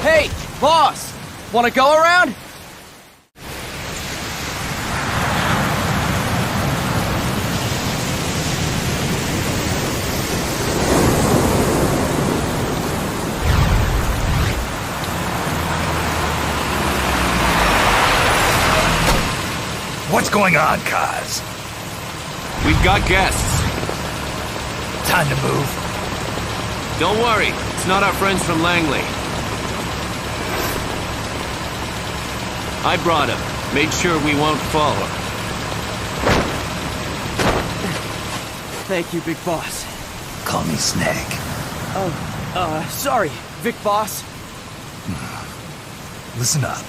Hey, boss! Wanna go around? What's going on, Kaz? We've got guests. Time to move. Don't worry, it's not our friends from Langley. I brought him. Made sure we won't fall. Thank you, Big Boss. Call me Snake. Sorry, Vic Boss. Listen up.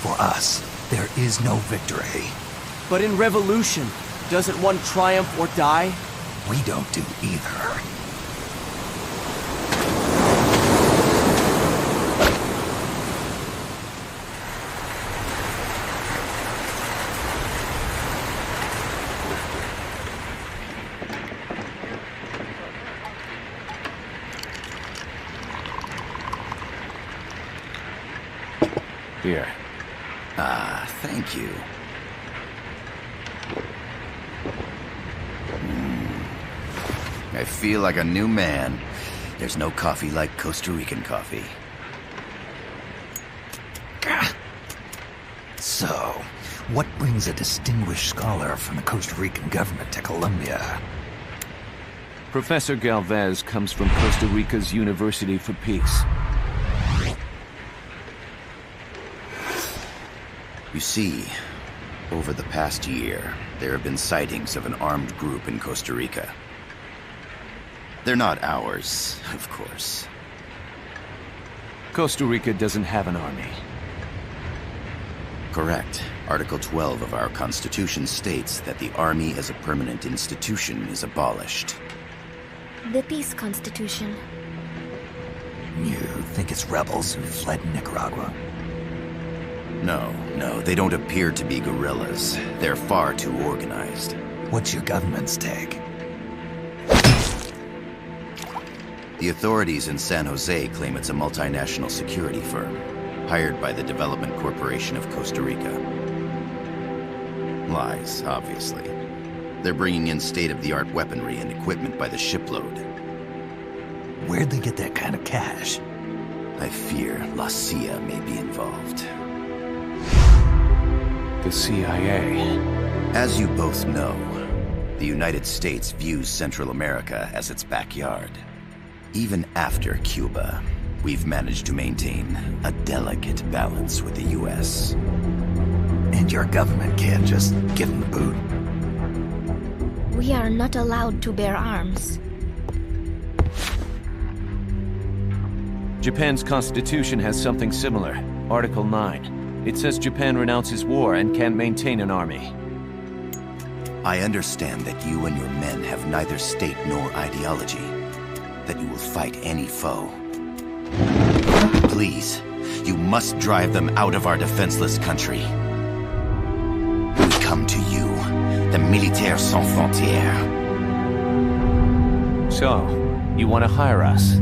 For us, there is no victory. But in Revolution, doesn't one triumph or die? We don't do either. Here. Thank you. I feel like a new man. There's no coffee like Costa Rican coffee. So, what brings a distinguished scholar from the Costa Rican government to Colombia? Professor Galvez comes from Costa Rica's University for Peace. You see, over the past year, there have been sightings of an armed group in Costa Rica. They're not ours, of course. Costa Rica doesn't have an army. Correct. Article 12 of our Constitution states that the Army as a permanent institution is abolished. The Peace Constitution. You think it's rebels who fled Nicaragua? No, they don't appear to be guerrillas. They're far too organized. What's your government's take? The authorities in San Jose claim it's a multinational security firm, hired by the Development Corporation of Costa Rica. Lies, obviously. They're bringing in state-of-the-art weaponry and equipment by the shipload. Where'd they get that kind of cash? I fear La CIA may be involved. The CIA. As you both know, the United States views Central America as its backyard. Even after Cuba, we've managed to maintain a delicate balance with the U.S. And your government can't just give them the boot? We are not allowed to bear arms. Japan's constitution has something similar. Article 9. It says Japan renounces war and can't maintain an army. I understand that you and your men have neither state nor ideology. That you will fight any foe. Please, you must drive them out of our defenseless country. We come to you, the Militaires Sans Frontières. So, you want to hire us?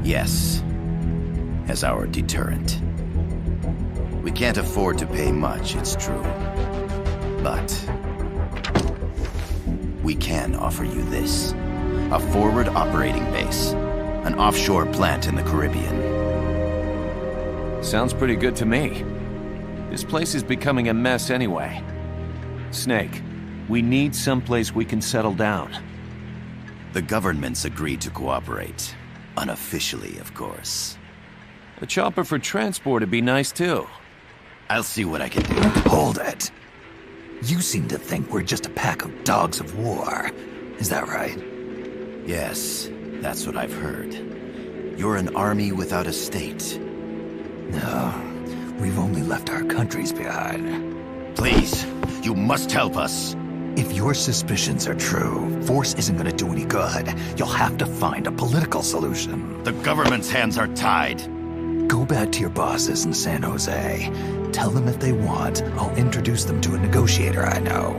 Yes, as our deterrent. We can't afford to pay much, it's true. But we can offer you this. A forward operating base. An offshore plant in the Caribbean. Sounds pretty good to me. This place is becoming a mess anyway. Snake, we need someplace we can settle down. The governments agreed to cooperate. Unofficially, of course. A chopper for transport would be nice too. I'll see what I can do. Hold it. You seem to think we're just a pack of dogs of war. Is that right? Yes, that's what I've heard. You're an army without a state. No, we've only left our countries behind. Please, you must help us. If your suspicions are true, force isn't gonna do any good. You'll have to find a political solution. The government's hands are tied. Go back to your bosses in San Jose. Tell them if they want, I'll introduce them to a negotiator I know.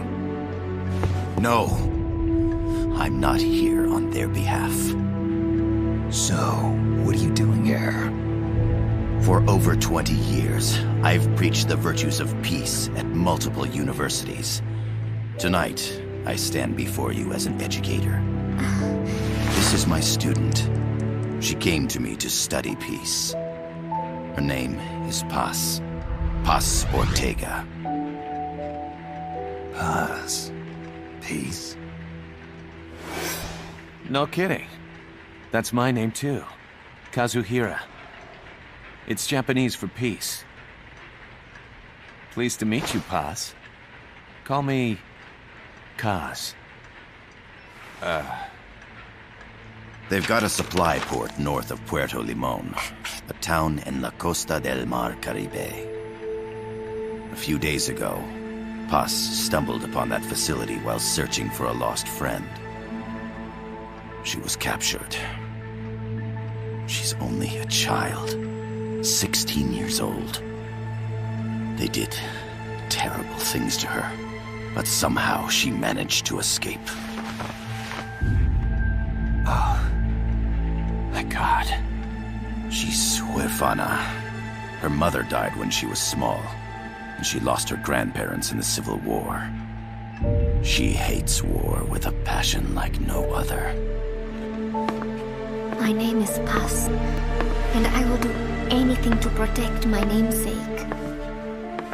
No. I'm not here on their behalf. So, what are you doing here? For over 20 years, I've preached the virtues of peace at multiple universities. Tonight, I stand before you as an educator. This is my student. She came to me to study peace. Her name is Paz. Paz Ortega. Paz. Peace. No kidding. That's my name too. Kazuhira. It's Japanese for peace. Pleased to meet you, Paz. Call me Kaz. They've got a supply port north of Puerto Limon, a town in La Costa del Mar Caribe. A few days ago, Paz stumbled upon that facility while searching for a lost friend. She was captured. She's only a child, 16 years old. They did terrible things to her, but somehow she managed to escape. Oh, my God. She's huérfana. Her mother died when she was small, and she lost her grandparents in the Civil War. She hates war with a passion like no other. My name is Paz, and I will do anything to protect my namesake.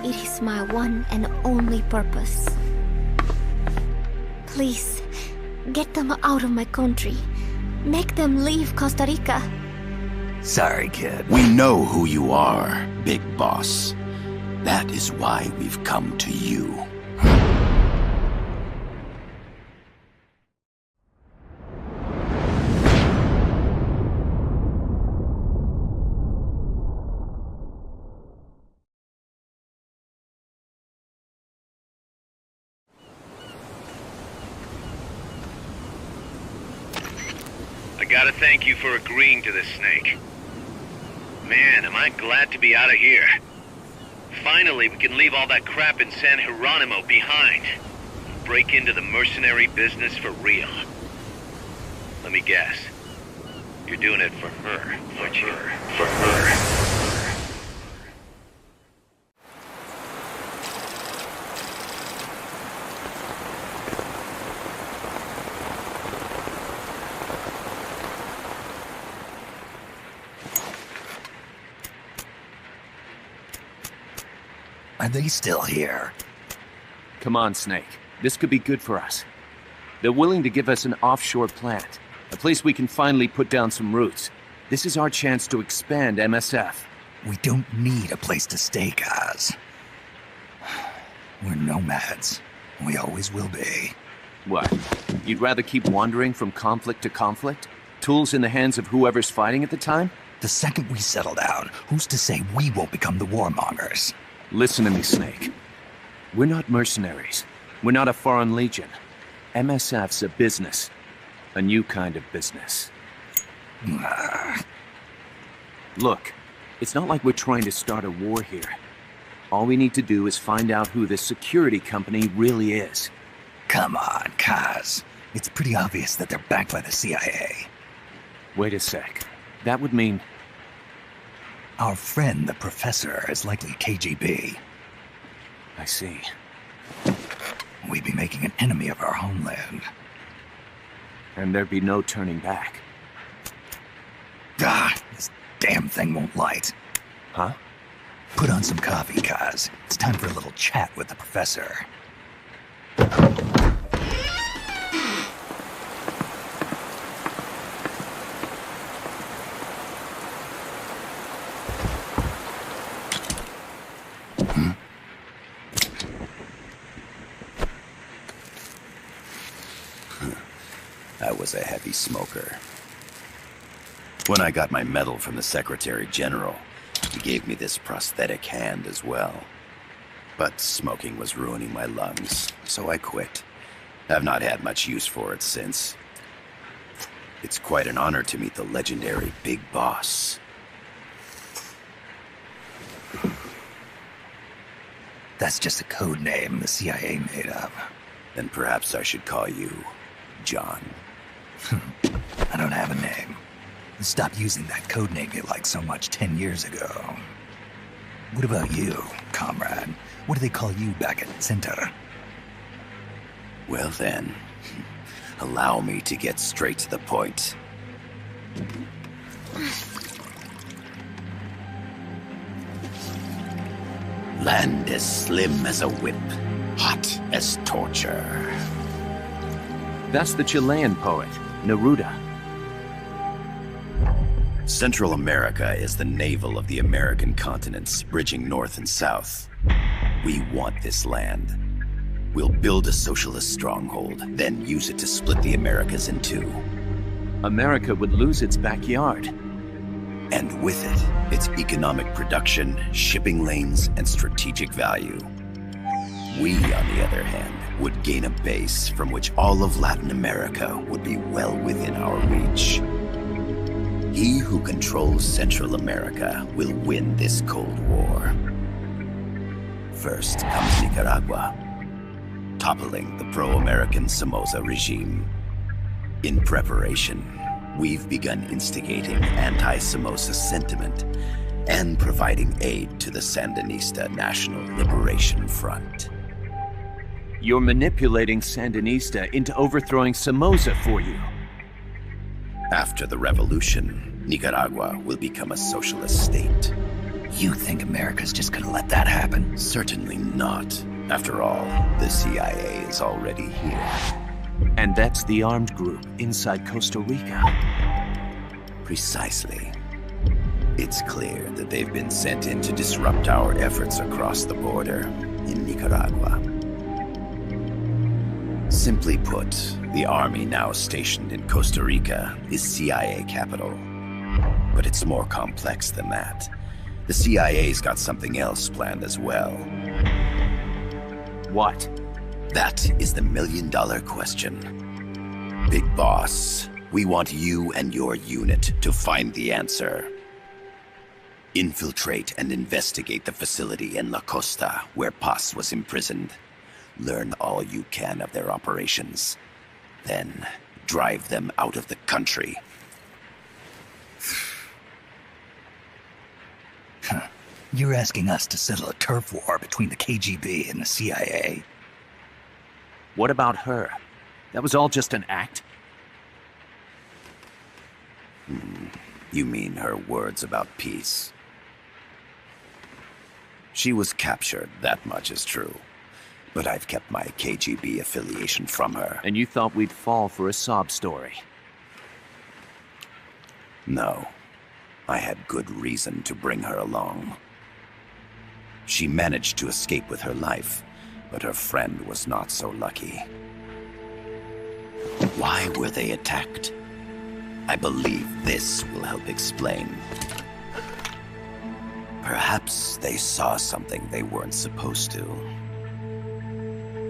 It is my one and only purpose. Please, get them out of my country. Make them leave Costa Rica. Sorry, kid. We know who you are, Big Boss. That is why we've come to you. I gotta thank you for agreeing to this, Snake. Man, am I glad to be out of here. Finally, we can leave all that crap in San Geronimo behind. Break into the mercenary business for real. Let me guess. You're doing it for her, aren't you? For her. Are they still here? Come on, Snake. This could be good for us. They're willing to give us an offshore plant, a place we can finally put down some roots. This is our chance to expand MSF. We don't need a place to stay, guys. We're nomads. We always will be. What? You'd rather keep wandering from conflict to conflict? Tools in the hands of whoever's fighting at the time? The second we settle down, who's to say we won't become the warmongers? Listen to me, Snake. We're not mercenaries. We're not a foreign legion. MSF's a business. A new kind of business. Look, it's not like we're trying to start a war here. All we need to do is find out who this security company really is. Come on, Kaz. It's pretty obvious that they're backed by the CIA. Wait a sec. That would mean... Our friend, the professor, is likely KGB. I see. We'd be making an enemy of our homeland. And there'd be no turning back. This damn thing won't light. Huh? Put on some coffee, Kaz. It's time for a little chat with the professor. I was a heavy smoker. When I got my medal from the Secretary General, he gave me this prosthetic hand as well. But smoking was ruining my lungs, so I quit. I've not had much use for it since. It's quite an honor to meet the legendary Big Boss. That's just a code name the CIA made up. Then perhaps I should call you John. I don't have a name. Stop using that code name you liked so much 10 years ago. What about you, comrade? What do they call you back at Center? Well then, allow me to get straight to the point. Land as slim as a whip, hot as torture. That's the Chilean poet, Neruda. Central America is the navel of the American continents, bridging north and south. We want this land. We'll build a socialist stronghold, then use it to split the Americas in two. America would lose its backyard. And with it, its economic production, shipping lanes, and strategic value. We, on the other hand, would gain a base from which all of Latin America would be well within our reach. He who controls Central America will win this Cold War. First comes Nicaragua, toppling the pro-American Somoza regime. In preparation, we've begun instigating anti-Somoza sentiment and providing aid to the Sandinista National Liberation Front. You're manipulating Sandinista into overthrowing Somoza for you. After the revolution, Nicaragua will become a socialist state. You think America's just gonna let that happen? Certainly not. After all, the CIA is already here. And that's the armed group inside Costa Rica. Precisely. It's clear that they've been sent in to disrupt our efforts across the border in Nicaragua. Simply put, the army now stationed in Costa Rica is CIA capital. But it's more complex than that. The CIA's got something else planned as well. What? That is the million-dollar question. Big Boss, we want you and your unit to find the answer. Infiltrate and investigate the facility in La Costa, where Paz was imprisoned. Learn all you can of their operations. Then, drive them out of the country. You're asking us to settle a turf war between the KGB and the CIA? What about her? That was all just an act? You mean her words about peace? She was captured, that much is true. But I've kept my KGB affiliation from her. And you thought we'd fall for a sob story? No. I had good reason to bring her along. She managed to escape with her life, but her friend was not so lucky. Why were they attacked? I believe this will help explain. Perhaps they saw something they weren't supposed to.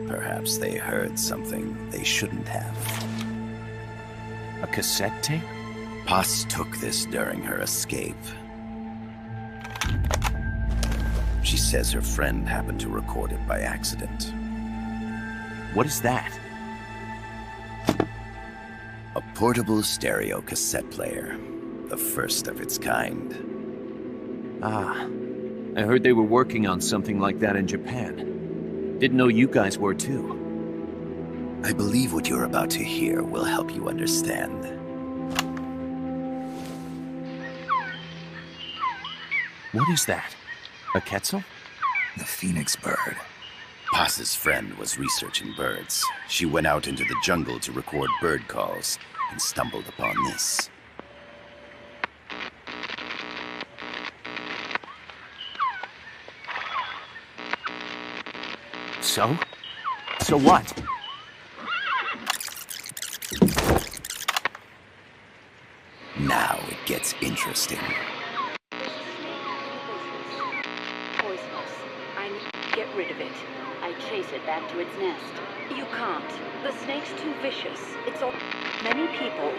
Perhaps they heard something they shouldn't have. A cassette tape? Paz took this during her escape. She says her friend happened to record it by accident. What is that? A portable stereo cassette player. The first of its kind. Ah, I heard they were working on something like that in Japan. Didn't know you guys were too. I believe what you're about to hear will help you understand. What is that? A Quetzal? The Phoenix bird. Paz's friend was researching birds. She went out into the jungle to record bird calls and stumbled upon this. So? So what? Now it gets interesting. Poisonous. I need to get rid of it. I chase it back to its nest. You can't. The snake's too vicious. It's all... Many people.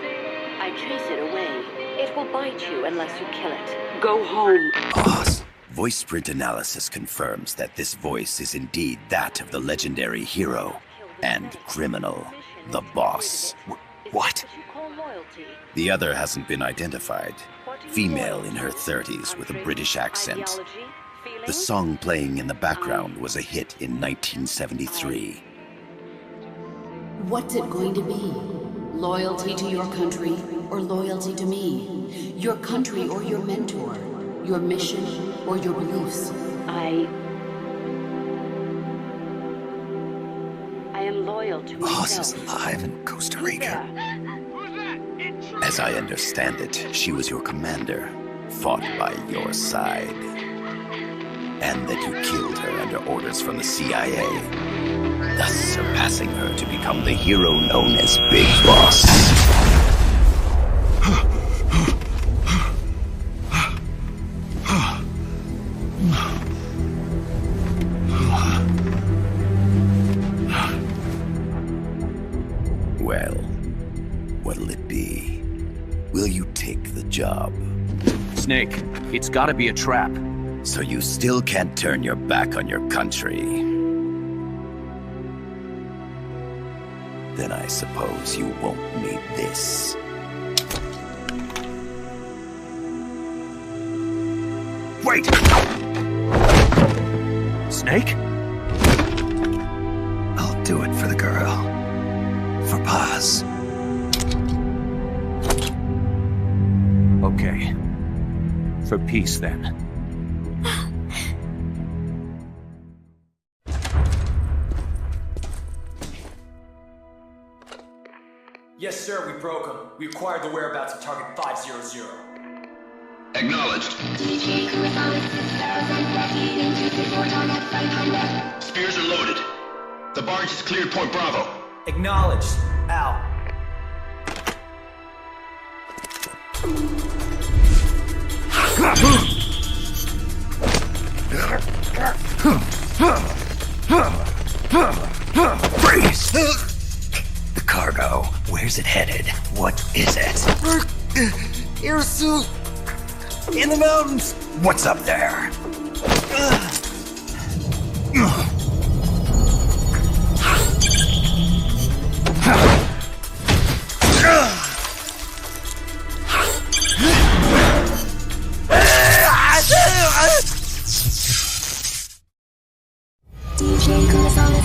I chase it away. It will bite you unless you kill it. Go home. Boss. Voice print analysis confirms that this voice is indeed that of the legendary hero and criminal, the boss. What? The other hasn't been identified. Female in her 30s with a British accent. The song playing in the background was a hit in 1973. What's it going to be? Loyalty to your country or loyalty to me? Your country or your mentor? Your mission or your beliefs? I am loyal to Boss myself. is alive in Costa Rica. As I understand it, she was your commander, fought by your side. And that you killed her under orders from the CIA, thus surpassing her to become the hero known as Big Boss. Well, what'll it be? Will you take the job? Snake, it's gotta be a trap. So you still can't turn your back on your country? Then I suppose you won't need this. Wait! Snake? I'll do it for the girl. For Paz. Okay. For peace, then. Yes, sir, we broke him. We acquired the whereabouts of target 500. Acknowledged. Spears are loaded. The barge is cleared Point Bravo. Acknowledged. Out. Freeze! The cargo. Where's it headed? What is it? Irasu! In the mountains! What's up there? DJ Gonzalez.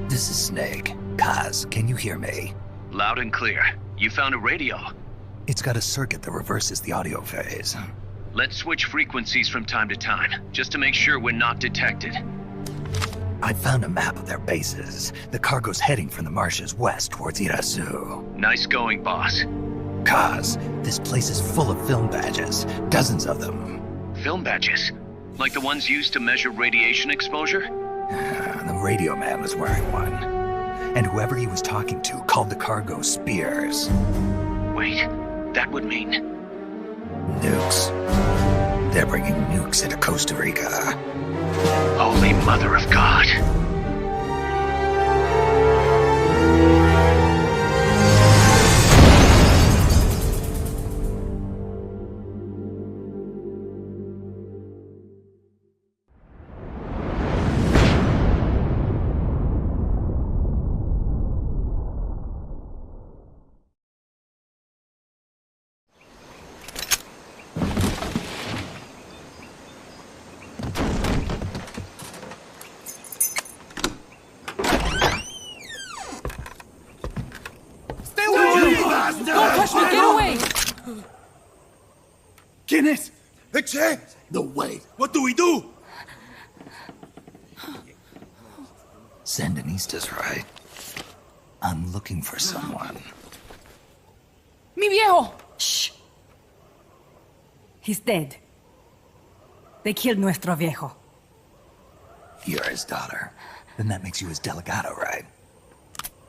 This is Snake. Kaz, can you hear me? Loud and clear. You found a radio. It's got a circuit that reverses the audio phase. Let's switch frequencies from time to time, just to make sure we're not detected. I found a map of their bases. The cargo's heading from the marshes west towards Irasu. Nice going, boss. Kaz, this place is full of film badges. Dozens of them. Film badges? Like the ones used to measure radiation exposure? The radio man was wearing one. And whoever he was talking to called the cargo Spears. Wait, that would mean... Nukes. They're bringing nukes into Costa Rica. Holy Mother of God. ¿Quién es? Che! No way. What do we do? Sandinista's right. I'm looking for someone. Mi viejo! Shh. He's dead. They killed nuestro viejo. You're his daughter. Then that makes you his delegado, right?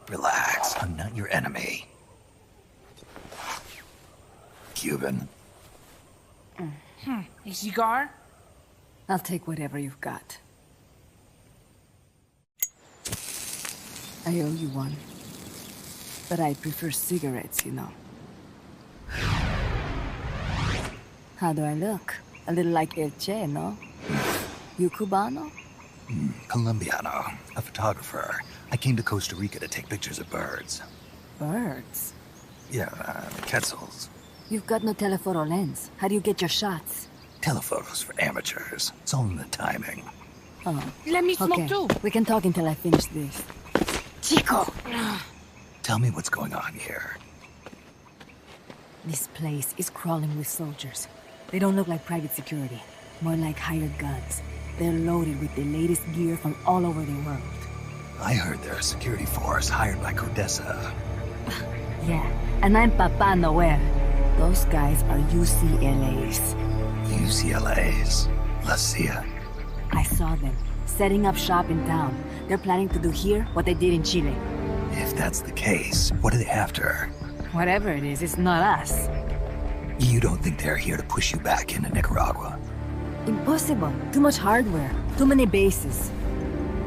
Relax, I'm not your enemy. Cuban. A cigar? I'll take whatever you've got. I owe you one. But I prefer cigarettes, you know. How do I look? A little like El Che, no? You Cubano? Colombiano, a photographer. I came to Costa Rica to take pictures of birds. Birds? Yeah, quetzals. You've got no telephoto lens. How do you get your shots? Telephotos for amateurs. It's all in the timing. Oh. Let me smoke okay. too. We can talk until I finish this. Chico! Tell me what's going on here. This place is crawling with soldiers. They don't look like private security. More like hired guns. They're loaded with the latest gear from all over the world. I heard they're a security force hired by Codesa. Yeah, and I'm Papa Noel. Those guys are UCLA's. UCLA's? La CIA? I saw them, setting up shop in town. They're planning to do here what they did in Chile. If that's the case, what are they after? Whatever it is, it's not us. You don't think they're here to push you back into Nicaragua? Impossible. Too much hardware. Too many bases.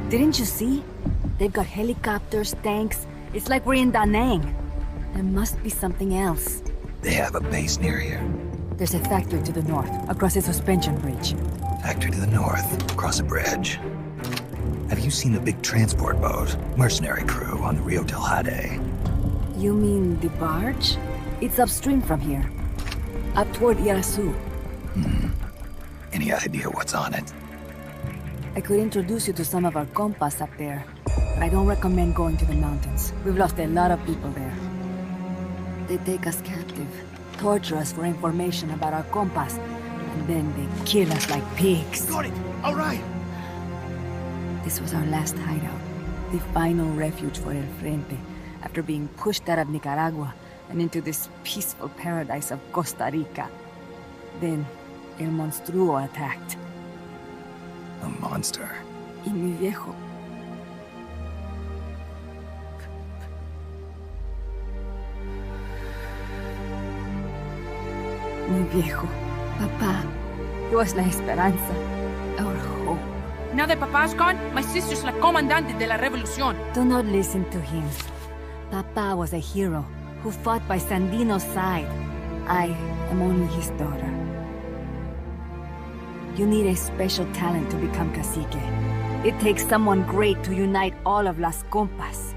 Didn't you see? They've got helicopters, tanks. It's like we're in Da Nang. There must be something else. They have a base near here. There's a factory to the north, across a suspension bridge. Factory to the north, across a bridge. Have you seen the big transport boat? Mercenary crew on the Rio del Jade. You mean the barge? It's upstream from here. Up toward Irasu. Any idea what's on it? I could introduce you to some of our compas up there, but I don't recommend going to the mountains. We've lost a lot of people there. They take us captive, torture us for information about our compas, and then they kill us like pigs. Got it! All right! This was our last hideout, the final refuge for El Frente, after being pushed out of Nicaragua and into this peaceful paradise of Costa Rica. Then, El Monstruo attacked. A monster? Y mi viejo. Mi viejo. Papá. He was la esperanza. Our hope. Now that Papa's gone, my sister's la comandante de la revolución. Do not listen to him. Papa was a hero who fought by Sandino's side. I am only his daughter. You need a special talent to become cacique. It takes someone great to unite all of Las Compas.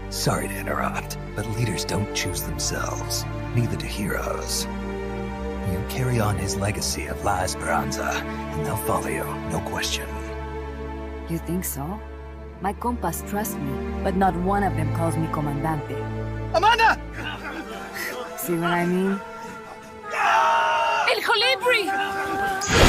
Sorry to interrupt, but leaders don't choose themselves. Neither do heroes. You carry on his legacy of La Esperanza, and they'll follow you, no question. You think so? My compas trust me, but not one of them calls me Comandante. Amanda! See what I mean? El Colibri!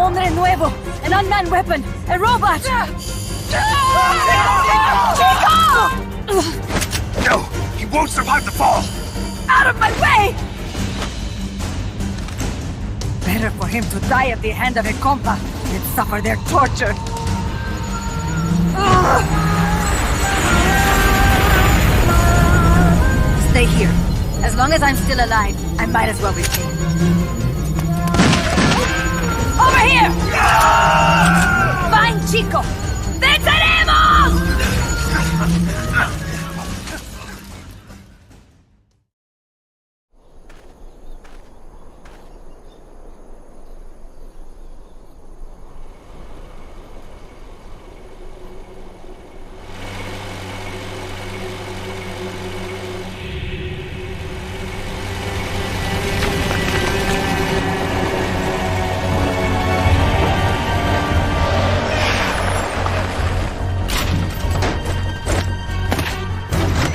hombre nuevo, an unmanned weapon, a robot! Chico! No, he won't survive the fall! Out of my way! Better for him to die at the hand of a compa than suffer their torture. Stay here. As long as I'm still alive, I might as well be free. Over here! Find Chico! ¡Venceremos!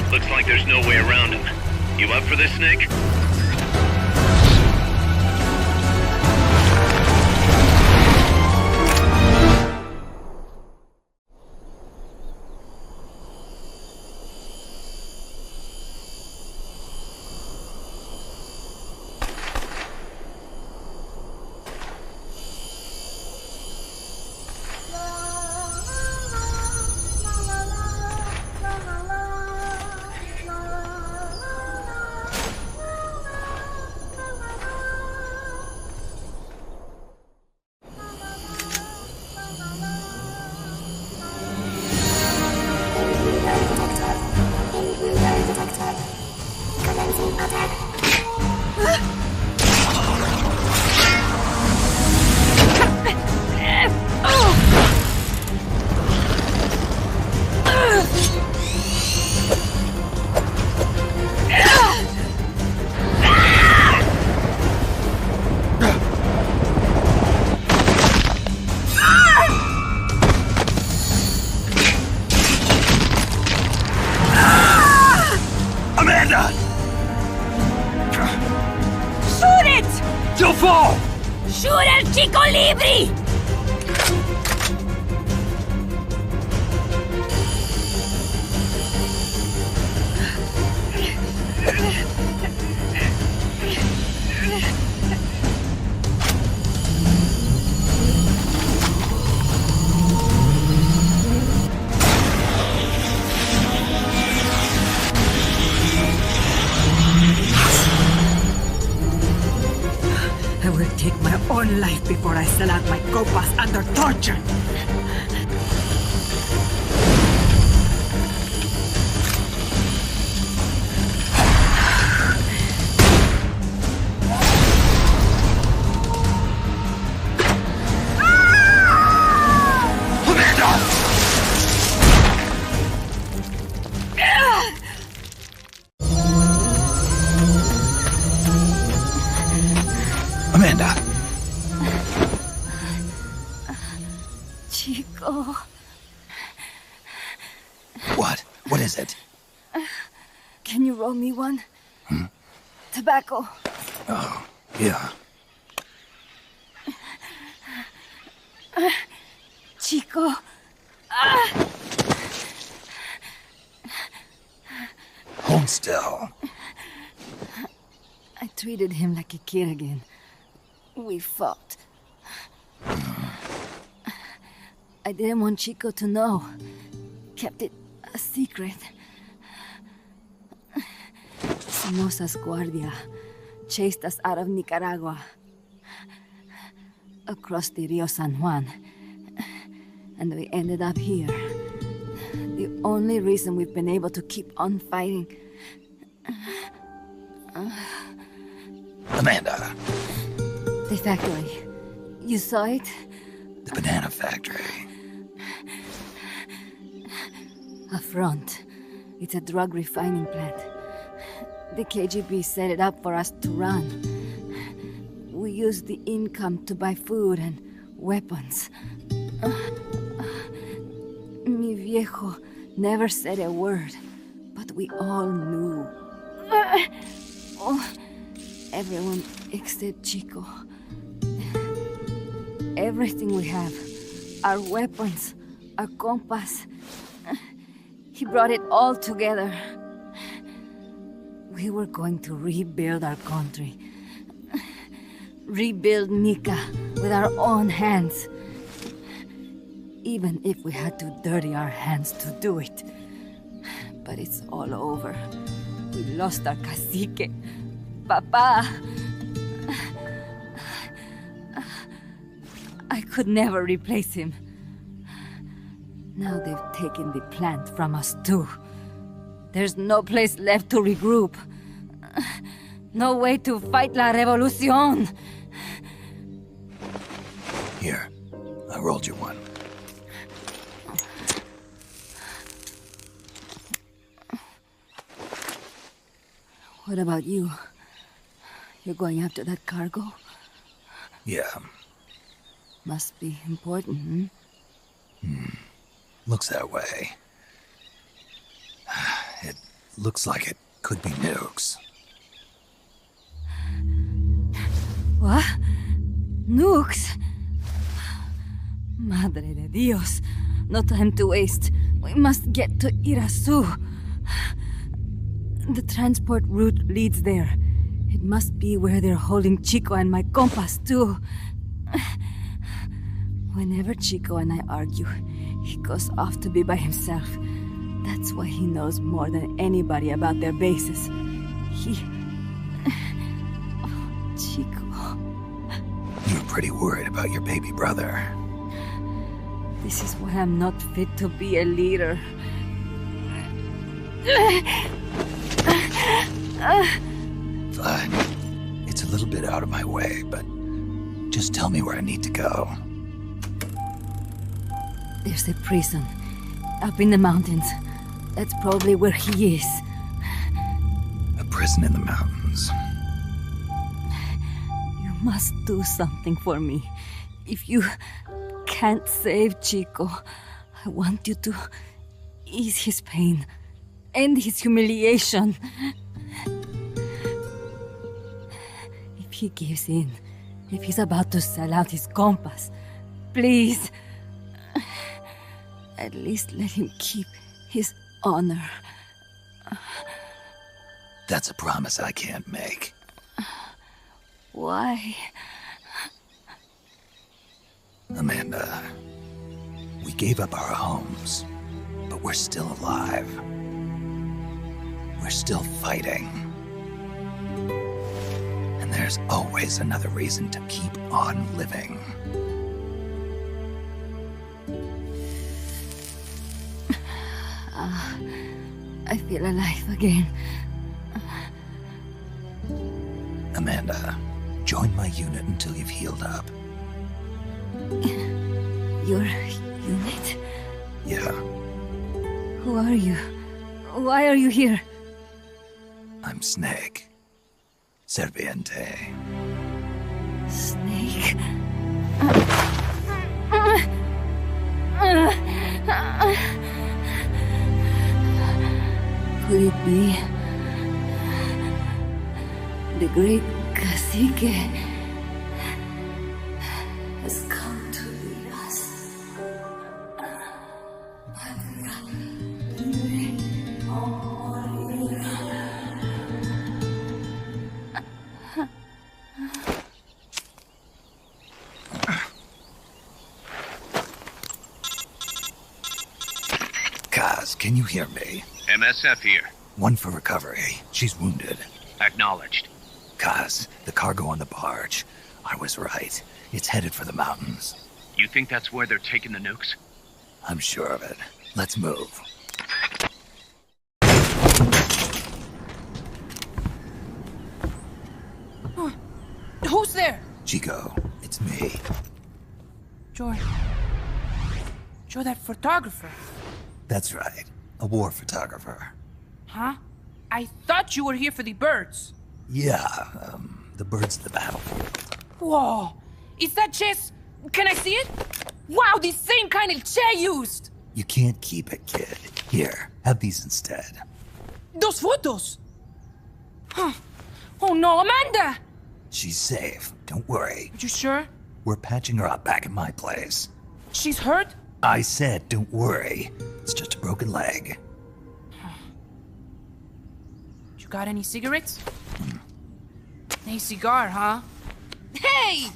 Looks like there's no way around him. You up for this, Snake? Amanda! Shoot it! You'll fall! Shoot el Chico Libri! I will take my own life before I sell out my copas under torture. Amanda! Chico. What? What is it? Can you roll me one? Tobacco. Oh, yeah. Chico. Hold still. I treated him like a kid again. We fought. I didn't want Chico to know. Kept it a secret. Somoza's Guardia chased us out of Nicaragua. Across the Rio San Juan. And we ended up here. The only reason we've been able to keep on fighting. Amanda. The factory. You saw it? The banana factory. A front. It's a drug refining plant. The KGB set it up for us to run. We used the income to buy food and weapons. Mi viejo never said a word, but we all knew. Everyone except Chico. everything we have. Our weapons, our compass. He brought it all together. We were going to rebuild our country. Rebuild Nika with our own hands. Even if we had to dirty our hands to do it. But it's all over. We lost our cacique. Papa. I could never replace him. Now they've taken the plant from us too. There's no place left to regroup. No way to fight la revolucion. Here, I rolled you one. What about you? You're going after that cargo? Yeah. Must be important, Looks that way. It looks like it could be nukes. What? Nukes? Madre de Dios. No time to waste. We must get to Irasu. The transport route leads there. It must be where they're holding Chico and my compass, too. Whenever Chico and I argue, he goes off to be by himself. That's why he knows more than anybody about their bases. Oh, Chico. You're pretty worried about your baby brother. This is why I'm not fit to be a leader. Fine. It's a little bit out of my way, but just tell me where I need to go. There's a prison up in the mountains. That's probably where he is. A prison in the mountains. You must do something for me. If you can't save Chico, I want you to ease his pain, end his humiliation. If he gives in, if he's about to sell out his compass, please, at least let him keep his honor. That's a promise I can't make. Why? Amanda, we gave up our homes, but we're still alive. We're still fighting. And there's always another reason to keep on living. I feel alive again. Amanda, join my unit until you've healed up. Your unit? Yeah, Who are you? Why are you here? I'm Snake. Serviente. Snake? Could it be the great cacique has come to lead us? Kaz, can you hear me? MSF here. One for recovery. She's wounded. Acknowledged. Kaz, the cargo on the barge. I was right. It's headed for the mountains. You think that's where they're taking the nukes? I'm sure of it. Let's move. Who's there? Chico, it's me. You're that photographer. That's right. A war photographer. Huh? I thought you were here for the birds. Yeah, the birds of the battlefield. Whoa! Is that chess? Can I see it? Wow, the same kind of chair used! You can't keep it, kid. Here, have these instead. Those photos! Huh. Oh no, Amanda! She's safe. Don't worry. You sure? We're patching her up back at my place. She's hurt? I said, don't worry. It's just a broken leg. You got any cigarettes? A cigar, huh? Hey!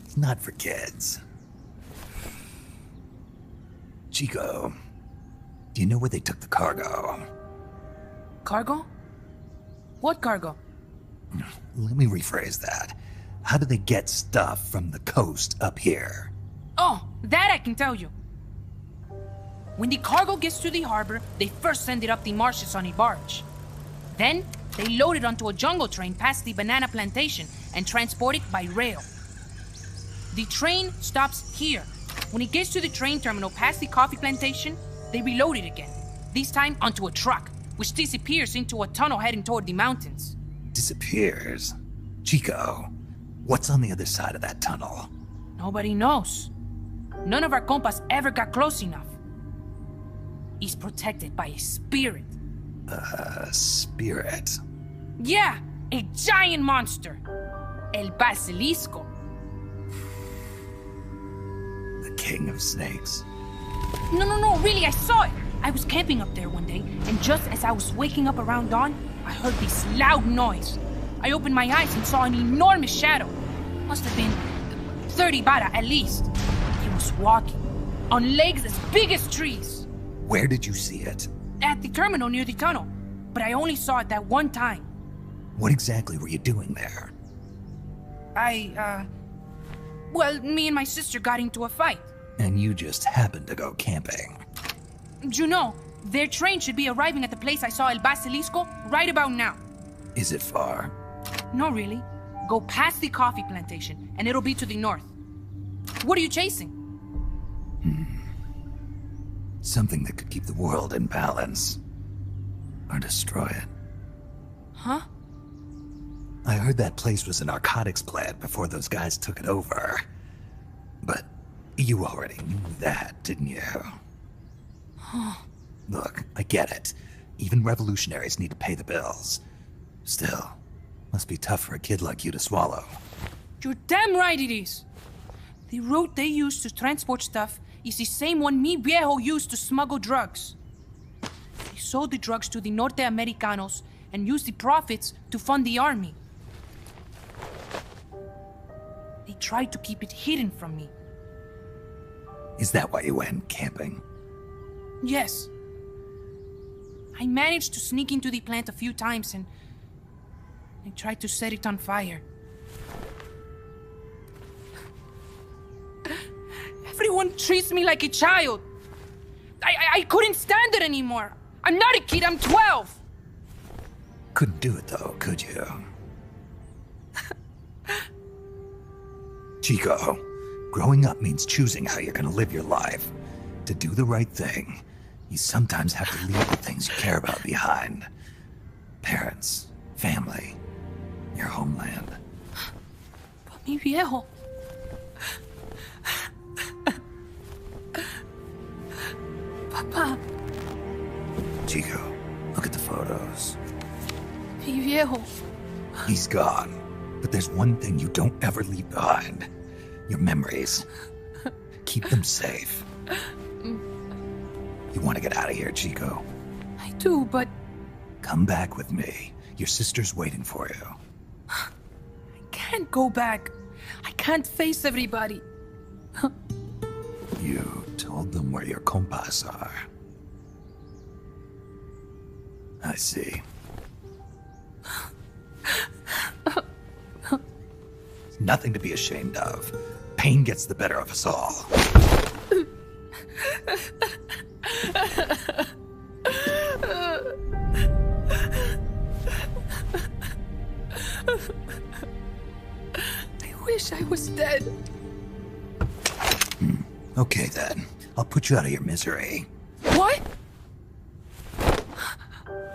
It's not for kids. Chico, do you know where they took the cargo? Cargo? What cargo? Let me rephrase that. How do they get stuff from the coast up here? Oh, that I can tell you. When the cargo gets to the harbor, they first send it up the marshes on a barge. Then, they load it onto a jungle train past the banana plantation and transport it by rail. The train stops here. When it gets to the train terminal past the coffee plantation, they reload it again. This time onto a truck, which disappears into a tunnel heading toward the mountains. Disappears? Chico, what's on the other side of that tunnel? Nobody knows. None of our compas ever got close enough. He's protected by a spirit. A spirit? Yeah, a giant monster. El Basilisco. The king of snakes. No, really, I saw it. I was camping up there one day, and just as I was waking up around dawn, I heard this loud noise. I opened my eyes and saw an enormous shadow. Must have been 30 bara at least. He was walking, on legs as big as trees. Where did you see it? At the terminal near the tunnel, but I only saw it that one time. What exactly were you doing there? Well, me and my sister got into a fight. And you just happened to go camping. You know, their train should be arriving at the place I saw El Basilisco right about now. Is it far? No, really. Go past the coffee plantation, and it'll be to the north. What are you chasing? Something that could keep the world in balance. Or destroy it. Huh? I heard that place was a narcotics plant before those guys took it over. But you already knew that, didn't you? Look, I get it. Even revolutionaries need to pay the bills. Still, must be tough for a kid like you to swallow. You're damn right it is. The route they use to transport stuff is the same one mi viejo used to smuggle drugs. They sold the drugs to the Norte Americanos and used the profits to fund the army. They tried to keep it hidden from me. Is that why you went camping? Yes. I managed to sneak into the plant a few times and I tried to set it on fire. Everyone treats me like a child. I couldn't stand it anymore. I'm not a kid, I'm 12. Couldn't do it though, could you? Chico, growing up means choosing how you're gonna live your life. To do the right thing, you sometimes have to leave the things you care about behind. Parents, family, your homeland. But mi viejo... Papa... Chico, look at the photos. Mi viejo... He's gone, but there's one thing you don't ever leave behind. Your memories. Keep them safe. You want to get out of here, Chico? I do, but... Come back with me. Your sister's waiting for you. I can't go back. I can't face everybody. You told them where your compas are. I see. Nothing to be ashamed of. Pain gets the better of us all. I wish I was dead. Okay then. I'll put you out of your misery. What?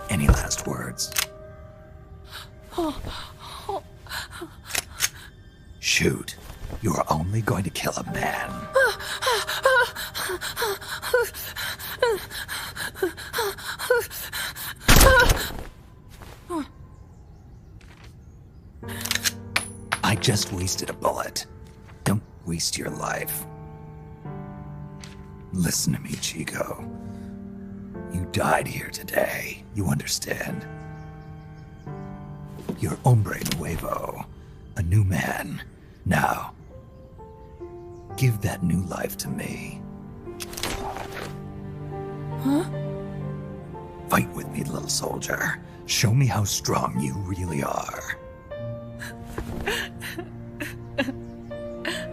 Any last words? Shoot. You are only going to kill a man. I just wasted a bullet. waste your life. Listen to me, Chico. You died here today. You understand? You're hombre nuevo. A new man. Now, give that new life to me. Huh? Fight with me, little soldier. Show me how strong you really are.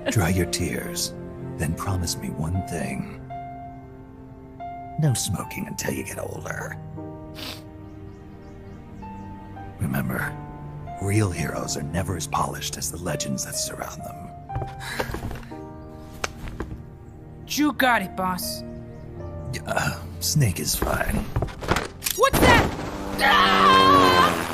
Dry your tears, then promise me one thing. No smoking until you get older. Remember, real heroes are never as polished as the legends that surround them. You got it, boss. Snake is fine. What's that? Ah!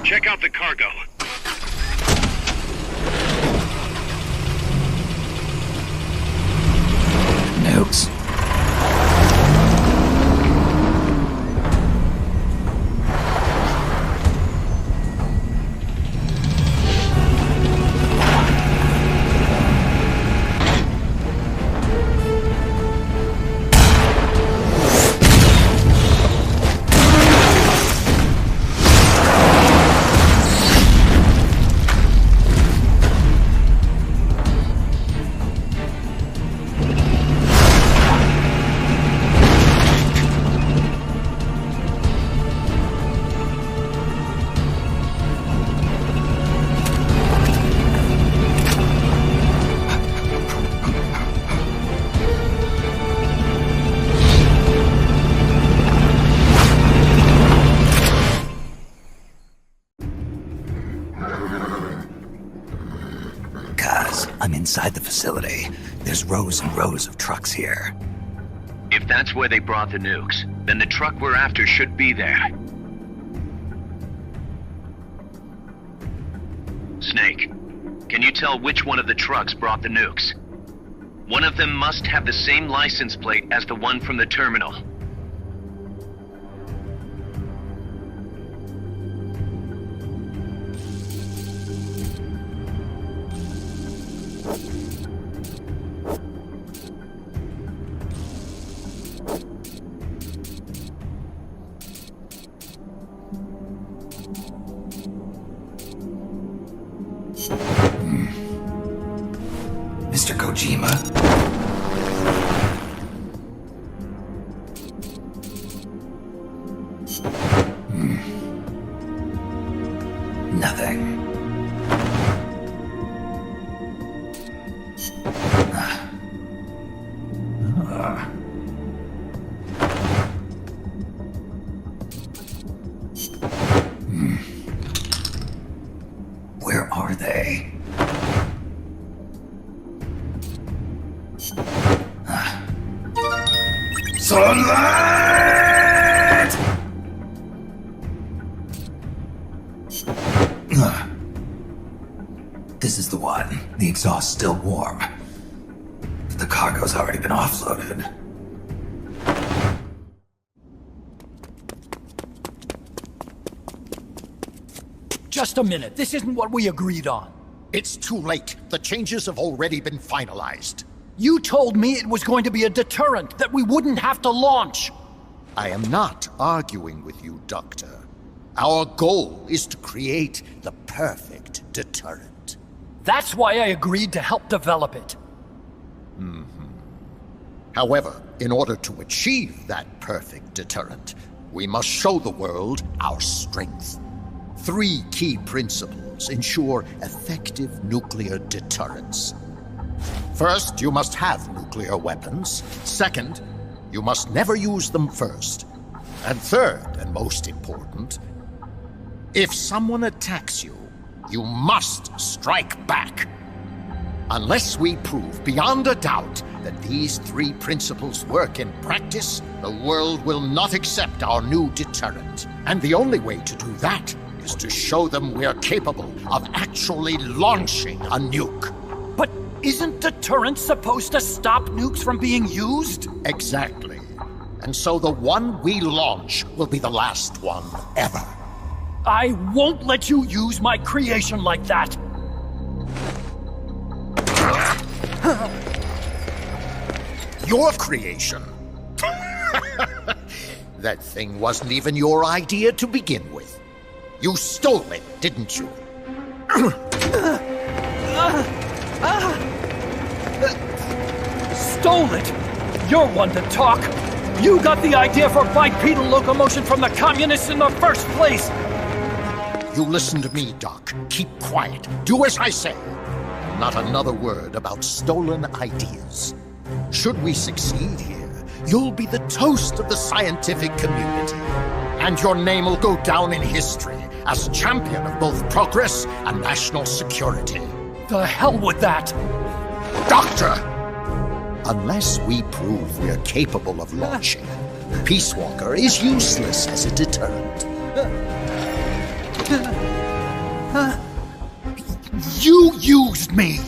Check out the cargo. Nukes. I'm inside the facility. There's rows and rows of trucks here. If that's where they brought the nukes, then the truck we're after should be there. Snake, can you tell which one of the trucks brought the nukes? One of them must have the same license plate as the one from the terminal. Mr. Kojima? Nothing. Where are they? Sunlight! This is the one. The exhaust's still warm. But the cargo's already been offloaded. Just a minute. This isn't what we agreed on. It's too late. The changes have already been finalized. You told me it was going to be a deterrent, that we wouldn't have to launch. I am not arguing with you, Doctor. Our goal is to create the perfect deterrent. That's why I agreed to help develop it. However, in order to achieve that perfect deterrent, we must show the world our strength. 3 key principles ensure effective nuclear deterrence. First, you must have nuclear weapons. Second, you must never use them first. And third, and most important, if someone attacks you, you must strike back. Unless we prove beyond a doubt that these 3 principles work in practice, the world will not accept our new deterrent. And the only way to do that is to show them we're capable of actually launching a nuke. But isn't deterrence supposed to stop nukes from being used? Exactly. And so the one we launch will be the last one ever. I won't let you use my creation like that! Your creation? That thing wasn't even your idea to begin with. You stole it, didn't you? Stole it? You're one to talk. You got the idea for bipedal locomotion from the communists in the first place. You listen to me, Doc. Keep quiet. Do as I say. Not another word about stolen ideas. Should we succeed here, you'll be the toast of the scientific community. And your name will go down in history as champion of both progress and national security. The hell with that! Doctor! Unless we prove we're capable of launching, Peace Walker is useless as a deterrent. You used me!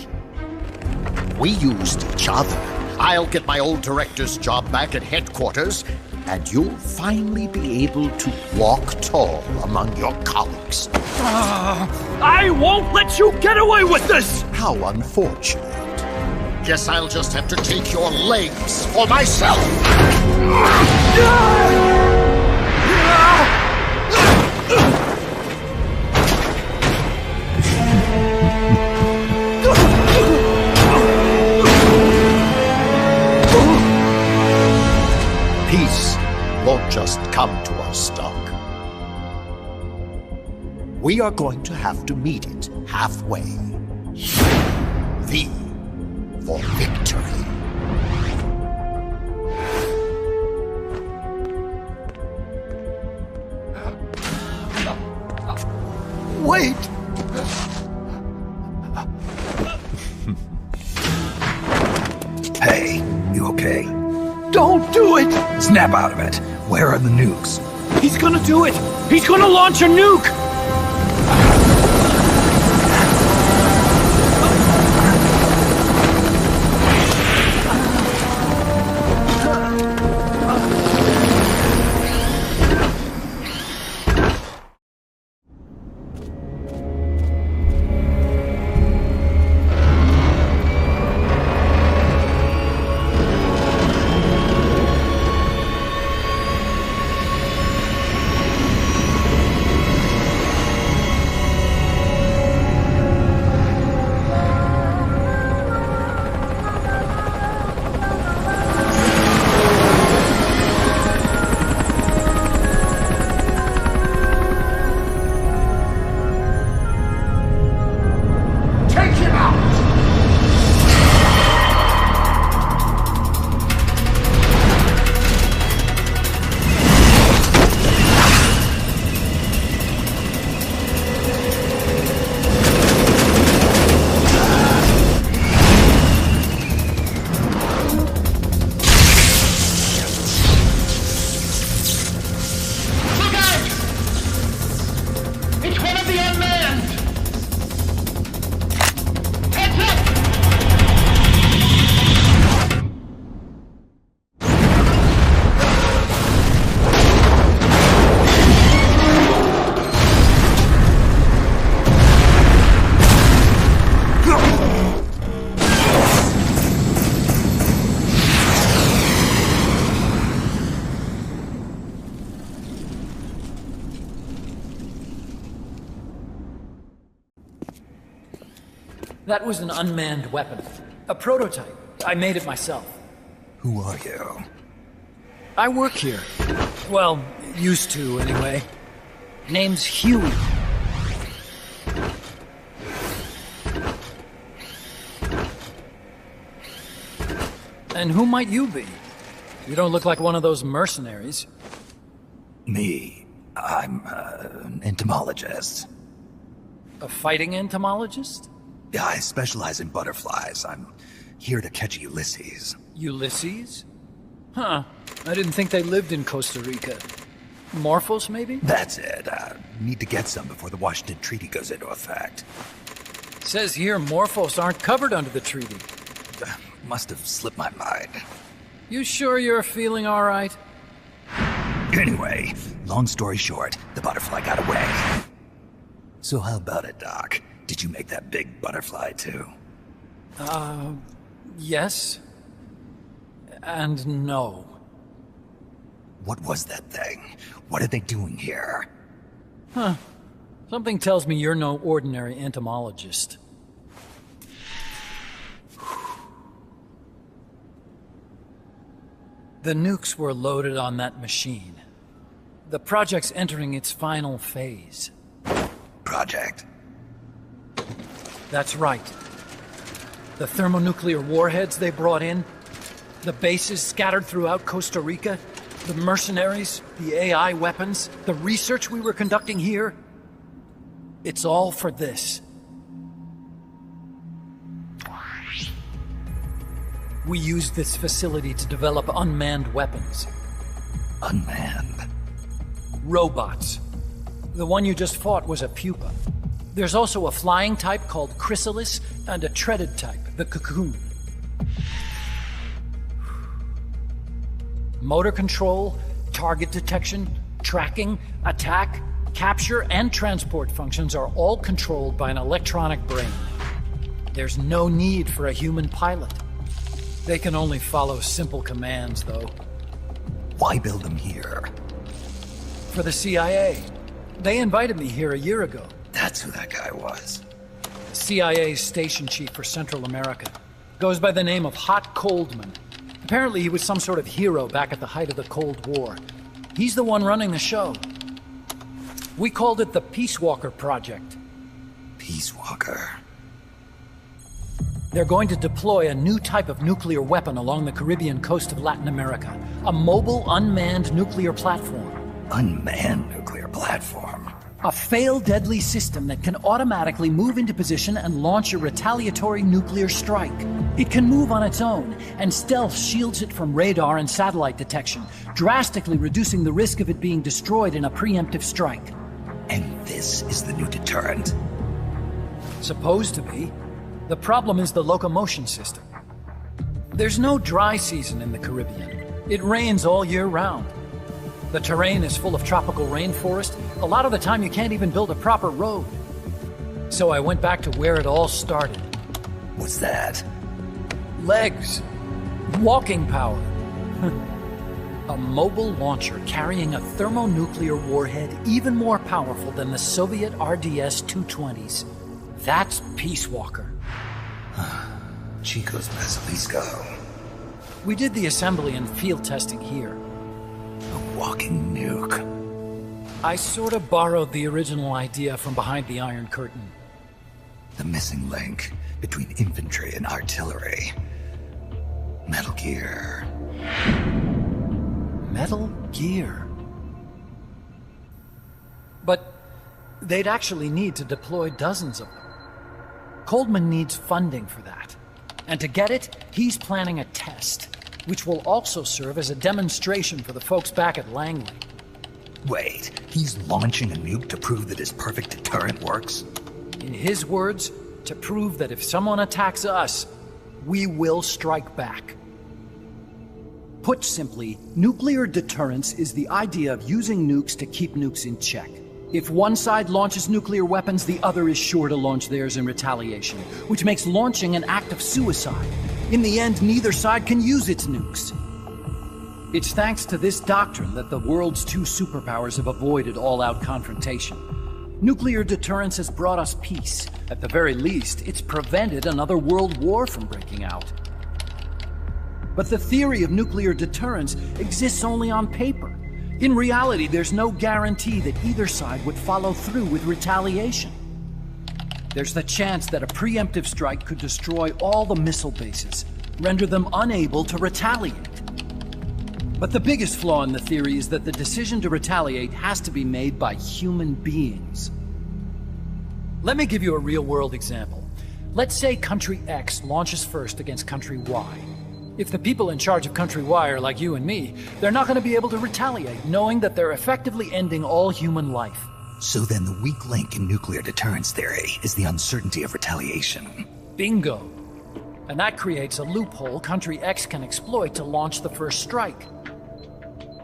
We used each other. I'll get my old director's job back at headquarters, and you'll finally be able to walk tall among your colleagues. I won't let you get away with this! How unfortunate. Guess I'll just have to take your legs for myself. Peace won't just come to us, Doc. We are going to have to meet it halfway. V for victory. Wait! Hey, you okay? Don't do it! Snap out of it. Where are the nukes? He's gonna do it! He's gonna launch a nuke! That was an unmanned weapon. A prototype. I made it myself. Who are you? I work here. Well, used to, anyway. Name's Huey. And who might you be? You don't look like one of those mercenaries. Me? I'm an entomologist. A fighting entomologist? Yeah, I specialize in butterflies. I'm here to catch Ulysses. Ulysses? Huh. I didn't think they lived in Costa Rica. Morphos, maybe? That's it. Need to get some before the Washington Treaty goes into effect. Says here Morphos aren't covered under the treaty. Must have slipped my mind. You sure you're feeling all right? Anyway, long story short, the butterfly got away. So how about it, Doc? Did you make that big butterfly too? Yes. And no. What was that thing? What are they doing here? Huh. Something tells me you're no ordinary entomologist. The nukes were loaded on that machine. The project's entering its final phase. Project? That's right. The thermonuclear warheads they brought in, the bases scattered throughout Costa Rica, the mercenaries, the AI weapons, the research we were conducting here. It's all for this. We used this facility to develop unmanned weapons. Unmanned? Robots. The one you just fought was a pupa. There's also a flying type called Chrysalis and a treaded type, the Cocoon. Motor control, target detection, tracking, attack, capture, and transport functions are all controlled by an electronic brain. There's no need for a human pilot. They can only follow simple commands, though. Why build them here? For the CIA. They invited me here a year ago. That's who that guy was. CIA's station chief for Central America. Goes by the name of Hot Coldman. Apparently he was some sort of hero back at the height of the Cold War. He's the one running the show. We called it the Peace Walker Project. Peace Walker? They're going to deploy a new type of nuclear weapon along the Caribbean coast of Latin America. A mobile, unmanned nuclear platform. Unmanned nuclear platform? A fail-deadly system that can automatically move into position and launch a retaliatory nuclear strike. It can move on its own, and stealth shields it from radar and satellite detection, drastically reducing the risk of it being destroyed in a preemptive strike. And this is the new deterrent? Supposed to be. The problem is the locomotion system. There's no dry season in the Caribbean. It rains all year round. The terrain is full of tropical rainforest. A lot of the time you can't even build a proper road. So I went back to where it all started. What's that? Legs. Walking power. A mobile launcher carrying a thermonuclear warhead even more powerful than the Soviet RDS-220s. That's Peace Walker. Chico's Basilisco. We did the assembly and field testing here. A walking nuke. I sort of borrowed the original idea from behind the Iron Curtain. The missing link between infantry and artillery. Metal Gear. Metal Gear. But they'd actually need to deploy dozens of them. Coldman needs funding for that. And to get it, he's planning a test, which will also serve as a demonstration for the folks back at Langley. Wait, he's launching a nuke to prove that his perfect deterrent works? In his words, to prove that if someone attacks us, we will strike back. Put simply, nuclear deterrence is the idea of using nukes to keep nukes in check. If one side launches nuclear weapons, the other is sure to launch theirs in retaliation, which makes launching an act of suicide. In the end, neither side can use its nukes. It's thanks to this doctrine that the world's two superpowers have avoided all-out confrontation. Nuclear deterrence has brought us peace. At the very least, it's prevented another world war from breaking out. But the theory of nuclear deterrence exists only on paper. In reality, there's no guarantee that either side would follow through with retaliation. There's the chance that a preemptive strike could destroy all the missile bases, render them unable to retaliate. But the biggest flaw in the theory is that the decision to retaliate has to be made by human beings. Let me give you a real-world example. Let's say Country X launches first against Country Y. If the people in charge of Country Y are like you and me, they're not going to be able to retaliate, knowing that they're effectively ending all human life. So then the weak link in nuclear deterrence theory is the uncertainty of retaliation. Bingo. And that creates a loophole Country X can exploit to launch the first strike.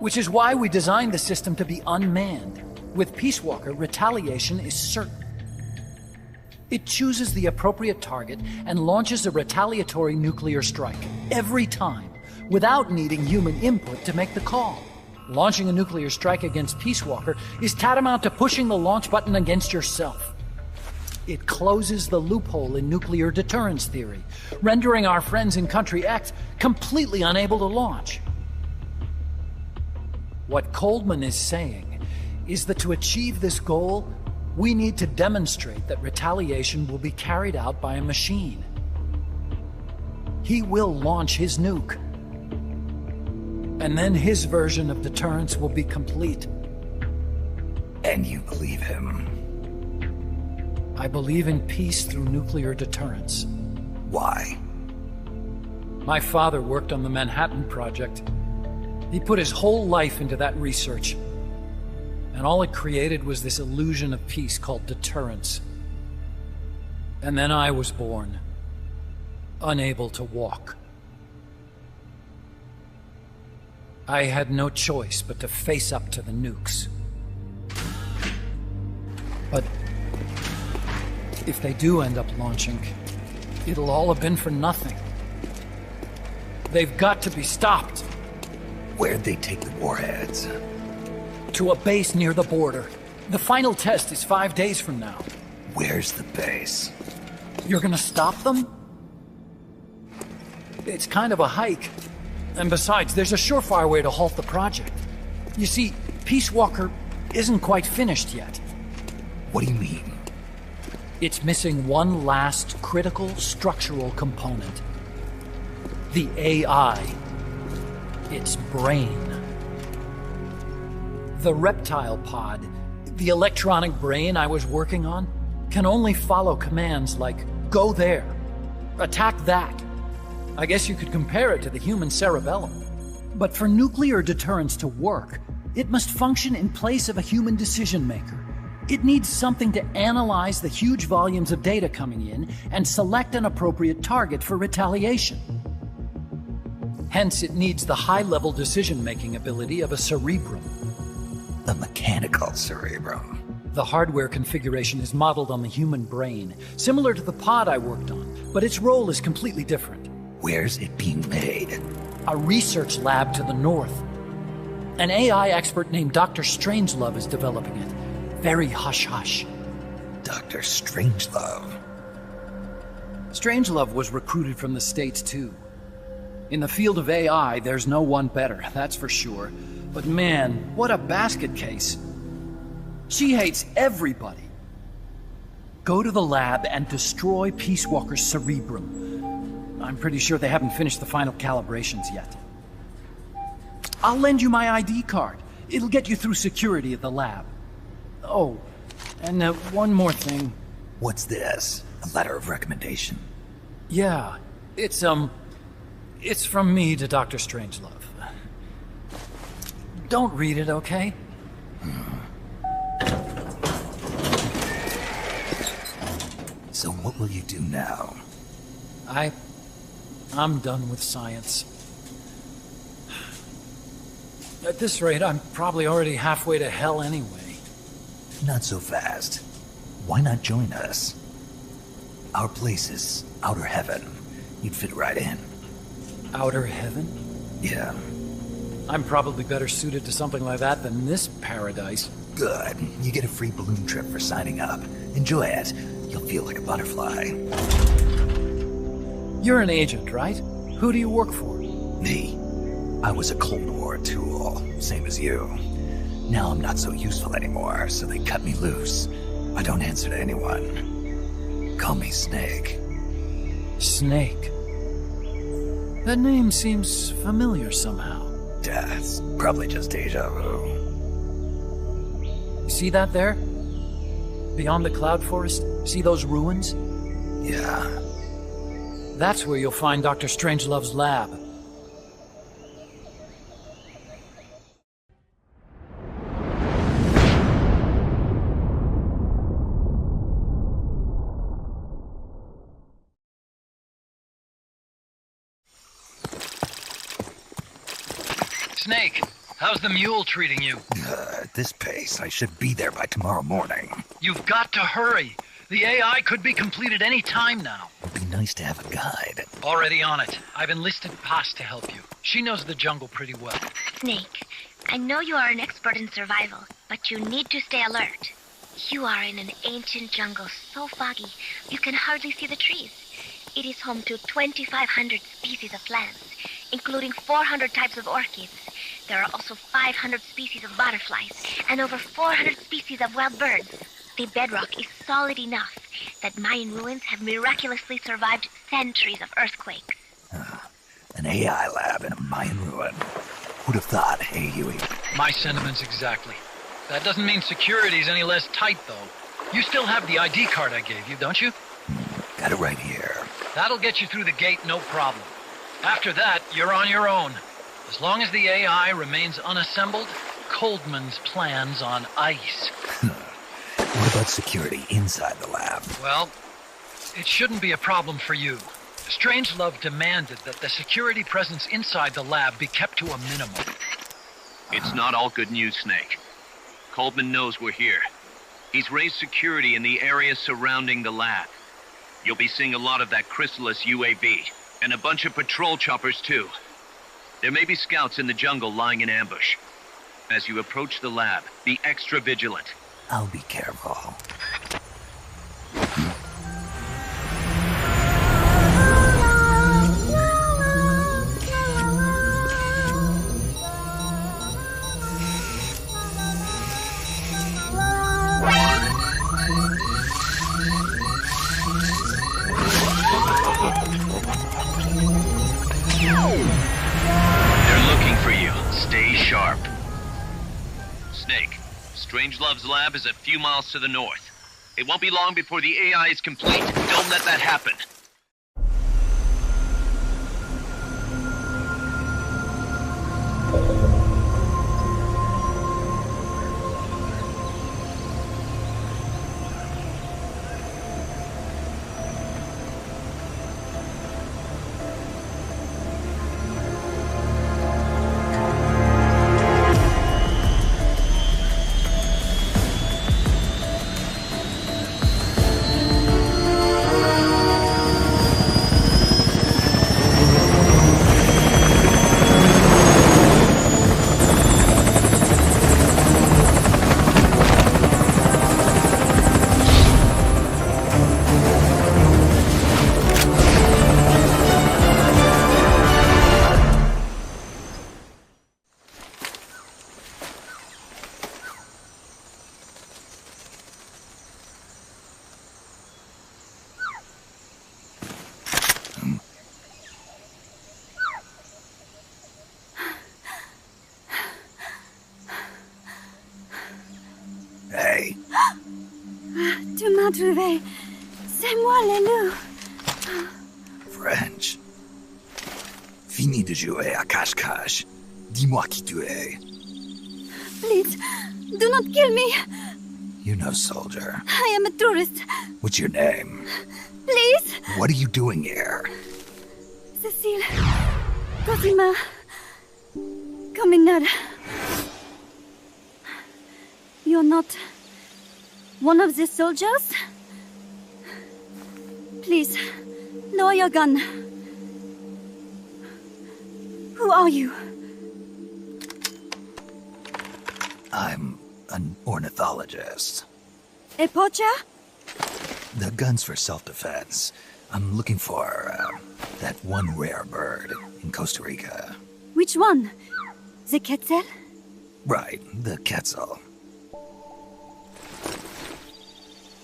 Which is why we designed the system to be unmanned. With Peace Walker, retaliation is certain. It chooses the appropriate target and launches a retaliatory nuclear strike every time, without needing human input to make the call. Launching a nuclear strike against Peace Walker is tantamount to pushing the launch button against yourself. It closes the loophole in nuclear deterrence theory, rendering our friends in Country X completely unable to launch. What Coldman is saying is that to achieve this goal, we need to demonstrate that retaliation will be carried out by a machine. He will launch his nuke. And then his version of deterrence will be complete. And you believe him? I believe in peace through nuclear deterrence. Why? My father worked on the Manhattan Project. He put his whole life into that research. And all it created was this illusion of peace called deterrence. And then I was born, unable to walk. I had no choice but to face up to the nukes. But if they do end up launching, it'll all have been for nothing. They've got to be stopped. Where'd they take the warheads? To a base near the border. The final test is 5 days from now. Where's the base? You're gonna stop them? It's kind of a hike. And besides, there's a surefire way to halt the project. You see, Peace Walker isn't quite finished yet. What do you mean? It's missing one last critical structural component. The AI. Its brain. The reptile pod, the electronic brain I was working on, can only follow commands like, go there, attack that. I guess you could compare it to the human cerebellum. But for nuclear deterrence to work, it must function in place of a human decision maker. It needs something to analyze the huge volumes of data coming in and select an appropriate target for retaliation. Hence, it needs the high-level decision-making ability of a cerebrum. A mechanical cerebrum. The hardware configuration is modeled on the human brain, similar to the pod I worked on, but its role is completely different. Where's it being made? A research lab to the north. An AI expert named Dr. Strangelove is developing it. Very hush-hush. Dr. Strangelove? Strangelove was recruited from the States, too. In the field of AI, there's no one better, that's for sure. But man, what a basket case. She hates everybody. Go to the lab and destroy Peace Walker's cerebrum. I'm pretty sure they haven't finished the final calibrations yet. I'll lend you my ID card. It'll get you through security at the lab. Oh, and one more thing. What's this? A letter of recommendation? Yeah, it's from me to Dr. Strangelove. Don't read it, okay? So what will you do now? I'm done with science. At this rate, I'm probably already halfway to hell anyway. Not so fast. Why not join us? Our place is outer heaven. You'd fit right in. Outer heaven? Yeah. I'm probably better suited to something like that than this paradise. Good. You get a free balloon trip for signing up. Enjoy it. You'll feel like a butterfly. You're an agent, right? Who do you work for? Me. I was a Cold War tool, same as you. Now I'm not so useful anymore, so they cut me loose. I don't answer to anyone. Call me Snake. Snake? That name seems familiar somehow. It's probably just deja vu. You see that there? Beyond the cloud forest? See those ruins? Yeah. That's where you'll find Dr. Strangelove's lab. Snake, How's the mule treating you? At this pace, I should be there by tomorrow morning. You've got to hurry. The AI could be completed any time now. It'd be nice to have a guide. Already on it. I've enlisted Paz to help you. She knows the jungle pretty well. Snake, I know you are an expert in survival, but you need to stay alert. You are in an ancient jungle so foggy, you can hardly see the trees. It is home to 2,500 species of plants, including 400 types of orchids. There are also 500 species of butterflies and over 400 species of wild birds. The bedrock is solid enough that Mayan ruins have miraculously survived centuries of earthquakes. An AI lab in a Mayan ruin. Who'd have thought, hey, Huey? My sentiments exactly. That doesn't mean security's any less tight, though. You still have the ID card I gave you, don't you? Got it right here. That'll get you through the gate, no problem. After that, you're on your own. As long as the AI remains unassembled, Coldman's plan's on ice. What about security inside the lab? Well, it shouldn't be a problem for you. Strangelove demanded that the security presence inside the lab be kept to a minimum. It's not all good news, Snake. Coldman knows we're here. He's raised security in the area surrounding the lab. You'll be seeing a lot of that Chrysalis UAV, and a bunch of patrol choppers too. There may be scouts in the jungle lying in ambush. As you approach the lab, be extra vigilant. I'll be careful. They're looking for you. Stay sharp. Snake, Strangelove's lab is a few miles to the north. It won't be long before the AI is complete. Don't let that happen. Hey. Tu m'as trouvé. C'est moi, le loup. French. Fini de jouer à cache-cache. Dis-moi qui tu es. Please, do not kill me. You know, soldier. I am a tourist. What's your name? Please. What are you doing here? Cecile. Cosima. Caminada. You're not one of the soldiers? Please, lower your gun. Who are you? I'm an ornithologist. A poacher? The gun's for self-defense. I'm looking for that one rare bird in Costa Rica. Which one? The quetzal? Right, the quetzal.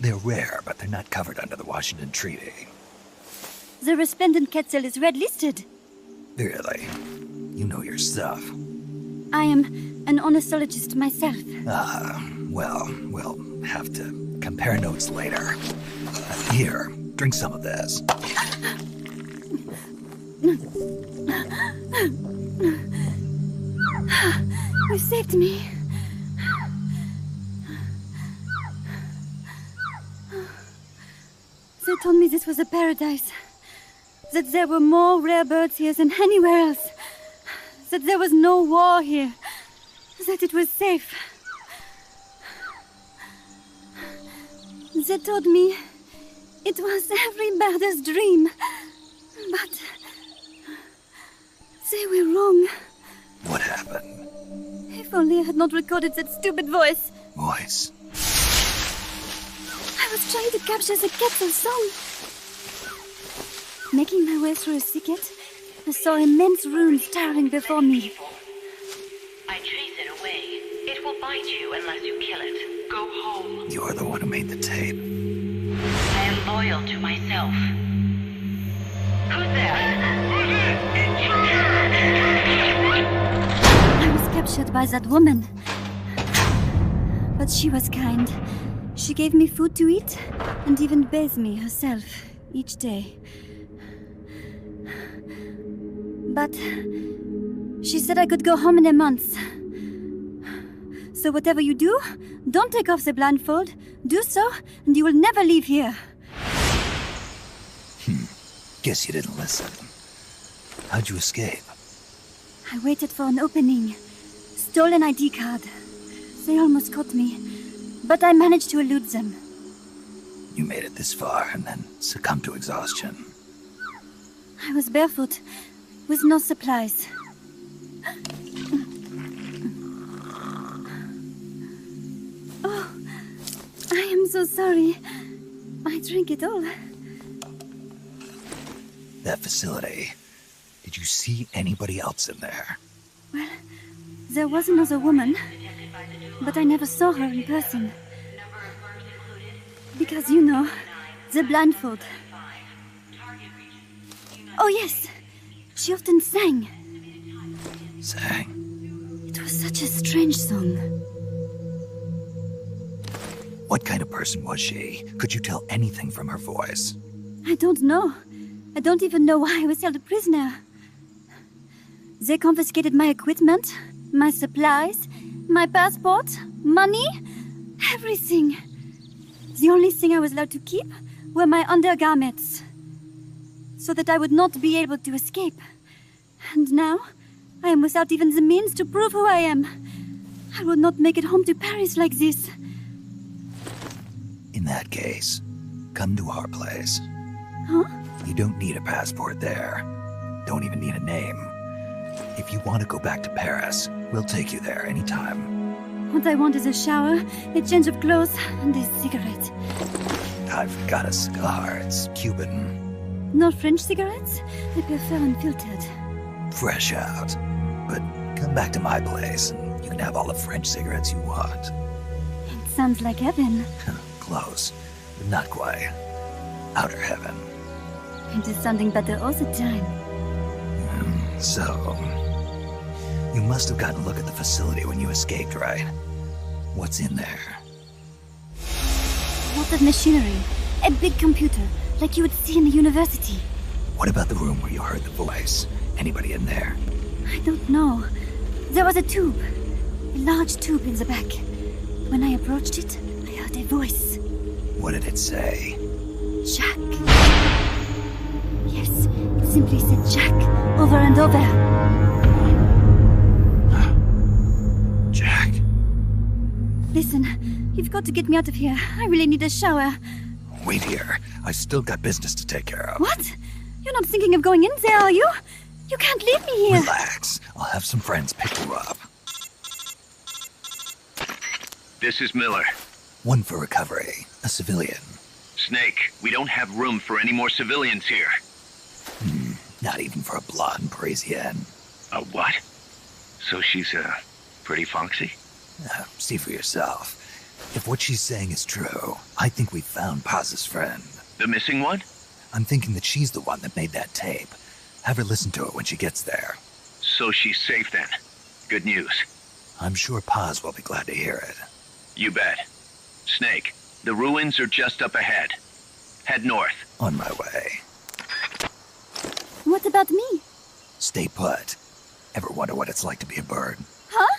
They're rare, but they're not covered under the Washington Treaty. The resplendent quetzal is red-listed. Really? You know your stuff. I am an ornithologist myself. Well, we'll have to compare notes later. Here, drink some of this. You saved me. They told me this was a paradise. That there were more rare birds here than anywhere else. That there was no war here. that it was safe. They told me it was every murder's dream. But they were wrong. What happened? If only I had not recorded that stupid voice. Voice? I was trying to capture the Quetzal song. Making my way through a thicket, I saw immense runes towering before me. I chase it away. It will bite you unless you kill it. Go home. You're the one who made the tape. I am loyal to myself. Who's there? I was captured by that woman. But she was kind. She gave me food to eat and even bathed me herself each day. But she said I could go home in a month. So whatever you do, don't take off the blindfold. Do so, and you will never leave here. Guess you didn't listen. How'd you escape? I waited for an opening. Stole an ID card. They almost caught me, but I managed to elude them. You made it this far and then succumbed to exhaustion. I was barefoot, with no supplies. Oh, I am so sorry. I drank it all. That facility. Did you see anybody else in there? Well, there was another woman, but I never saw her in person. Because, you know, the blindfold. Oh, yes. She often sang. Sang? It was such a strange song. What kind of person was she? Could you tell anything from her voice? I don't know. I don't even know why I was held a prisoner. They confiscated my equipment, my supplies, my passport, money, everything. The only thing I was allowed to keep were my undergarments, so that I would not be able to escape. And now, I am without even the means to prove who I am. I will not make it home to Paris like this. In that case, come to our place. Huh? You don't need a passport there. Don't even need a name. If you want to go back to Paris, we'll take you there anytime. What I want is a shower, a change of clothes, and a cigarette. I've got a cigar. It's Cuban. No French cigarettes? I prefer unfiltered. Fresh out. But come back to my place, and you can have all the French cigarettes you want. It sounds like heaven. Close, but not quite. Outer heaven. It is sounding better all the time. So, you must have gotten a look at the facility when you escaped, right? What's in there? Lots of machinery. A big computer, like you would see in a university. What about the room where you heard the voice? Anybody in there? I don't know. There was a tube. A large tube in the back. When I approached it, I heard a voice. What did it say? Jack. Yes, it simply said Jack, over and over. Jack. Listen, you've got to get me out of here. I really need a shower. Wait here. I still got business to take care of. What? You're not thinking of going in there, are you? You can't leave me here. Relax. I'll have some friends pick you up. This is Miller. One for recovery. A civilian. Snake, we don't have room for any more civilians here. Not even for a blonde Parisienne. A what? So she's, pretty foxy? See for yourself. If what she's saying is true, I think we found Paz's friend. The missing one? I'm thinking that she's the one that made that tape. Have her listen to it when she gets there. So she's safe then. Good news. I'm sure Paz will be glad to hear it. You bet. Snake, the ruins are just up ahead. Head north. On my way. What about me? Stay put. Ever wonder what it's like to be a bird? Huh?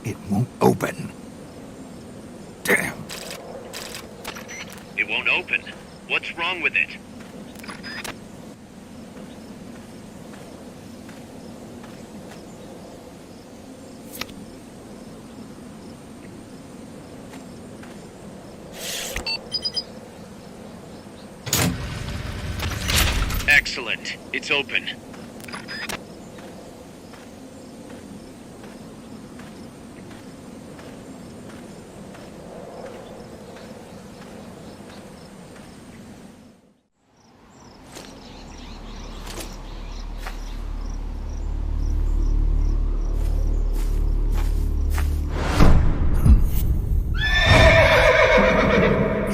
It won't open. Damn. It won't open. What's wrong with it? Excellent. It's open.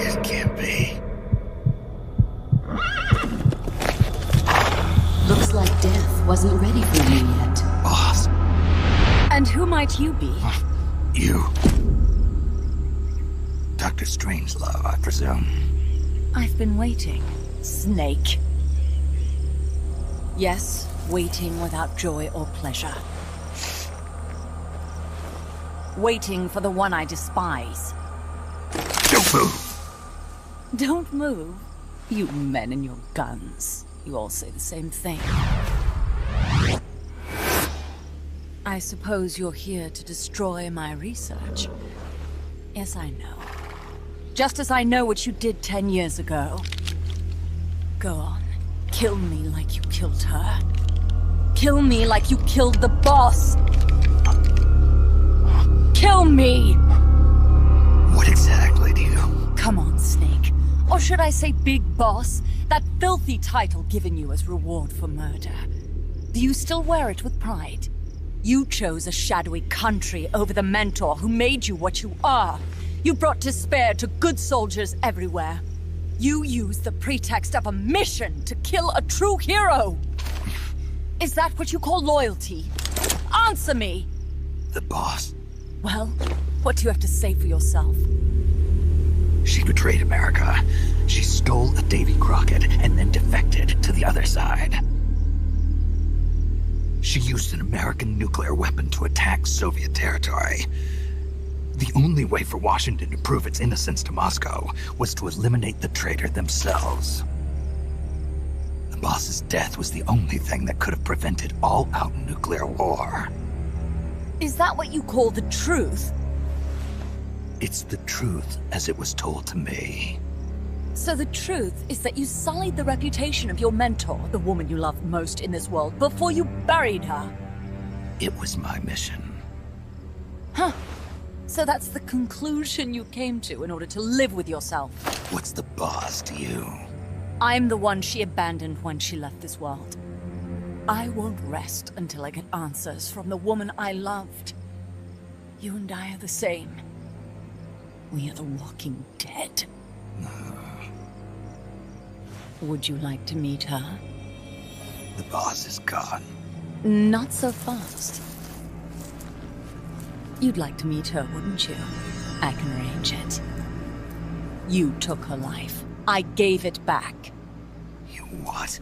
It can't be. Looks like death wasn't ready for you yet. Boss. And who might you be? You. Dr. Strangelove, I presume. I've been waiting, Snake. Yes, waiting without joy or pleasure. Waiting for the one I despise. Don't move! Don't move? You men and your guns. You all say the same thing. I suppose you're here to destroy my research. Yes, I know. Just as I know what you did 10 years ago. Go on. Kill me like you killed her. Kill me like you killed the boss. Kill me! What exactly do you... Come on, Snake. Or should I say Big Boss? That filthy title given you as reward for murder. Do you still wear it with pride? You chose a shadowy country over the mentor who made you what you are. You brought despair to good soldiers everywhere. You used the pretext of a mission to kill a true hero. Is that what you call loyalty? Answer me! The boss. Well, what do you have to say for yourself? She betrayed America. She stole a Davy Crockett and then defected to the other side. She used an American nuclear weapon to attack Soviet territory. The only way for Washington to prove its innocence to Moscow was to eliminate the traitor themselves. The boss's death was the only thing that could have prevented all-out nuclear war. Is that what you call the truth? It's the truth as it was told to me. So the truth is that you sullied the reputation of your mentor, the woman you loved most in this world, before you buried her. It was my mission. Huh. So that's the conclusion you came to in order to live with yourself. What's the boss to you? I'm the one she abandoned when she left this world. I won't rest until I get answers from the woman I loved. You and I are the same. We are the walking dead. Would you like to meet her? The boss is gone. Not so fast. You'd like to meet her, wouldn't you? I can arrange it. You took her life. I gave it back. You what?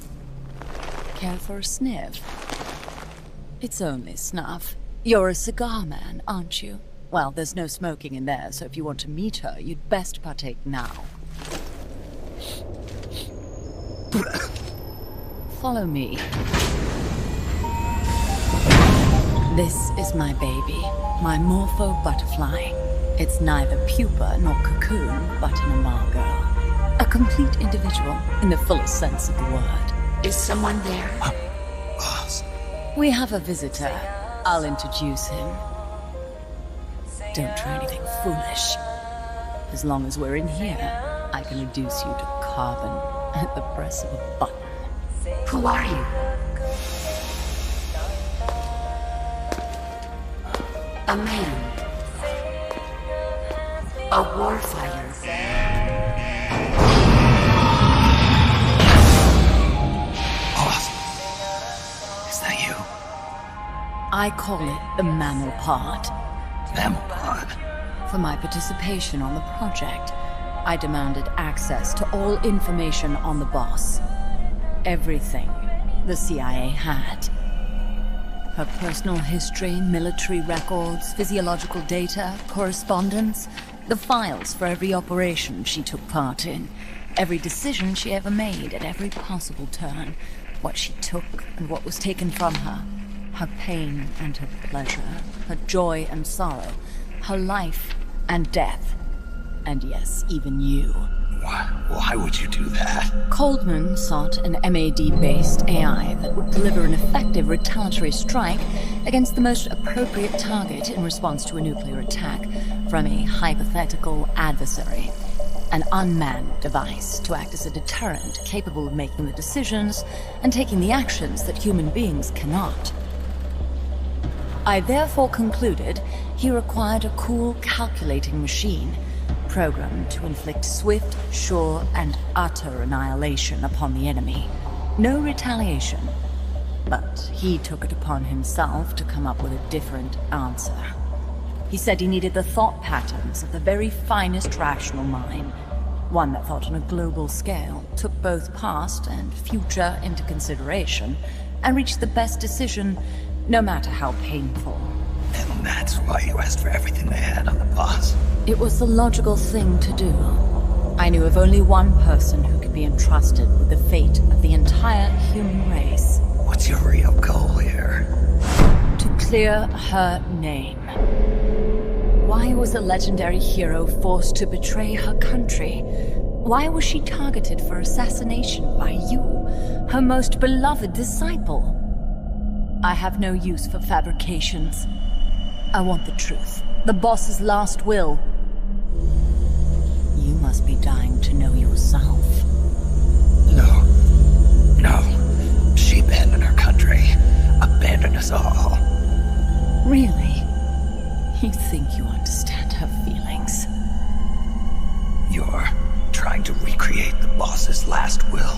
Care for a sniff? It's only snuff. You're a cigar man, aren't you? Well, there's no smoking in there, so if you want to meet her, you'd best partake now. Follow me. This is my baby, my Morpho butterfly. It's neither pupa nor cocoon, but an imago. A complete individual, in the fullest sense of the word. Is someone there? Boss. We have a visitor. I'll introduce him. Don't try anything foolish. As long as we're in here, I can reduce you to carbon at the press of a button. Who are you? A man. A warfighter. Boss. Is that you? I call it the mammal pod. Mammal pod? For my participation on the project, I demanded access to all information on the boss. Everything the CIA had. Her personal history, military records, physiological data, correspondence, the files for every operation she took part in, every decision she ever made at every possible turn, what she took and what was taken from her, her pain and her pleasure, her joy and sorrow, her life and death, and yes, even you. Why would you do that? Coldman sought an MAD-based AI that would deliver an effective retaliatory strike against the most appropriate target in response to a nuclear attack from a hypothetical adversary. An unmanned device to act as a deterrent capable of making the decisions and taking the actions that human beings cannot. I therefore concluded he required a cool, calculating machine, programmed to inflict swift, sure, and utter annihilation upon the enemy. No retaliation. But he took it upon himself to come up with a different answer. He said he needed the thought patterns of the very finest rational mind, one that thought on a global scale, took both past and future into consideration, and reached the best decision, no matter how painful. And that's why you asked for everything they had on the boss. It was the logical thing to do. I knew of only one person who could be entrusted with the fate of the entire human race. What's your real goal here? To clear her name. Why was a legendary hero forced to betray her country? Why was she targeted for assassination by you, her most beloved disciple? I have no use for fabrications. I want the truth. The boss's last will. You must be dying to know yourself. No. She abandoned her country. Abandoned us all. Really? You think you understand her feelings? You're trying to recreate the boss's last will.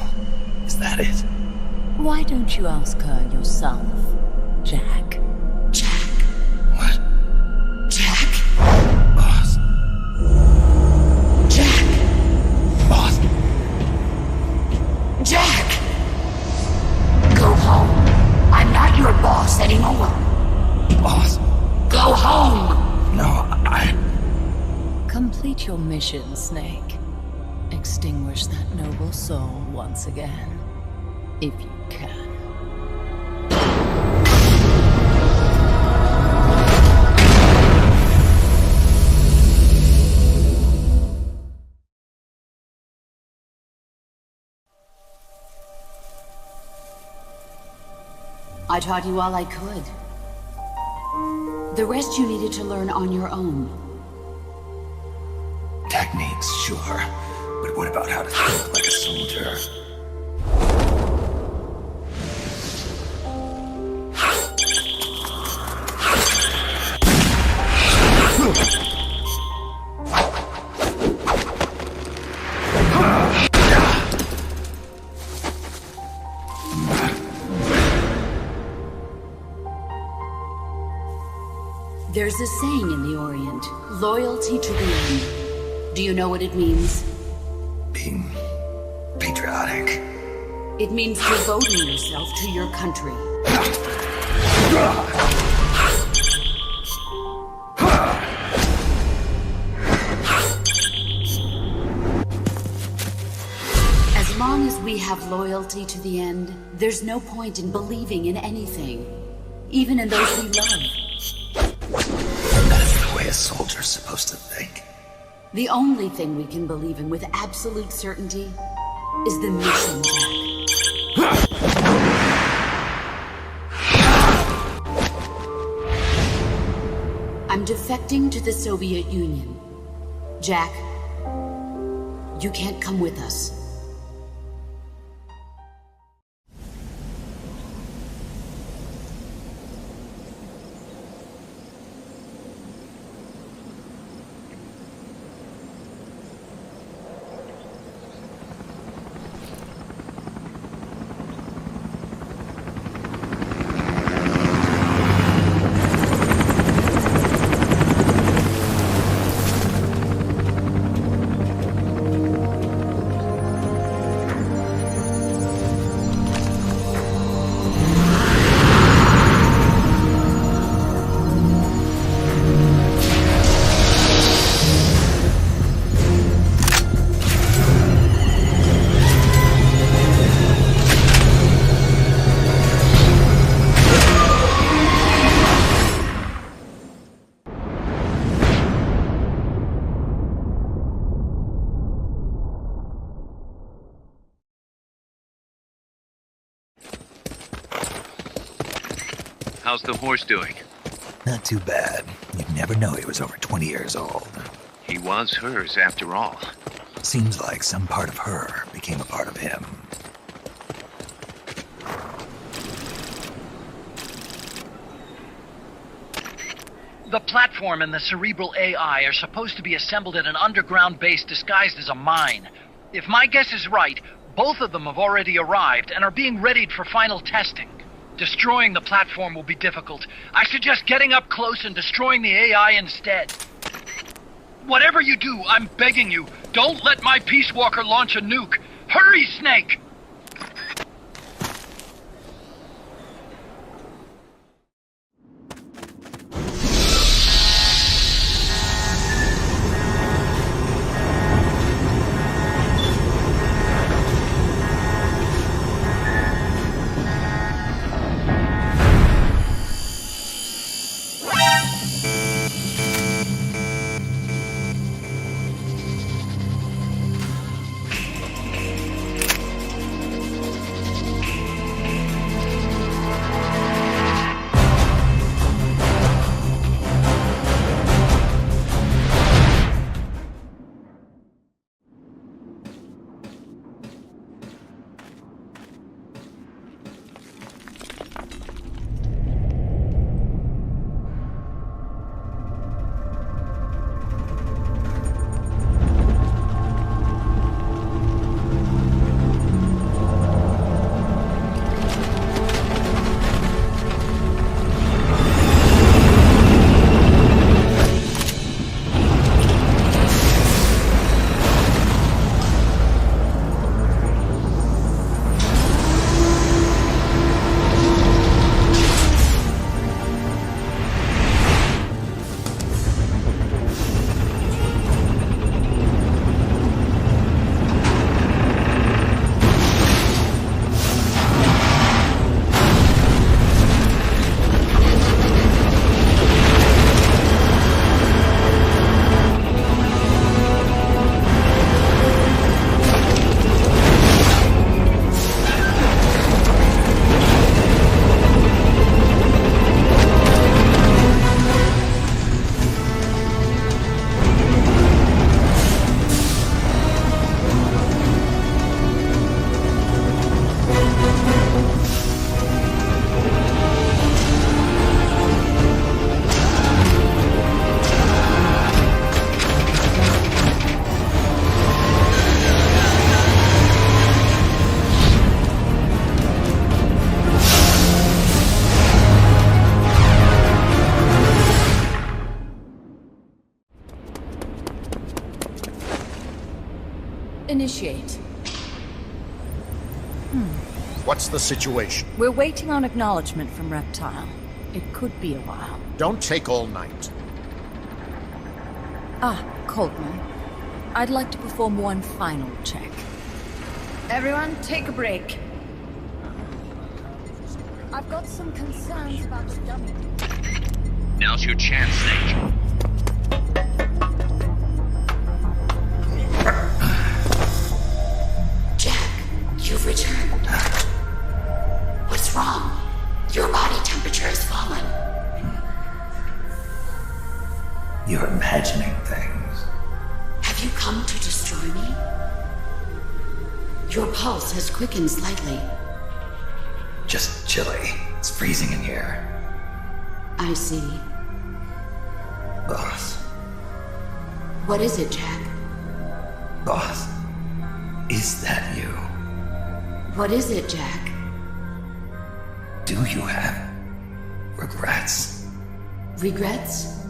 Is that it? Why don't you ask her yourself, Jack? What? Jack? Boss. Jack! Boss. Jack! Go home. I'm not your boss anymore. Boss. Go home! No, Complete your mission, Snake. Extinguish that noble soul once again. If you can. I taught you all I could. The rest you needed to learn on your own. Techniques, sure. But what about how to think like a soldier? There's a saying in the Orient, loyalty to the end. Do you know what it means? Being patriotic. It means devoting yourself to your country. As long as we have loyalty to the end, there's no point in believing in anything, even in those we love. That's the way a soldier's supposed to think. The only thing we can believe in with absolute certainty is the mission, Jack. I'm defecting to the Soviet Union. Jack, you can't come with us. How's the horse doing? Not too bad. You'd never know he was over 20 years old. He was hers, after all. Seems like some part of her became a part of him. The platform and the cerebral AI are supposed to be assembled at an underground base disguised as a mine. If my guess is right, both of them have already arrived and are being readied for final testing. Destroying the platform will be difficult. I suggest getting up close and destroying the AI instead. Whatever you do, I'm begging you, don't let my Peace Walker launch a nuke. Hurry, Snake! Initiate. What's the situation? We're waiting on acknowledgement from Reptile. It could be a while. Don't take all night. Ah, Coldman. I'd like to perform one final check. Everyone, take a break. I've got some concerns about the dummy. Now's your chance, Snake. You've returned. What's wrong? Your body temperature has fallen. You're imagining things. Have you come to destroy me? Your pulse has quickened slightly. Just chilly. It's freezing in here. I see. Boss. What is it, Jack? Boss. Is that you? What is it, Jack? Do you have regrets? Regrets?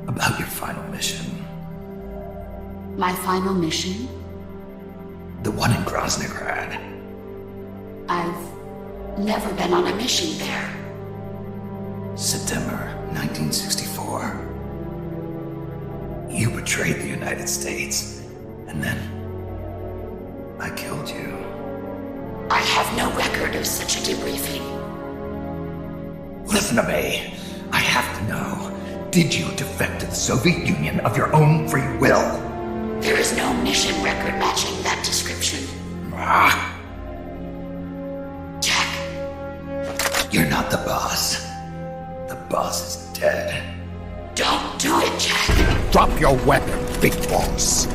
About your final mission? My final mission? The one in Groznygrad. I've never been on a mission there. September 1964. You betrayed the United States, and then I killed you. I have no record of such a debriefing. Listen to me. I have to know. Did you defect to the Soviet Union of your own free will? There is no mission record matching that description. Jack. You're not the boss. boss is dead. Don't do it, Jack! Drop your weapon, Big Boss.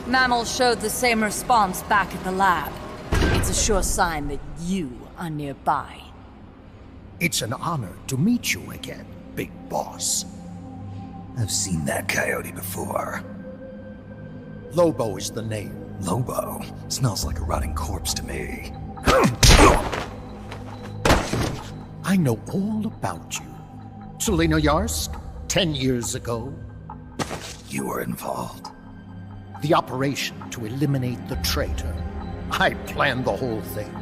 Mammal showed the same response back at the lab. It's a sure sign that you are nearby. It's an honor to meet you again, Big Boss. I've seen that coyote before. Lobo is the name. Lobo? Smells like a rotting corpse to me. I know all about you. Chelynoyarsk, 10 years ago. You were involved. The operation to eliminate the traitor. I planned the whole thing.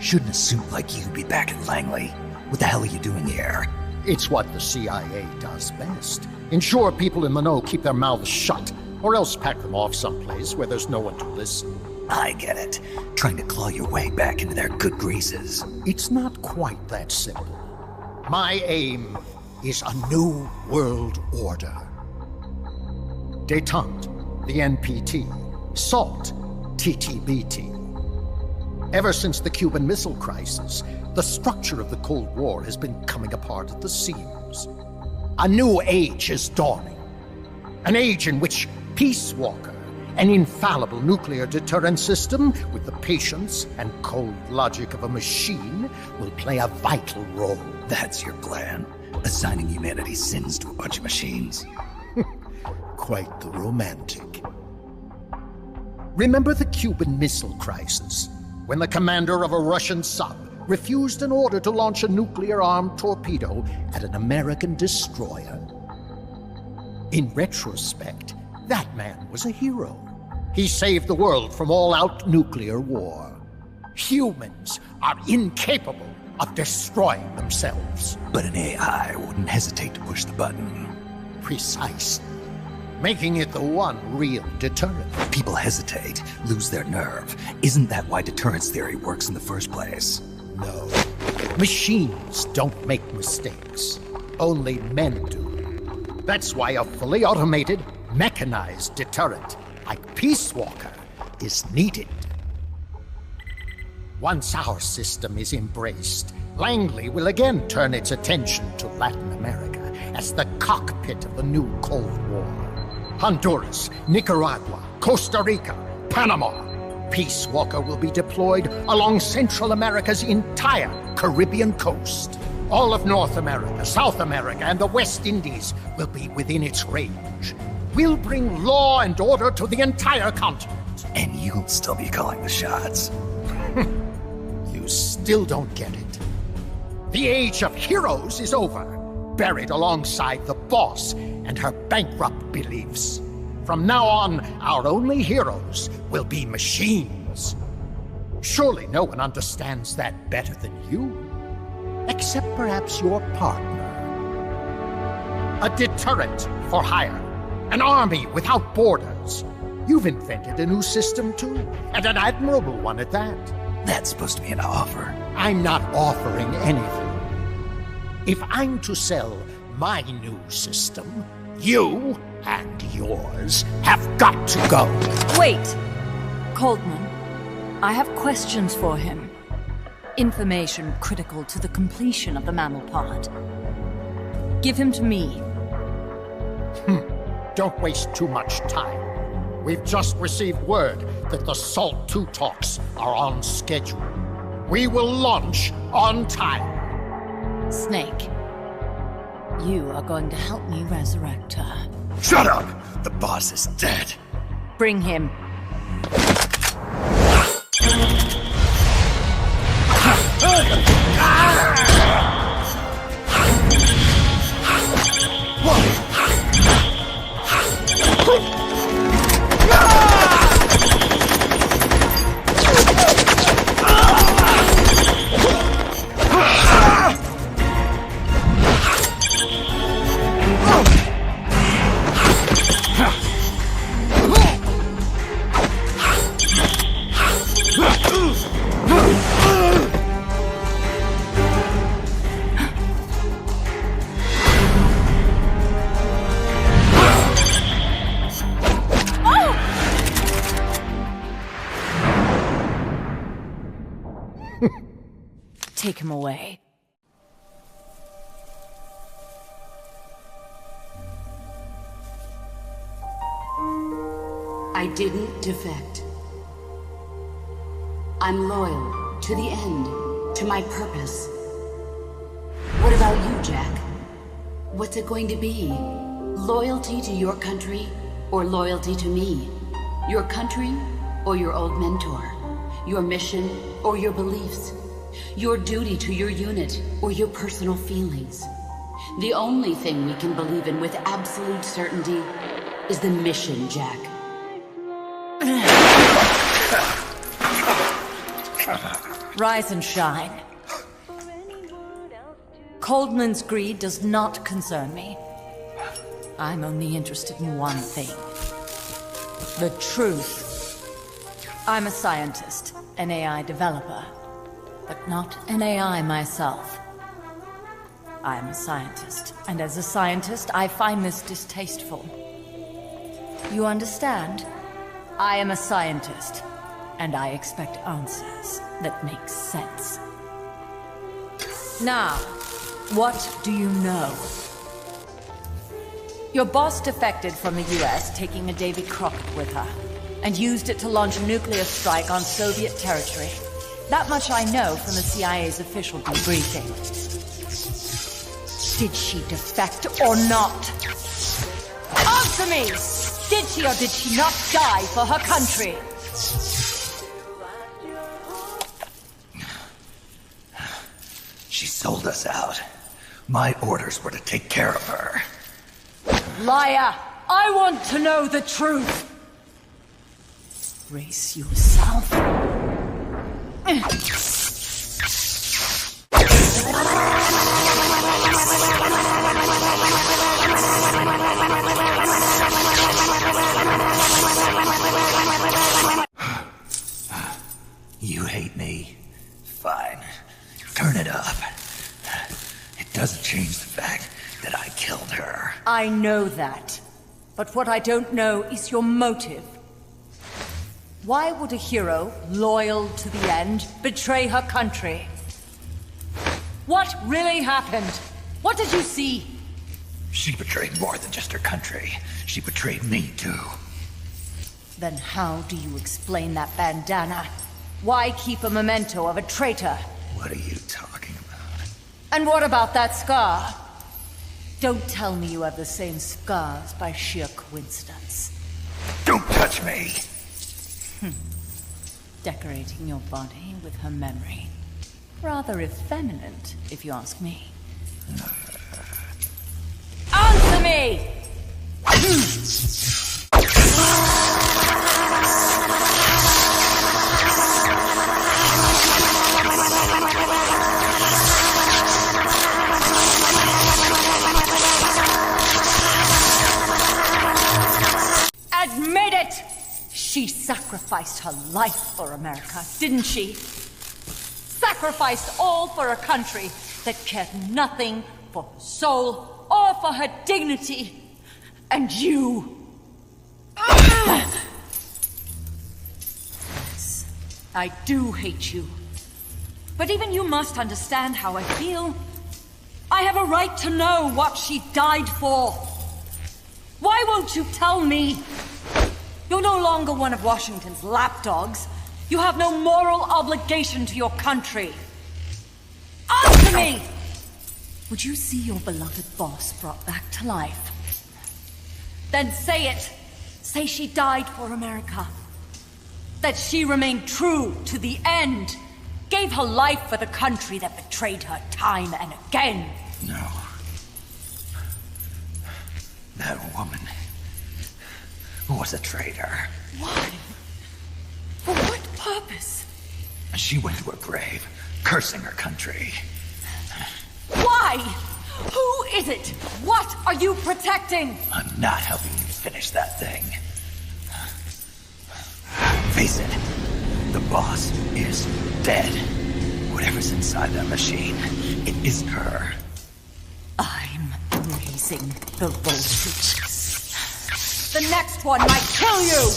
Shouldn't a suit like you be back in Langley? What the hell are you doing here? It's what the CIA does best. Ensure people in the know keep their mouths shut, or else pack them off someplace where there's no one to listen. I get it. Trying to claw your way back into their good graces. It's not quite that simple. My aim is a new world order. Détente, the NPT. SALT, TTBT. Ever since the Cuban Missile Crisis, the structure of the Cold War has been coming apart at the seams. A new age is dawning. An age in which Peace Walker, an infallible nuclear deterrent system with the patience and cold logic of a machine, will play a vital role. That's your plan? Assigning humanity's sins to a bunch of machines? Quite the romantic. Remember the Cuban Missile Crisis, when the commander of a Russian sub refused an order to launch a nuclear-armed torpedo at an American destroyer? In retrospect, that man was a hero. He saved the world from all-out nuclear war. Humans are incapable of destroying themselves. But an AI wouldn't hesitate to push the button. Precisely. Making it the one real deterrent. People hesitate, lose their nerve. Isn't that why deterrence theory works in the first place? No. Machines don't make mistakes. Only men do. That's why a fully automated, mechanized deterrent like Peace Walker is needed. Once our system is embraced, Langley will again turn its attention to Latin America as the cockpit of the new Cold War. Honduras, Nicaragua, Costa Rica, Panama. Peace Walker will be deployed along Central America's entire Caribbean coast. All of North America, South America, and the West Indies will be within its range. We'll bring law and order to the entire continent. And you'll still be calling the shots. You still don't get it. The age of heroes is over, buried alongside the boss and her bankrupt beliefs. From now on, our only heroes will be machines. Surely no one understands that better than you. Except perhaps your partner. A deterrent for hire. An army without borders. You've invented a new system too, and an admirable one at that. That's supposed to be an offer. I'm not offering anything. If I'm to sell my new system, you and yours have got to go. Wait! Coldman, I have questions for him. Information critical to the completion of the mammal pod. Give him to me. Don't waste too much time. We've just received word that the SALT II talks are on schedule. We will launch on time. Snake, you are going to help me resurrect her. Shut up! The boss is dead. Bring him. Take him away. didn't defect. I'm loyal to the end, to my purpose. What about you, Jack? What's it going to be? Loyalty to your country or loyalty to me? Your country or your old mentor? Your mission or your beliefs? Your duty to your unit or your personal feelings? The only thing we can believe in with absolute certainty is the mission, Jack. Rise and shine. Coldman's greed does not concern me. I'm only interested in one thing. The truth. I'm a scientist, an AI developer, but not an AI myself. I'm a scientist, and as a scientist, I find this distasteful. You understand? I am a scientist, and I expect answers that make sense. Now, what do you know? Your boss defected from the US, taking a Davy Crockett with her, and used it to launch a nuclear strike on Soviet territory. That much I know from the CIA's official debriefing. Did she defect or not? Answer me! Did she or did she not die for her country? She sold us out. My orders were to take care of her. Liar! I want to know the truth! Brace yourself. You hate me? Fine. Turn it up. It doesn't change the fact that I killed her. I know that. But what I don't know is your motive. Why would a hero, loyal to the end, betray her country? What really happened? What did you see? She betrayed more than just her country. She betrayed me, too. Then how do you explain that bandana? Why keep a memento of a traitor? What are you talking about? And what about that scar? Don't tell me you have the same scars by sheer coincidence. Don't touch me! Decorating your body with her memory. Rather effeminate, if you ask me. Answer me! Admit it! She sacrificed her life for America, didn't she? Sacrificed all for a country that cared nothing for her soul or for her dignity. And you... Yes, I do hate you. But even you must understand how I feel. I have a right to know what she died for. Why won't you tell me? You're no longer one of Washington's lapdogs. You have no moral obligation to your country. Answer me! Would you see your beloved boss brought back to life? Then say it. Say she died for America. That she remained true to the end. Gave her life for the country that betrayed her time and again. No. That woman was a traitor. Why? For what purpose? She went to her grave, cursing her country. Why? Who is it? What are you protecting? I'm not helping you finish that thing. Face it, the boss is dead. Whatever's inside that machine, it isn't her. I'm raising the voltage. The next one might kill you!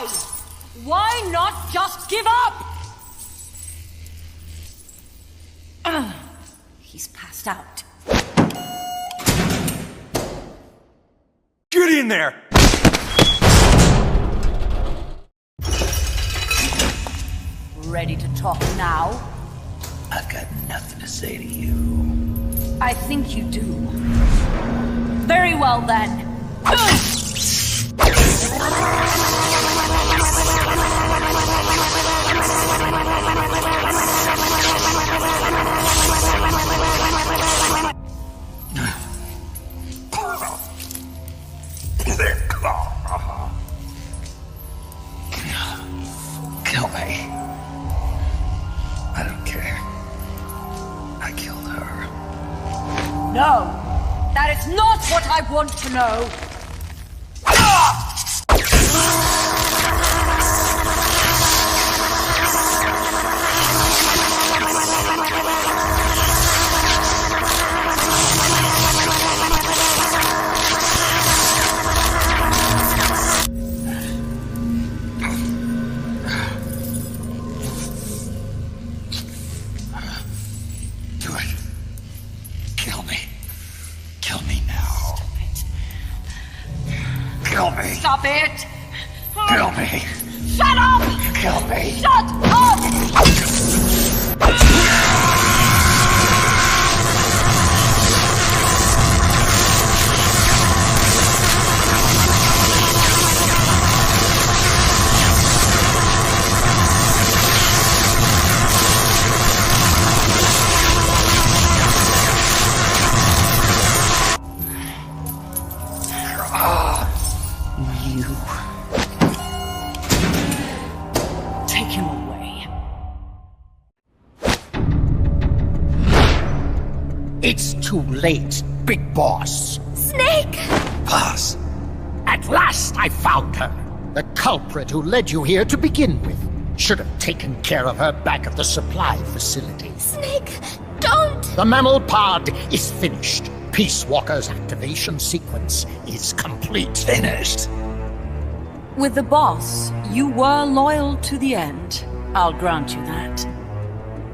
Why? Why not just give up? He's passed out. Get in there! Ready to talk now? I've got nothing to say to you. I think you do. Very well then. Kill me. I don't care. I killed her. No, that is not what I want to know. Stop it! Kill me! Shut up! Kill me! Shut up! Take him away. It's too late, Big Boss. Snake! Boss. At last I found her. The culprit who led you here to begin with. Should have taken care of her back at the supply facility. Snake, don't! The mammal pod is finished. Peace Walker's activation sequence is complete. Finished? With the boss, you were loyal to the end. I'll grant you that.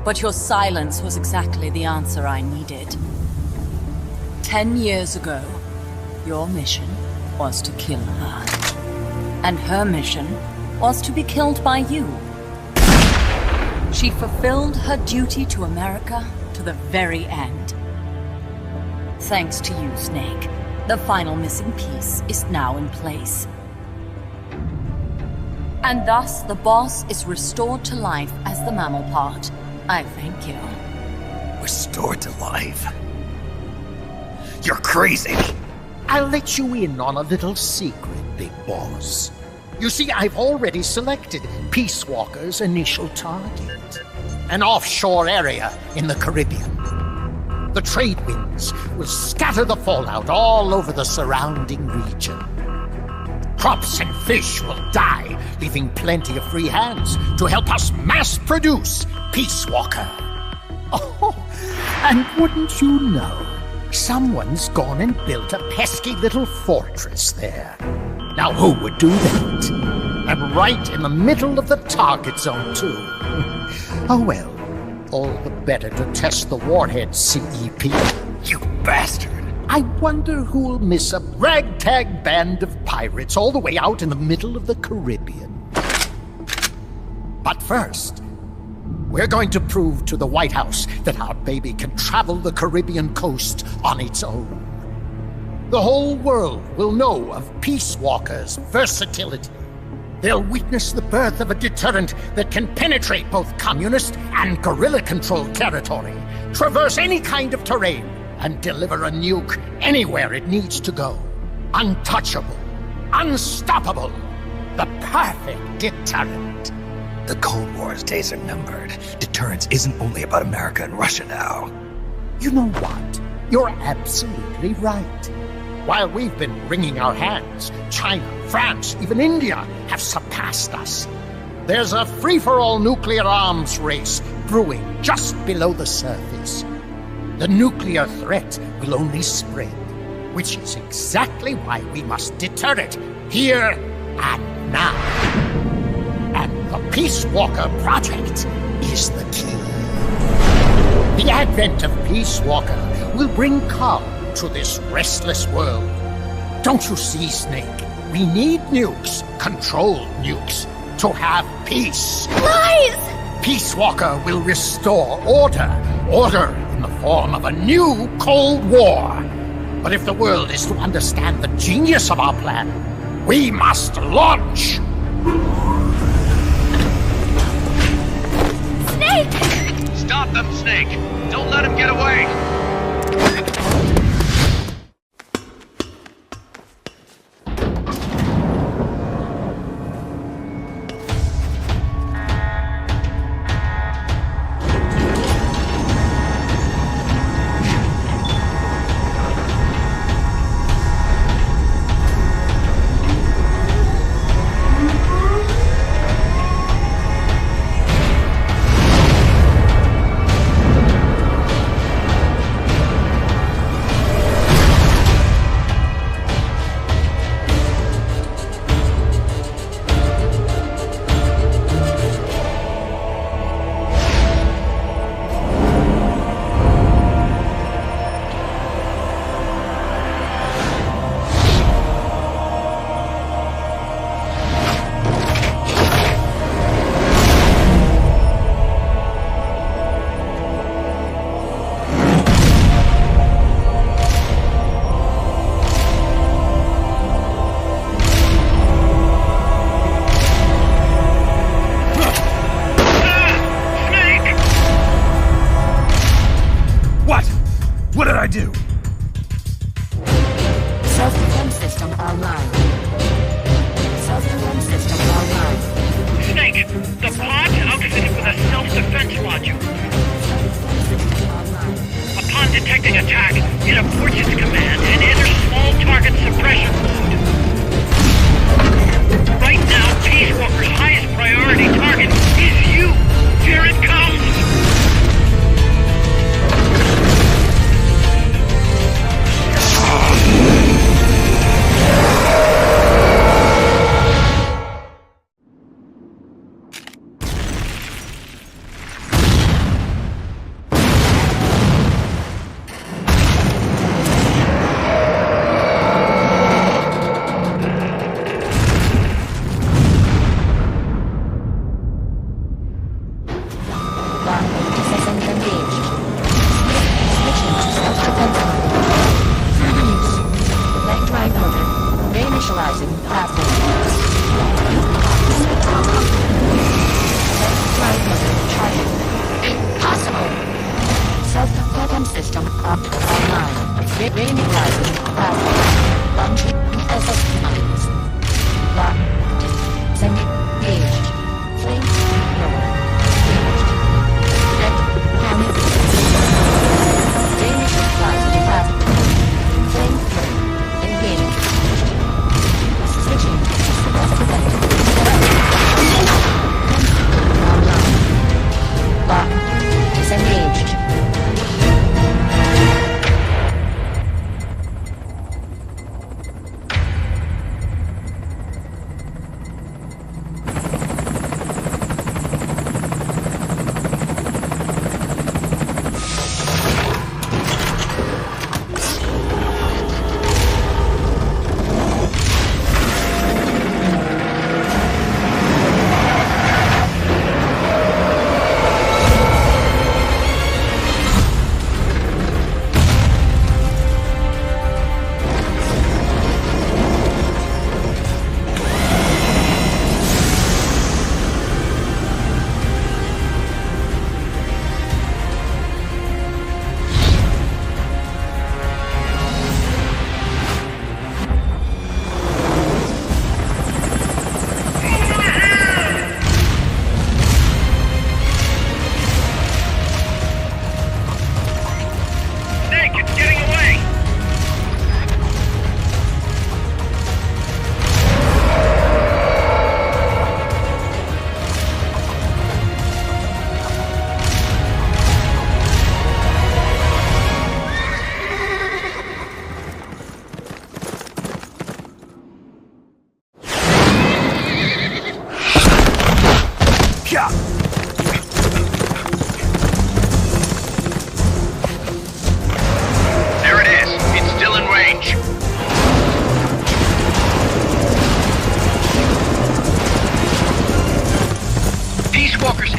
But your silence was exactly the answer I needed. 10 years ago, your mission was to kill her. And her mission was to be killed by you. She fulfilled her duty to America to the very end. Thanks to you, Snake, the final missing piece is now in place. And thus, the boss is restored to life as the mammal part. I thank you. Restored to life? You're crazy! I'll let you in on a little secret, Big Boss. You see, I've already selected Peace Walker's initial target. An offshore area in the Caribbean. The trade winds will scatter the fallout all over the surrounding region. Crops and fish will die, leaving plenty of free hands to help us mass-produce Peace Walker. Oh, and wouldn't you know, someone's gone and built a pesky little fortress there. Now who would do that? And right in the middle of the target zone, too. Oh well, all the better to test the warhead, CEP. You bastard! I wonder who'll miss a ragtag band of pirates all the way out in the middle of the Caribbean. But first, we're going to prove to the White House that our baby can travel the Caribbean coast on its own. The whole world will know of Peace Walker's versatility. They'll witness the birth of a deterrent that can penetrate both communist and guerrilla-controlled territory, traverse any kind of terrain, and deliver a nuke anywhere it needs to go. Untouchable. Unstoppable. The perfect deterrent. The Cold War's days are numbered. Deterrence isn't only about America and Russia now. You know what? You're absolutely right. While we've been wringing our hands, China, France, even India have surpassed us. There's a free-for-all nuclear arms race brewing just below the surface. The nuclear threat will only spread, which is exactly why we must deter it here and now. The Peace Walker Project is the key. The advent of Peace Walker will bring calm to this restless world. Don't you see, Snake? We need nukes, controlled nukes, to have peace. Lies! Peace Walker will restore order. Order in the form of a new Cold War. But if the world is to understand the genius of our plan, we must launch! Snake! Stop them, Snake! Don't let him get away!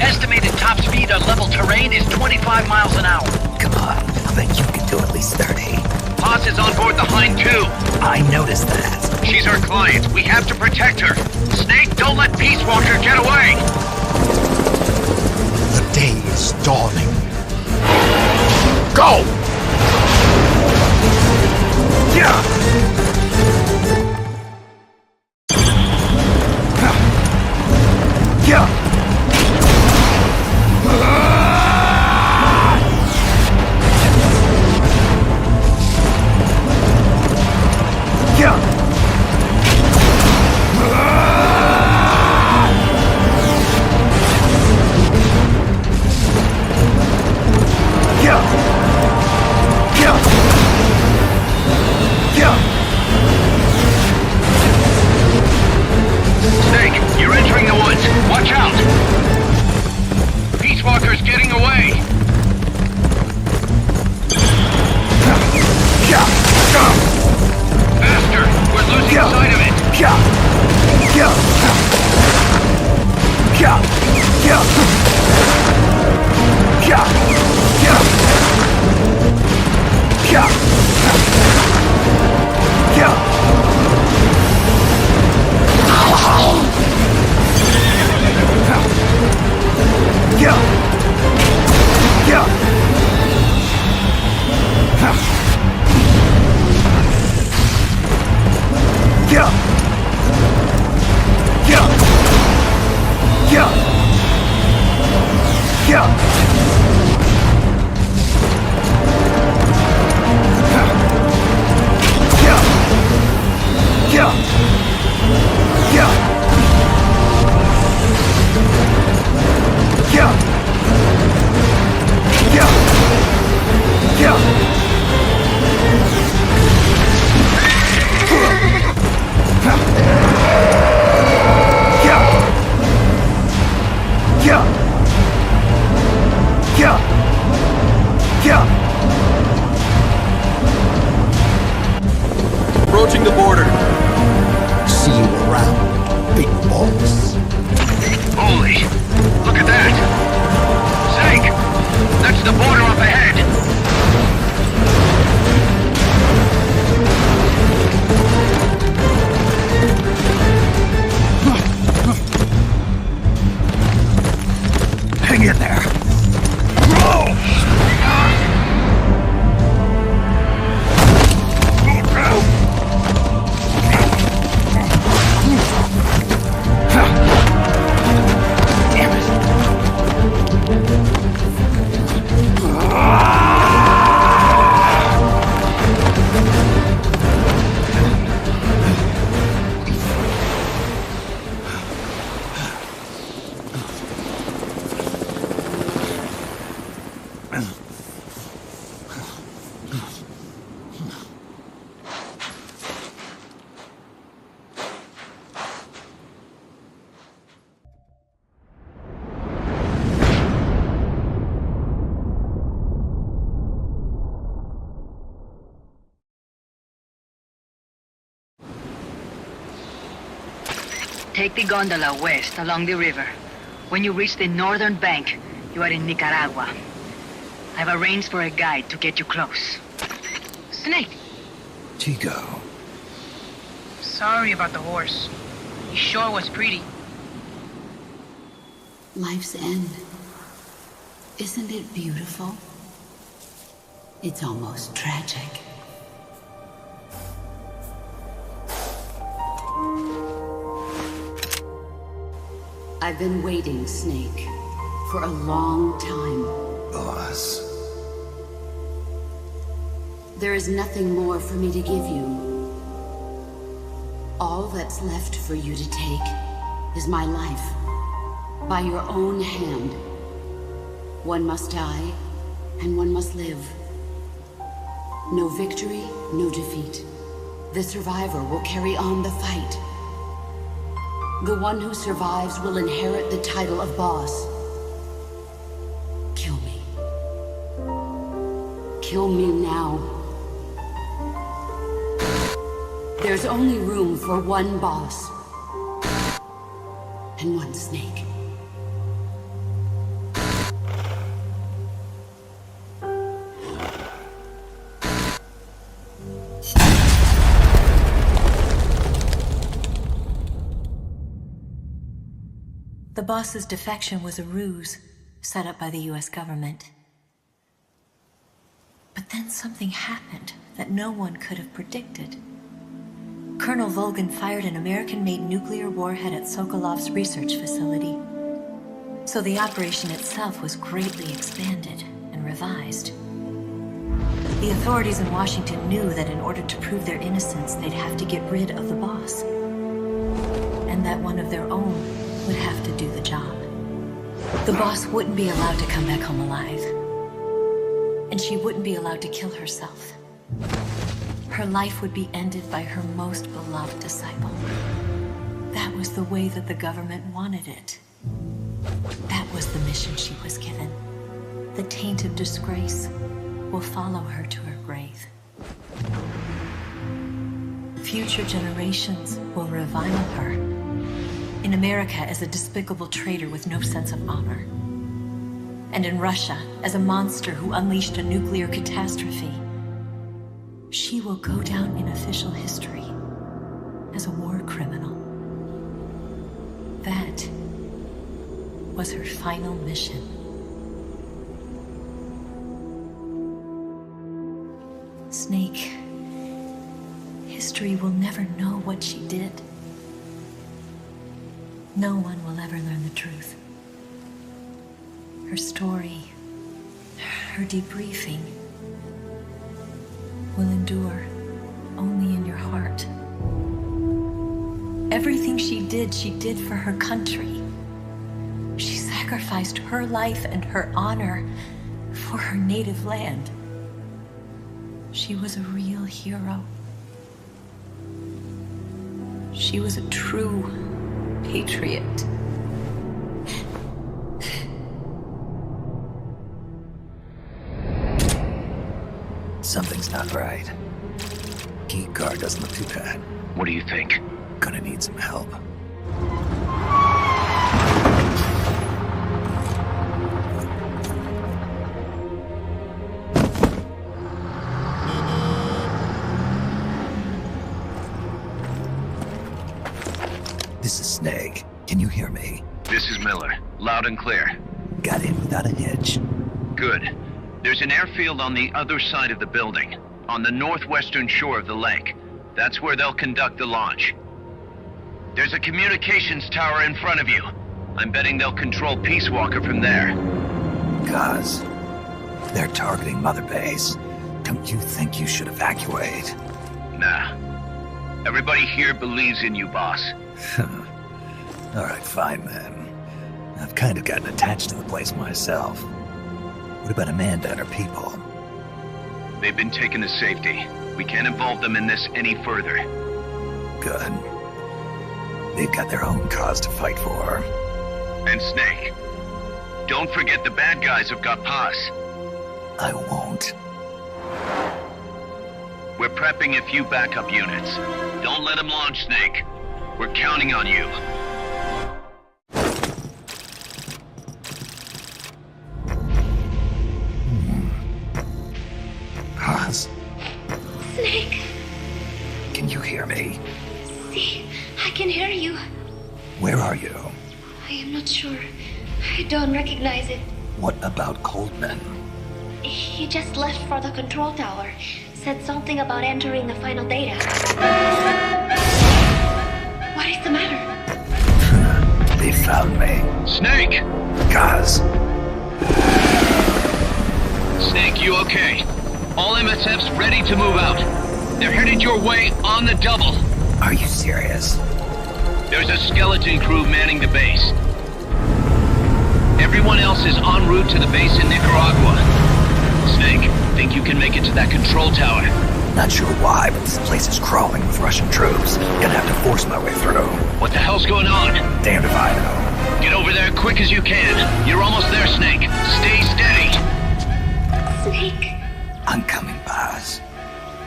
Estimated top speed on level terrain is 25 miles an hour. Come on, I bet you can do at least 30. Haas is on board the Hind too. I noticed that. She's our client. We have to protect her. Snake, don't let Peace Walker get away! The day is dawning. Go! Yeah! Yeah! Snake, you're entering the woods. Watch out! Peace Walker's getting away! Faster! We're losing sight of it! Approaching the border. See you around, big boss. Holy! Look at that! Snake! That's the border up ahead! Hang in there. Take the gondola west along the river. When you reach the northern bank, you are in Nicaragua. I've arranged for a guide to get you close. Snake! Chico. Sorry about the horse. He sure was pretty. Life's end. Isn't it beautiful? It's almost tragic. I've been waiting, Snake, for a long time. Boss. There is nothing more for me to give you. All that's left for you to take is my life. By your own hand. One must die, and one must live. No victory, no defeat. The survivor will carry on the fight. The one who survives will inherit the title of boss. Kill me. Kill me now. There's only room for one boss. And one Snake. The boss's defection was a ruse set up by the US government. But then something happened that no one could have predicted. Colonel Volgin fired an American-made nuclear warhead at Sokolov's research facility. So the operation itself was greatly expanded and revised. The authorities in Washington knew that in order to prove their innocence, they'd have to get rid of the boss. And that one of their own would have to do the job. The boss wouldn't be allowed to come back home alive. And she wouldn't be allowed to kill herself. Her life would be ended by her most beloved disciple. That was the way that the government wanted it. That was the mission she was given. The taint of disgrace will follow her to her grave. Future generations will revile her. In America as a despicable traitor with no sense of honor. And in Russia as a monster who unleashed a nuclear catastrophe. She will go down in official history as a war criminal. That was her final mission. Snake, history will never know what she did. No one will ever learn the truth. Her story, her debriefing, will endure only in your heart. Everything she did for her country. She sacrificed her life and her honor for her native land. She was a real hero. She was a true patriot. Something's not right. Key card doesn't look too bad. What do you think? Gonna need some help. This is Snake. Can you hear me? This is Miller. Loud and clear. Got in without a hitch. Good. There's an airfield on the other side of the building, on the northwestern shore of the lake. That's where they'll conduct the launch. There's a communications tower in front of you. I'm betting they'll control Peace Walker from there. Gaz, they're targeting Mother Base. Don't you think you should evacuate? Nah. Everybody here believes in you, boss. All right, fine then. I've kind of gotten attached to the place myself. What about Amanda and her people? They've been taken to safety. We can't involve them in this any further. Good. They've got their own cause to fight for. And Snake. Don't forget the bad guys have got Paz. I won't. We're prepping a few backup units. Don't let them launch, Snake. We're counting on you. Paz? Snake! Can you hear me? See, I can hear you. Where are you? I am not sure. I don't recognize it. What about Coldman? He just left for the control tower. Said something about entering the final data. What is the matter? They found me. Snake! Gaz. Snake, you okay? All MSF's ready to move out. They're headed your way on the double. Are you serious? There's a skeleton crew manning the base. Everyone else is en route to the base in Nicaragua. Snake, think you can make it to that control tower? Not sure why, but this place is crawling with Russian troops. Gonna have to force my way through. What the hell's going on? Damned if I know. Get over there quick as you can. You're almost there, Snake. Stay steady. Snake. I'm coming, Paz.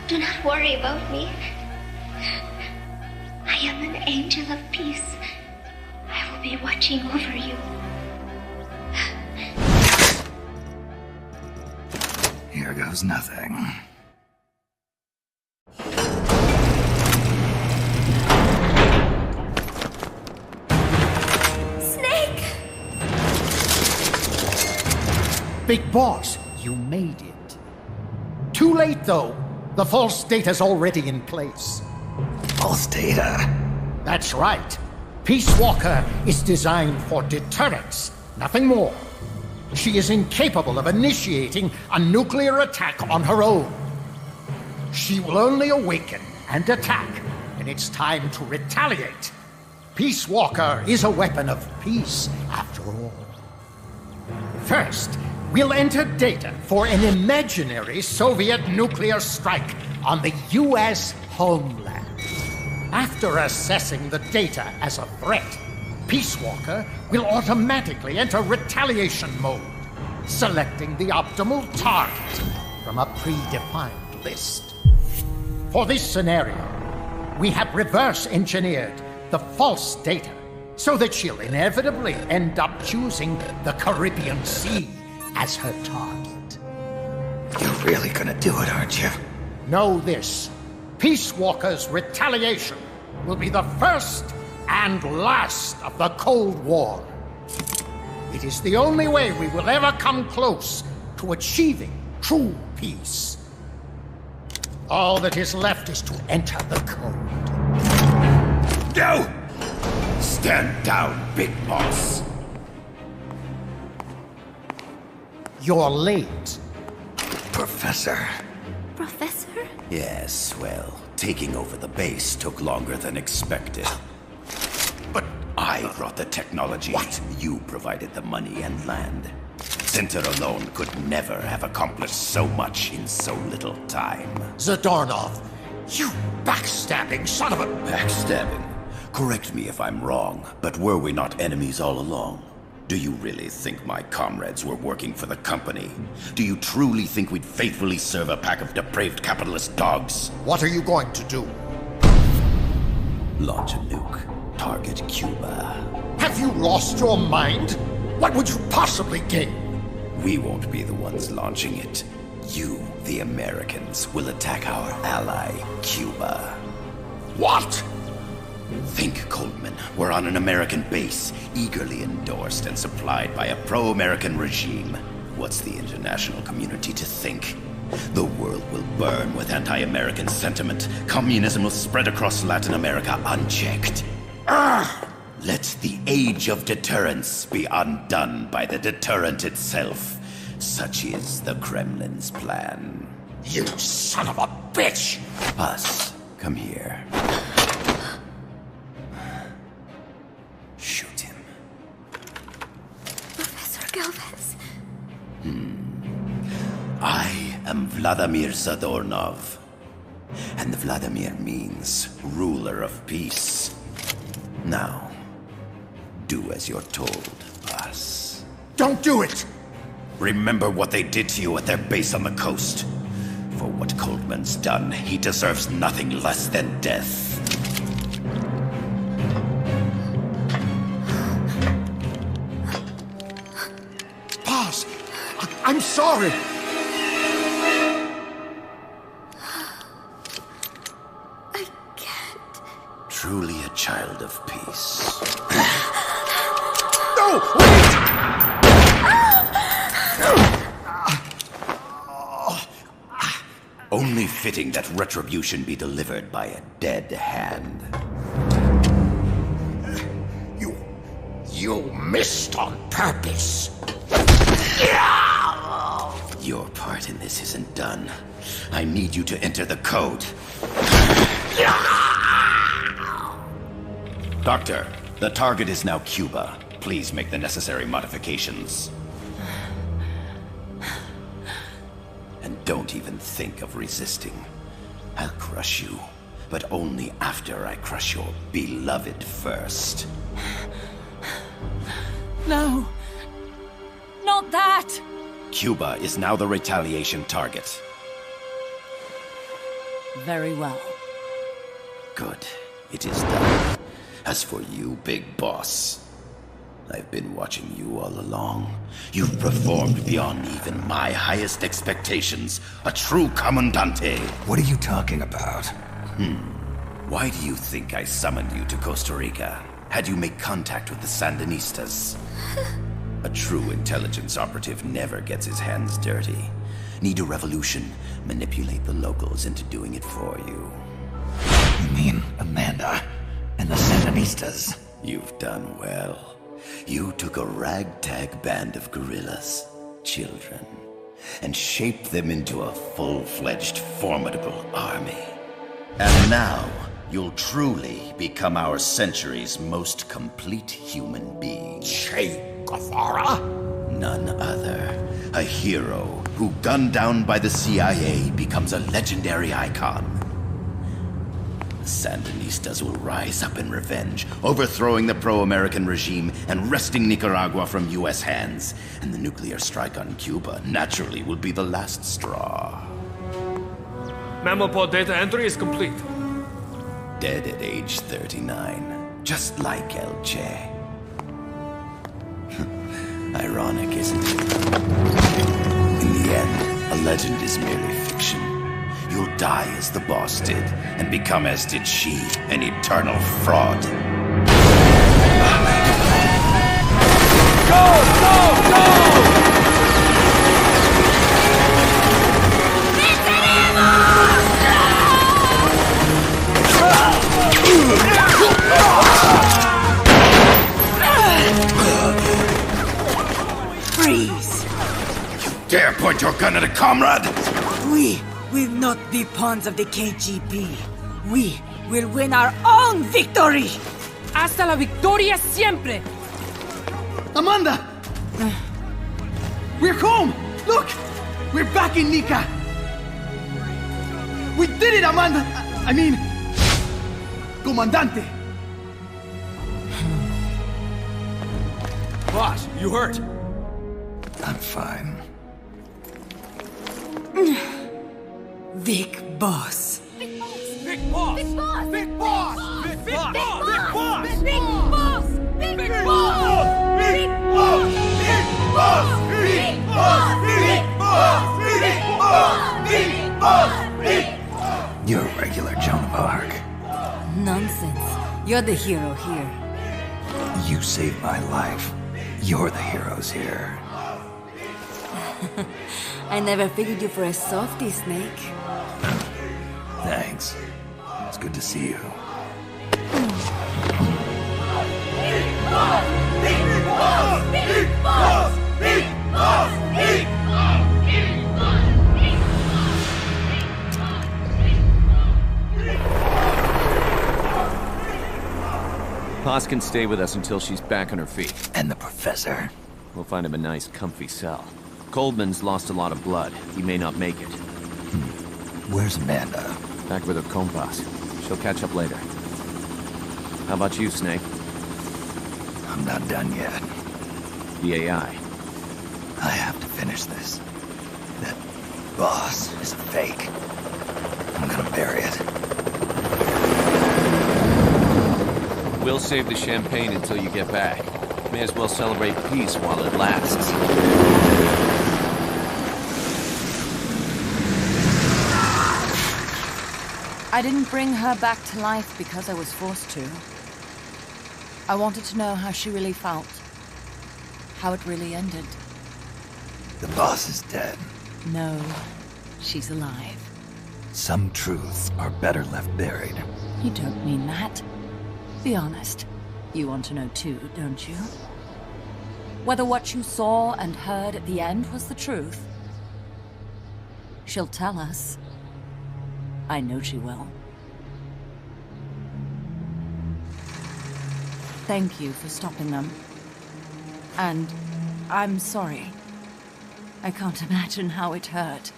Do not worry about me. I am an angel of peace. I will be watching over you. Here goes nothing. Snake! Big Boss, you made it. Too late, though. The false data's already in place. False data? That's right. Peace Walker is designed for deterrence, nothing more. She is incapable of initiating a nuclear attack on her own. She will only awaken and attack when it's time to retaliate. Peace Walker is a weapon of peace, after all. First, we'll enter data for an imaginary Soviet nuclear strike on the U.S. homeland. After assessing the data as a threat, Peace Walker will automatically enter retaliation mode, selecting the optimal target from a predefined list. For this scenario, we have reverse engineered the false data so that she'll inevitably end up choosing the Caribbean Sea as her target. You're really gonna do it, aren't you? Know this. Peace Walker's retaliation will be the first and last of the Cold War. It is the only way we will ever come close to achieving true peace. All that is left is to enter the code. No! Stand down, Big Boss. You're late. Professor. Professor? Yes, well, taking over the base took longer than expected. But I brought the technology. What? You provided the money and land. Center alone could never have accomplished so much in so little time. Zadornov, you backstabbing son of a... Backstabbing? Correct me if I'm wrong, but were we not enemies all along? Do you really think my comrades were working for the company? Do you truly think we'd faithfully serve a pack of depraved capitalist dogs? What are you going to do? Launch a nuke. Target Cuba. Have you lost your mind? What would you possibly gain? We won't be the ones launching it. You, the Americans, will attack our ally, Cuba. What? Think, Coldman. We're on an American base, eagerly endorsed and supplied by a pro-American regime. What's the international community to think? The world will burn with anti-American sentiment. Communism will spread across Latin America unchecked. Let the age of deterrence be undone by the deterrent itself. Such is the Kremlin's plan. You son of a bitch! Us, come here. Shoot him. Professor Galvez. I am Vladimir Zadornov. And Vladimir means ruler of peace. Now, do as you're told, boss. Don't do it! Remember what they did to you at their base on the coast. For what Coldman's done, he deserves nothing less than death. Boss, I'm sorry. I can't. Truly a child of peace. No! Wait! Only fitting that retribution be delivered by a dead hand. You missed on purpose. Your part in this isn't done. I need you to enter the code. Doctor, the target is now Cuba. Please make the necessary modifications. And don't even think of resisting. I'll crush you, but only after I crush your beloved first. No. Not that! Cuba is now the retaliation target. Very well. Good. It is done. As for you, Big Boss, I've been watching you all along. You've performed beyond even my highest expectations. A true Commandante. What are you talking about? Why do you think I summoned you to Costa Rica? Had you make contact with the Sandinistas? A true intelligence operative never gets his hands dirty. Need a revolution? Manipulate the locals into doing it for you. You mean Amanda and the Sandinistas? You've done well. You took a ragtag band of guerrillas, children, and shaped them into a full-fledged, formidable army. And now, you'll truly become our century's most complete human being. Che Guevara? None other. A hero who, gunned down by the CIA, becomes a legendary icon. The Sandinistas will rise up in revenge, overthrowing the pro-American regime and wresting Nicaragua from US hands. And the nuclear strike on Cuba naturally will be the last straw. Mammal data entry is complete. Dead at age 39, just like El Che. Ironic, isn't it? In the end, a legend is merely fiction. You'll die as the boss did, and become as did she, an eternal fraud. Freeze! You dare point your gun at a comrade? We will not be pawns of the KGB. We will win our own victory! Hasta la victoria siempre! Amanda! We're home! Look! We're back in Nika! We did it, Amanda! I mean... Comandante! Boss, you hurt? I'm fine. Big boss. Big boss! Big boss! Big boss! Big Big boss! boss! Big boss! Big boss! Big boss! Big boss! Big boss! Big boss! Big boss! Big boss! You're a regular Joan of Arc. Nonsense. You're the hero here. You saved my life. You're the heroes here. I never figured you for a softie, Snake. Thanks. It's good to see you. Paz can stay with us until she's back on her feet. And the professor? We'll find him a nice, comfy cell. Coldman's lost a lot of blood. He may not make it. Where's Amanda? Back with her compas. She'll catch up later. How about you, Snake? I'm not done yet. The AI. I have to finish this. That boss is a fake. I'm gonna bury it. We'll save the champagne until you get back. May as well celebrate peace while it lasts. I didn't bring her back to life because I was forced to. I wanted to know how she really felt. How it really ended. The boss is dead. No, she's alive. Some truths are better left buried. You don't mean that. Be honest. You want to know too, don't you? Whether what you saw and heard at the end was the truth. She'll tell us. I know she will. Thank you for stopping them. And I'm sorry. I can't imagine how it hurt.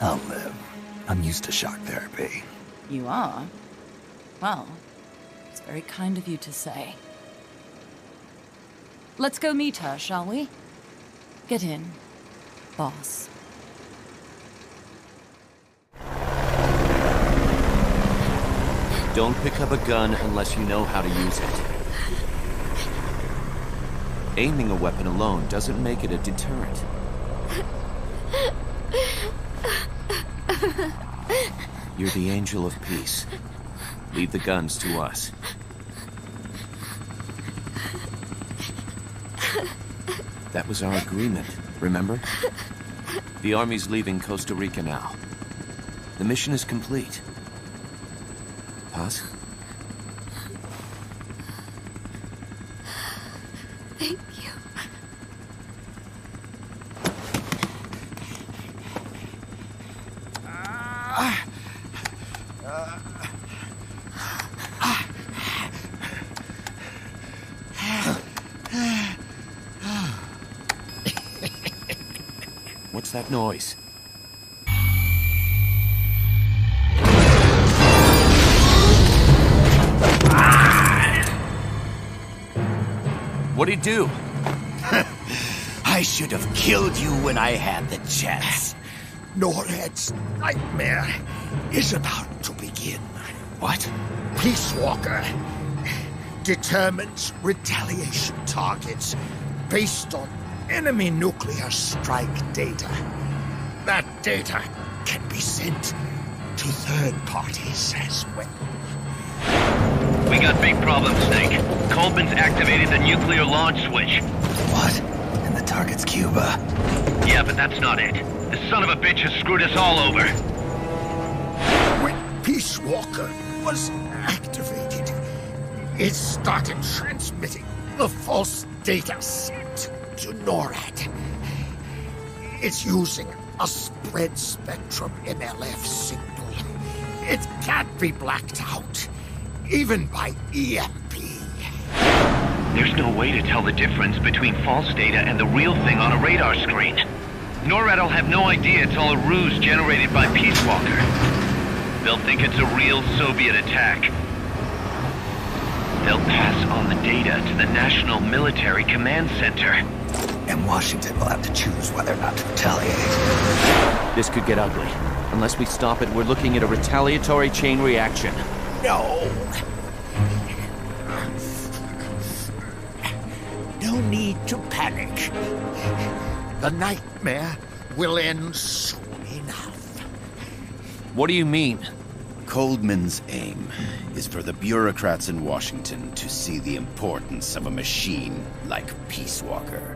I'll live. I'm used to shock therapy. You are? Well, it's very kind of you to say. Let's go meet her, shall we? Get in, boss. Don't pick up a gun unless you know how to use it. Aiming a weapon alone doesn't make it a deterrent. You're the angel of peace. Leave the guns to us. That was our agreement, remember? The army's leaving Costa Rica now. The mission is complete. Paz? Thank you. What's that noise? What'd he do? I should have killed you when I had the chance. NORAD's nightmare is about to begin. What? Peace Walker determines retaliation targets based on enemy nuclear strike data. That data can be sent to third parties as well. We got big problems, Snake. Coleman's activated the nuclear launch switch. What? And the target's Cuba. Yeah, but that's not it. The son of a bitch has screwed us all over. When Peace Walker was activated, it started transmitting the false data set to NORAD. It's using a spread spectrum MLF signal. It can't be blacked out, even by EMP. There's no way to tell the difference between false data and the real thing on a radar screen. NORAD will have no idea it's all a ruse generated by Peace Walker. They'll think it's a real Soviet attack. They'll pass on the data to the National Military Command Center. And Washington will have to choose whether or not to retaliate. This could get ugly. Unless we stop it, we're looking at a retaliatory chain reaction. No. No need to panic. The nightmare will end soon enough. What do you mean? Coldman's aim is for the bureaucrats in Washington to see the importance of a machine like Peace Walker.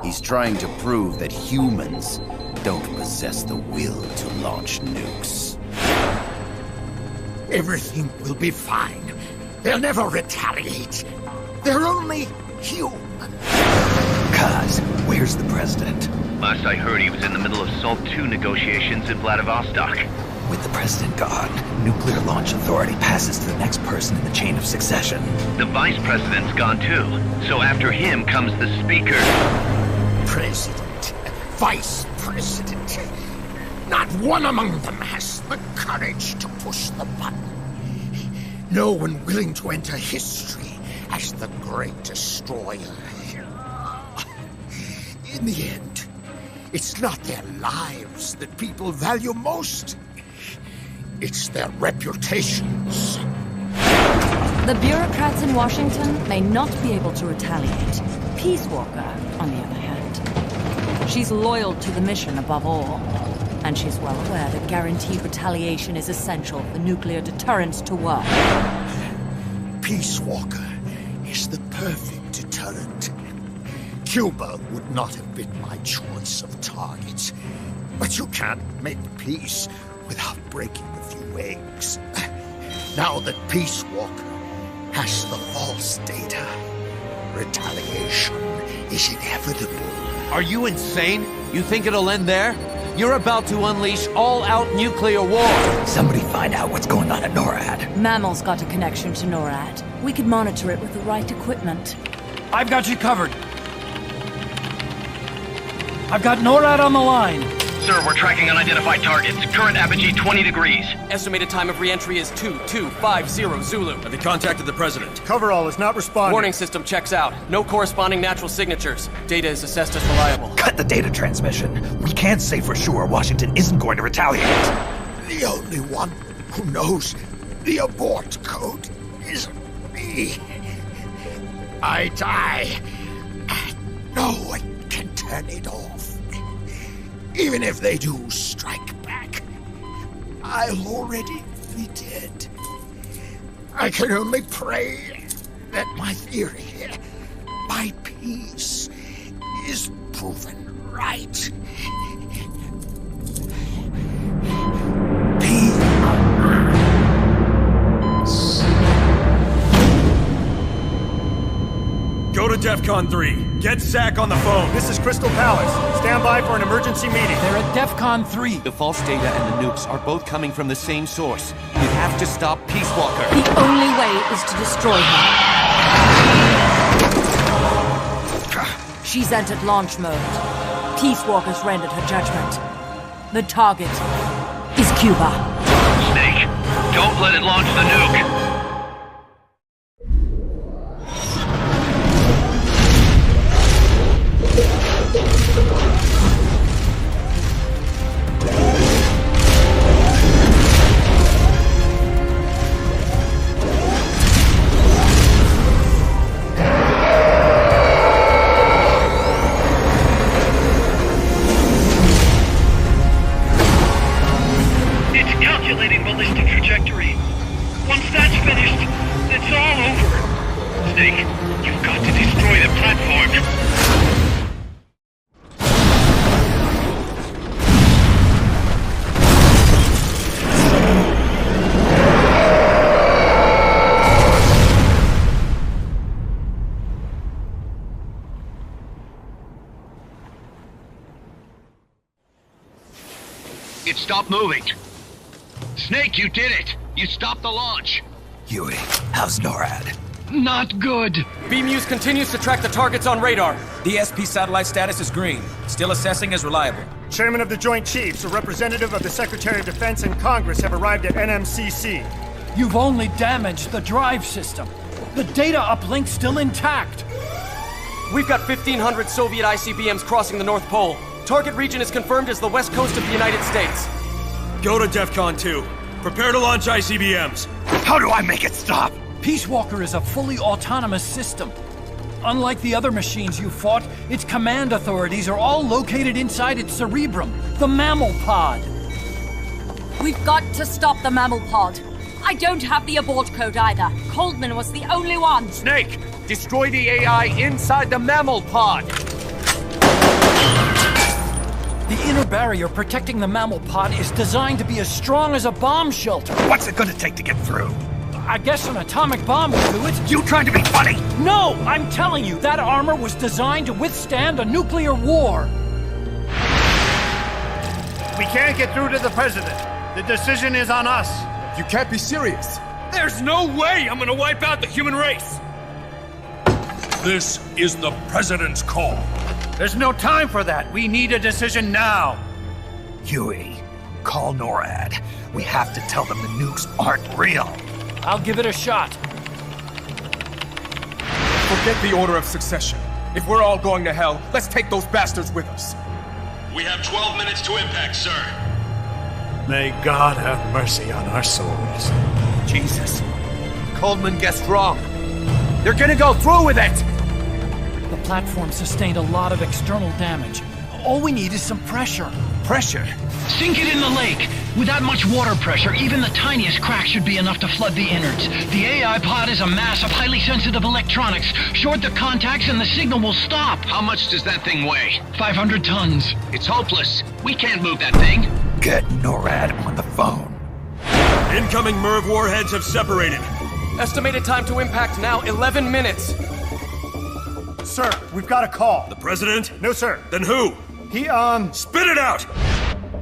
He's trying to prove that humans don't possess the will to launch nukes. Everything will be fine. They'll never retaliate. They're only human. Kaz, where's the president? Last I heard, he was in the middle of SALT II negotiations in Vladivostok. With the president gone, Nuclear Launch Authority passes to the next person in the chain of succession. The vice president's gone too. So after him comes the speaker. President, vice president. Not one among them has the courage to push the button. No one willing to enter history as the great destroyer. In the end, it's not their lives that people value most. It's their reputations. The bureaucrats in Washington may not be able to retaliate. Peace Walker, on the other hand. She's loyal to the mission above all. And she's well aware that guaranteed retaliation is essential for nuclear deterrence to work. Peace Walker is the perfect deterrent. Cuba would not have been my choice of targets. But you can't make peace without breaking a few eggs. Now that Peace Walker has the false data, retaliation is inevitable. Are you insane? You think it'll end there? You're about to unleash all-out nuclear war! Somebody find out what's going on at NORAD. Mammal's got a connection to NORAD. We could monitor it with the right equipment. I've got you covered. I've got NORAD on the line. Sir, we're tracking unidentified targets. Current apogee 20 degrees. Estimated time of re-entry is 2250 Zulu. Have you contacted the president? Coverall is not responding. Warning system checks out. No corresponding natural signatures. Data is assessed as reliable. Cut the data transmission. We can't say for sure Washington isn't going to retaliate. The only one who knows the abort code is me. I die. No one can turn it off. Even if they do strike back, I'll already be dead. I can only pray that my theory, My peace is proven right. Go to DEFCON 3. Get Zach on the phone. This is Crystal Palace. Stand by for an emergency meeting. They're at DEFCON 3. The false data and the nukes are both coming from the same source. We have to stop Peace Walker. The only way is to destroy her. She's entered launch mode. Peace Walker's rendered her judgment. The target is Cuba. Snake, don't let it launch the nuke. Ballistic trajectory. Once that's finished, it's all over. Snake, you've got to destroy the platform. It stopped moving. Snake, you did it! You stopped the launch! Huey, how's NORAD? Not good! BMUS continues to track the targets on radar. The SP satellite status is green. Still assessing as reliable. Chairman of the Joint Chiefs, a representative of the Secretary of Defense and Congress have arrived at NMCC. You've only damaged the drive system. The data uplink's still intact. We've got 1,500 Soviet ICBMs crossing the North Pole. Target region is confirmed as the west coast of the United States. Go to DEFCON 2. Prepare to launch ICBMs. How do I make it stop? Peace Walker is a fully autonomous system. Unlike the other machines you fought, its command authorities are all located inside its cerebrum, the mammal pod. We've got to stop the mammal pod. I don't have the abort code either. Coldman was the only one. Snake, destroy the AI inside the mammal pod. The inner barrier protecting the mammal pod is designed to be as strong as a bomb shelter. What's it gonna take to get through? I guess an atomic bomb will do it. You trying to be funny? No, I'm telling you, that armor was designed to withstand a nuclear war. We can't get through to the president. The decision is on us. You can't be serious. There's no way I'm gonna wipe out the human race. This is the president's call. There's no time for that. We need a decision now. Huey, call NORAD. We have to tell them the nukes aren't real. I'll give it a shot. Forget the order of succession. If we're all going to hell, let's take those bastards with us. We have 12 minutes to impact, sir. May God have mercy on our souls. Jesus. Coldman guessed wrong. They're gonna go through with it! The platform sustained a lot of external damage. All we need is some pressure. Pressure? Sink it in the lake. With that much water pressure, even the tiniest crack should be enough to flood the innards. The AI pod is a mass of highly sensitive electronics. Short the contacts and the signal will stop. How much does that thing weigh? 500 tons. It's hopeless. We can't move that thing. Get NORAD on the phone. Incoming MIRV warheads have separated. Estimated time to impact now, 11 minutes. Sir, we've got a call. The president? No, sir. Then who? He, Spit it out!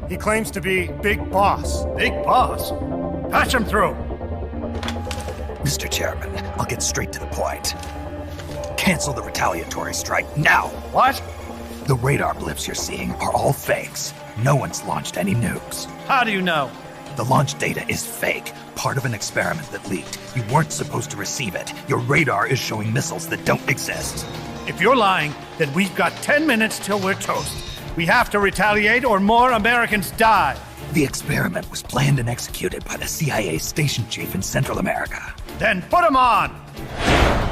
He claims to be Big Boss. Big Boss? Patch him through. Mr. Chairman, I'll get straight to the point. Cancel the retaliatory strike now. What? The radar blips you're seeing are all fakes. No one's launched any nukes. How do you know? The launch data is fake, part of an experiment that leaked. You weren't supposed to receive it. Your radar is showing missiles that don't exist. If you're lying, then we've got 10 minutes till we're toast. We have to retaliate or more Americans die. The experiment was planned and executed by the CIA station chief in Central America. Then put him on!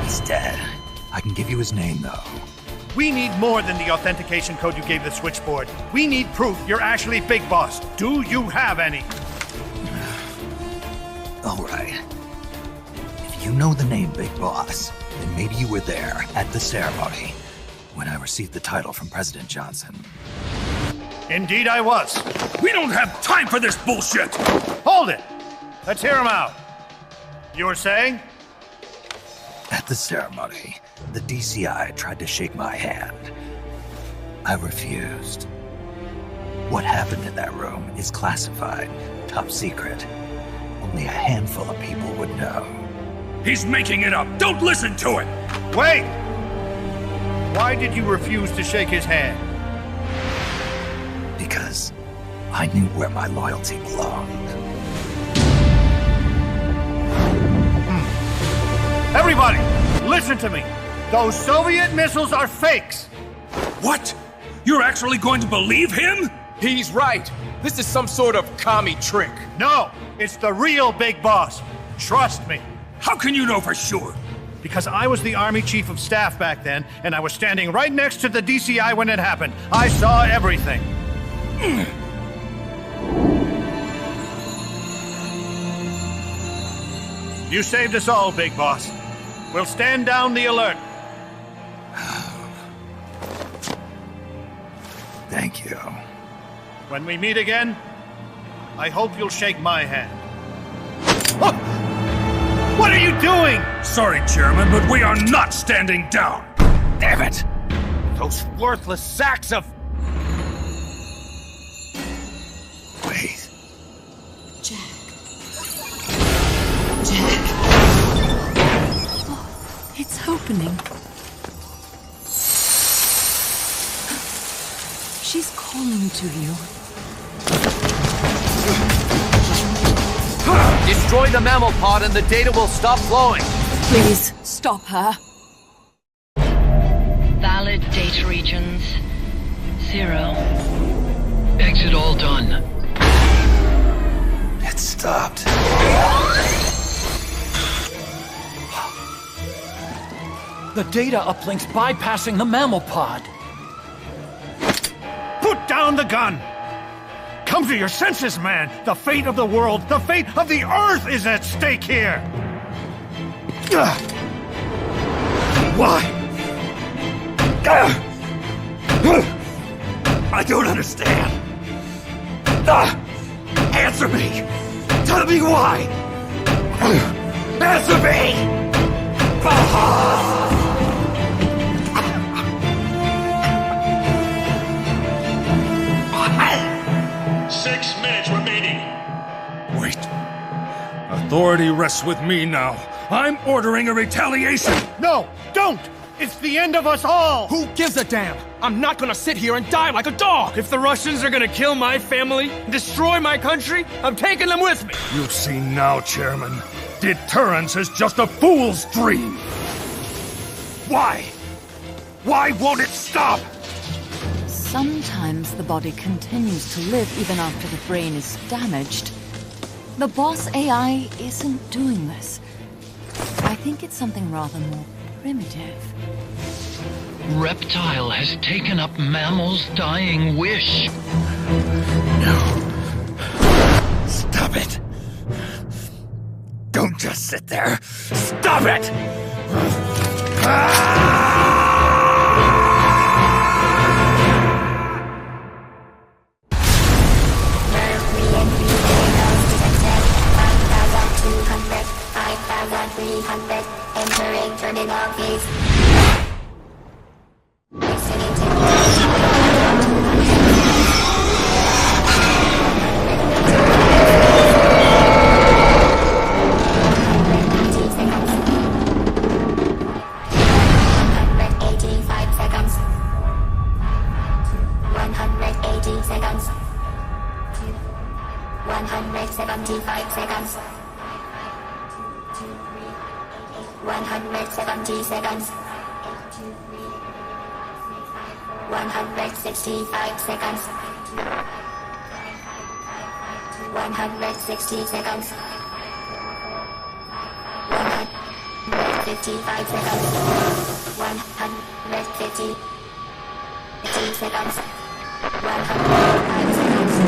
He's dead. I can give you his name, though. We need more than the authentication code you gave the switchboard. We need proof you're actually Big Boss. Do you have any? All right. If you know the name Big Boss, then maybe you were there at the ceremony when I received the title from President Johnson. Indeed I was. We don't have time for this bullshit! Hold it! Let's hear him out. You were saying? At the ceremony, the DCI tried to shake my hand. I refused. What happened in that room is classified, top secret. Only a handful of people would know. He's making it up! Don't listen to it! Wait! Why did you refuse to shake his hand? Because I knew where my loyalty belonged. Everybody, listen to me! Those Soviet missiles are fakes! What? You're actually going to believe him? He's right. This is some sort of commie trick. No! It's the real Big Boss. Trust me. How can you know for sure? Because I was the Army Chief of Staff back then, and I was standing right next to the DCI when it happened. I saw everything. You saved us all, Big Boss. We'll stand down the alert. Thank you. When we meet again, I hope you'll shake my hand. What are you doing? Sorry, Chairman, but we are not standing down. Damn it! Those worthless sacks of... Wait. Jack. Jack. Oh, it's opening. She's calling to you. Destroy the mammal pod and the data will stop flowing. Please, stop her. Valid data regions. 0. Exit all done. It stopped. The data uplink's bypassing the mammal pod. Put down the gun! Come to your senses, man! The fate of the world, the fate of the Earth is at stake here! Why? I don't understand. Answer me! Tell me why! Answer me! 6 minutes remaining. Wait. Authority rests with me now. I'm ordering a retaliation! No! Don't! It's the end of us all! Who gives a damn? I'm not gonna sit here and die like a dog! If the Russians are gonna kill my family, destroy my country, I'm taking them with me! You see now, Chairman. Deterrence is just a fool's dream! Why? Why won't it stop? Sometimes the body continues to live even after the brain is damaged. The boss AI isn't doing this. I think it's something rather more primitive. Reptile has taken up Mammal's dying wish. No. Stop it. Don't just sit there. Stop it! Entering terminal phase. Seconds. 165 seconds. 160 seconds. 155 seconds. 150 seconds. 105 seconds.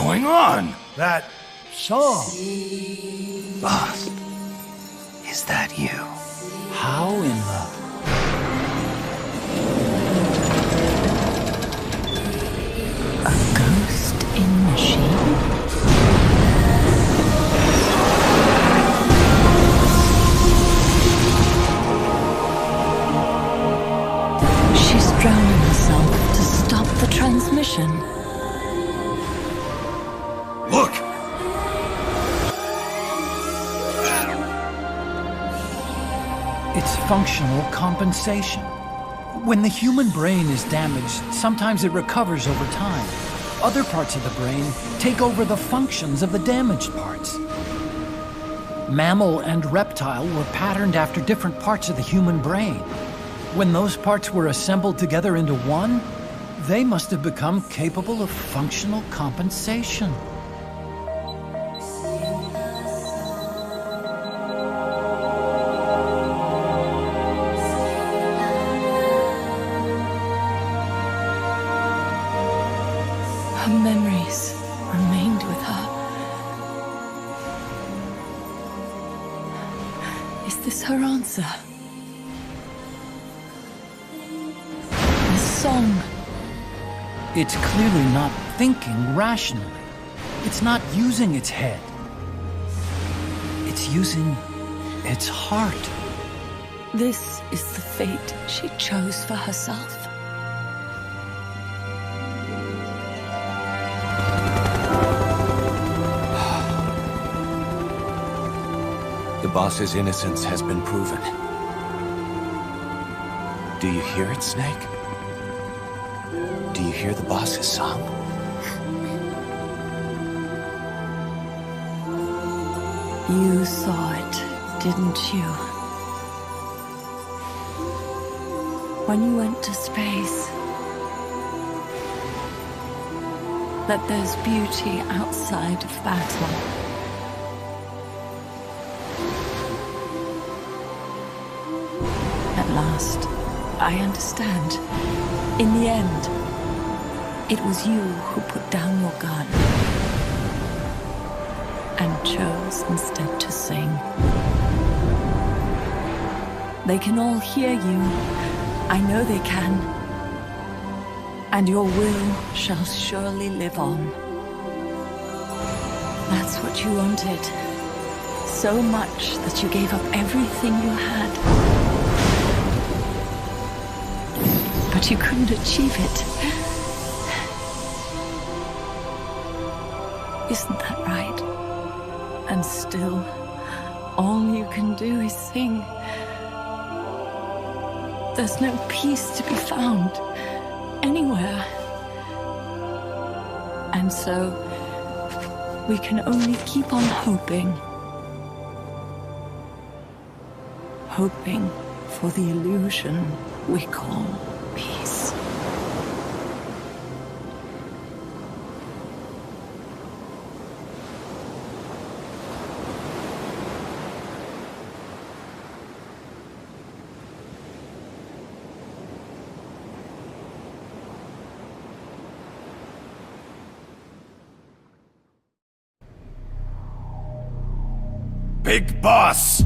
going on? That song. Boss, is that you? How in the... A ghost in machine? She's drowning herself to stop the transmission. Look! It's functional compensation. When the human brain is damaged, sometimes it recovers over time. Other parts of the brain take over the functions of the damaged parts. Mammal and reptile were patterned after different parts of the human brain. When those parts were assembled together into one, they must have become capable of functional compensation. Her memories remained with her. Is this her answer? This song. It's clearly not thinking rationally. It's not using its head. It's using its heart. This is the fate she chose for herself. The boss's innocence has been proven. Do you hear it, Snake? Do you hear the boss's song? You saw it, didn't you? When you went to space, that there's beauty outside of battle. At last, I understand. In the end, it was you who put down your gun and chose instead to sing. They can all hear you. I know they can. And your will shall surely live on. That's what you wanted. So much that you gave up everything you had. But you couldn't achieve it. Isn't that right? And still, all you can do is sing. There's no peace to be found anywhere. And so, we can only keep on hoping. Hoping for the illusion we call peace. Big Boss!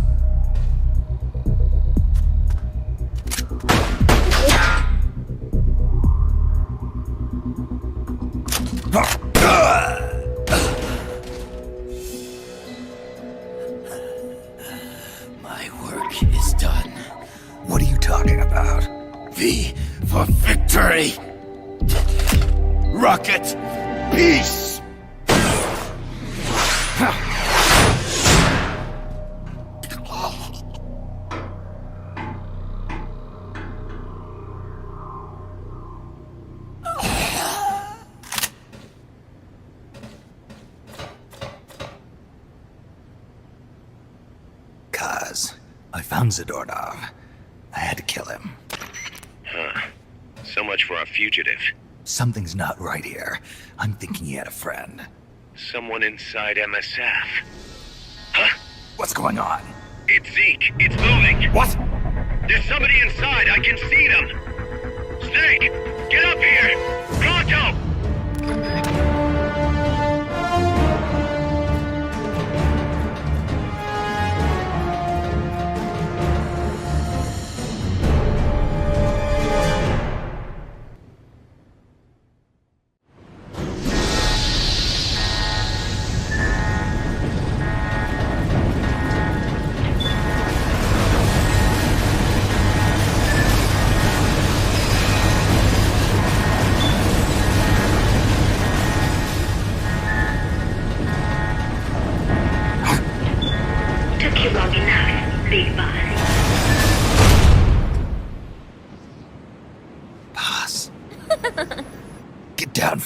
My work is done. What are you talking about? V for victory! Rocket! Peace! Kaz, I found Zadornov. I had to kill him. Huh. So much for a fugitive. Something's not right here. I'm thinking he had a friend. Someone inside MSF. Huh? What's going on? It's Zeke. It's moving. What? There's somebody inside. I can see them. Snake, get up here. Pronto!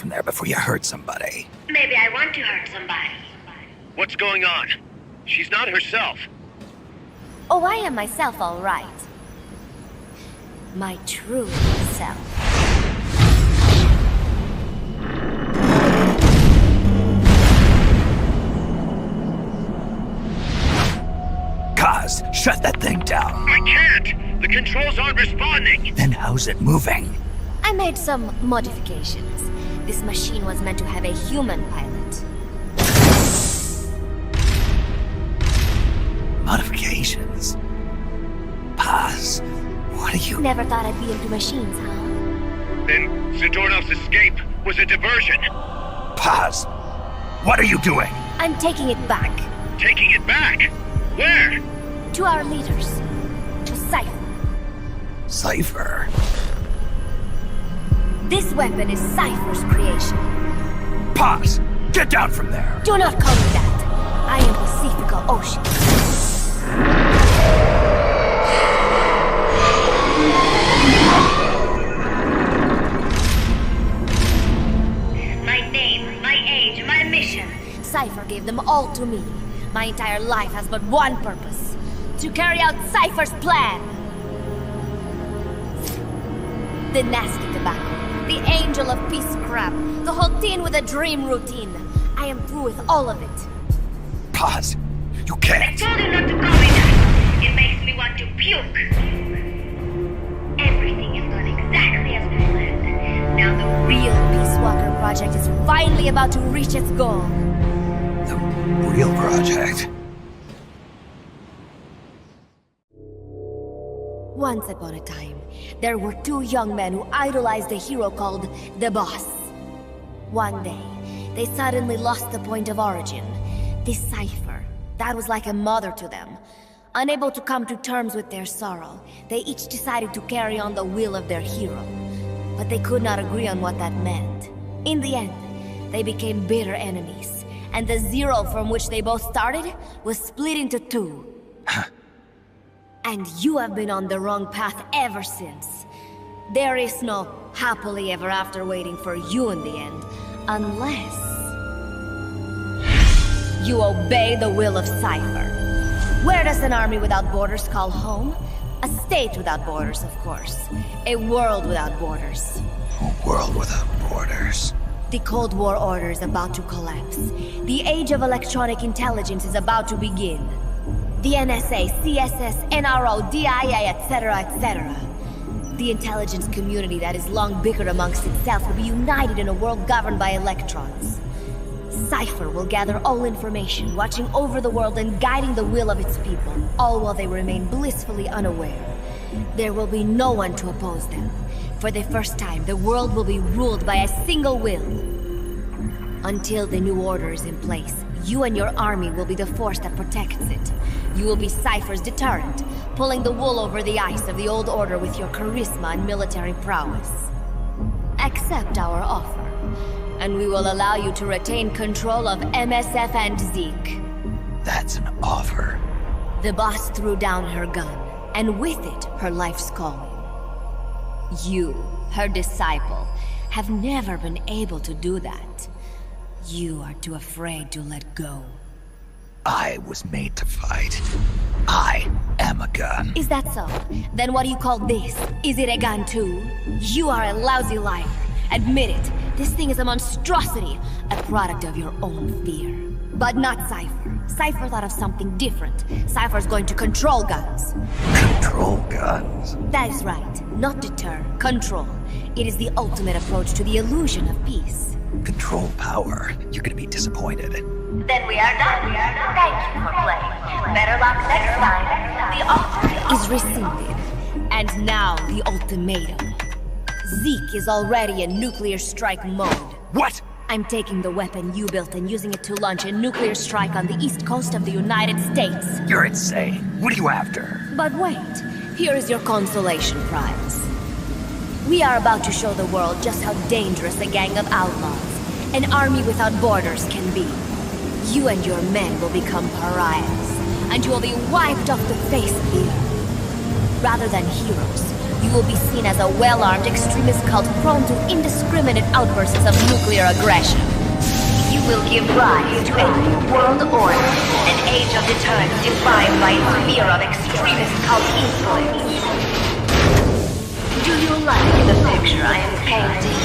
from there before you hurt somebody. Maybe I want to hurt somebody. What's going on? She's not herself. Oh, I am myself, all right. My true self. Kaz, shut that thing down. I can't! The controls aren't responding! Then how's it moving? I made some modifications. This machine was meant to have a human pilot. Modifications? Paz, what are you... Never thought I'd be into machines, huh? Then Zadornov's escape was a diversion. Paz, what are you doing? I'm taking it back. Taking it back? Where? To our leaders. To Cypher. Cypher? This weapon is Cypher's creation. Paz, get down from there! Do not call me that. I am Pacifica Ocean. My name, my age, my mission. Cypher gave them all to me. My entire life has but one purpose. To carry out Cypher's plan. The nasty tobacco. The angel of peace crap. The whole teen with a dream routine. I am through with all of it. Paz, you can't. I told you not to call me that. It makes me want to puke. Everything is gone exactly as we planned. Now the real Peace Walker project is finally about to reach its goal. The real project? Once upon a time, there were two young men who idolized a hero called the Boss. One day, they suddenly lost the point of origin. This Cypher, that was like a mother to them. Unable to come to terms with their sorrow, they each decided to carry on the will of their hero. But they could not agree on what that meant. In the end, they became bitter enemies, and the Zero from which they both started was split into two. And you have been on the wrong path ever since. There is no happily ever after waiting for you in the end, unless you obey the will of Cypher. Where does an army without borders call home? A state without borders, of course. A world without borders. A world without borders. The Cold War order is about to collapse. The age of electronic intelligence is about to begin. The NSA, CSS, NRO, DIA, etc., etc. The intelligence community that has long bickered amongst itself will be united in a world governed by electrons. Cypher will gather all information, watching over the world and guiding the will of its people, all while they remain blissfully unaware. There will be no one to oppose them. For the first time, the world will be ruled by a single will. Until the new order is in place, you and your army will be the force that protects it. You will be Cypher's deterrent, pulling the wool over the eyes of the old order with your charisma and military prowess. Accept our offer, and we will allow you to retain control of MSF and Zeke. That's an offer. The boss threw down her gun, and with it, her life's calling. You, her disciple, have never been able to do that. You are too afraid to let go. I was made to fight. I am a gun. Is that so? Then what do you call this? Is it a gun too? You are a lousy liar. Admit it. This thing is a monstrosity. A product of your own fear. But not Cypher. Cypher thought of something different. Cypher's going to control guns. Control guns? That is right. Not deter. Control. It is the ultimate approach to the illusion of peace. Control power. You're gonna be disappointed. Then we are done. Thank you for playing. Better luck next time. The offer is rescinded. And now the ultimatum. Zeke is already in nuclear strike mode. What? I'm taking the weapon you built and using it to launch a nuclear strike on the east coast of the United States. You're insane. What are you after? But wait. Here is your consolation prize. We are about to show the world just how dangerous a gang of outlaws, an army without borders, can be. You and your men will become pariahs, and you will be wiped off the face of the earth. Rather than heroes, you will be seen as a well-armed extremist cult prone to indiscriminate outbursts of nuclear aggression. You will give rise to a new world order, an age of deterrence defined by its fear of extremist cult influence. Do you like the picture I am painting,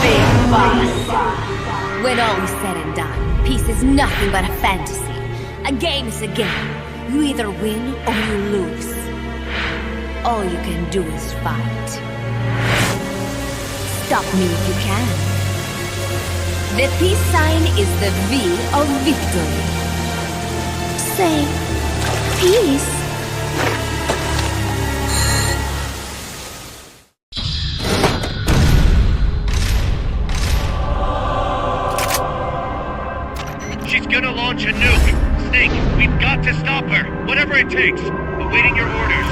Big Boss? When all is said and done, peace is nothing but a fantasy. A game is a game. You either win or you lose. All you can do is fight. Stop me if you can. The peace sign is the V of victory. Say, peace. She's gonna launch a nuke. Snake, we've got to stop her. Whatever it takes. Awaiting your orders.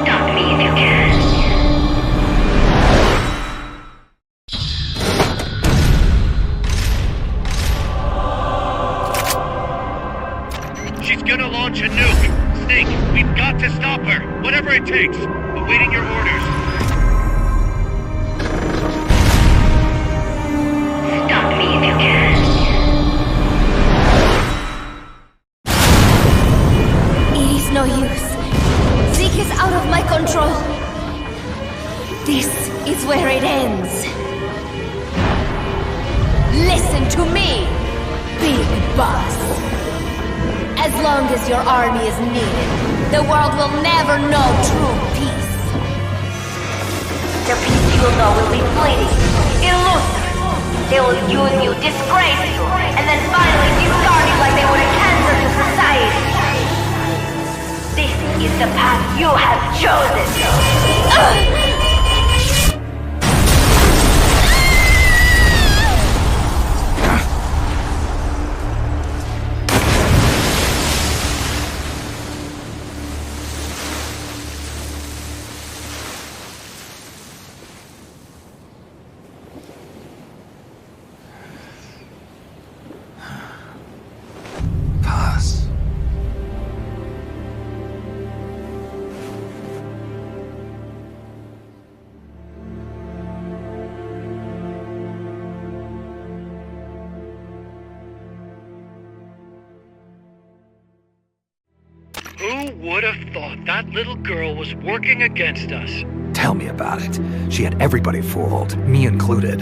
Stop me if you can. She's gonna launch a nuke. Snake, we've got to stop her. Whatever it takes. Awaiting your orders. Stop me if you can. It is no use. Zeke is out of my control. This is where it ends. Listen to me, Big Boss. As long as your army is needed, the world will never know true peace. The peace you will know will be fleeting, illusory. They will use you, disgrace you, and then finally discard you like they would a cancer to society. This is the path you have chosen. Pass. Who would have thought that little girl was working against us? Tell me about it. She had everybody fooled, me included.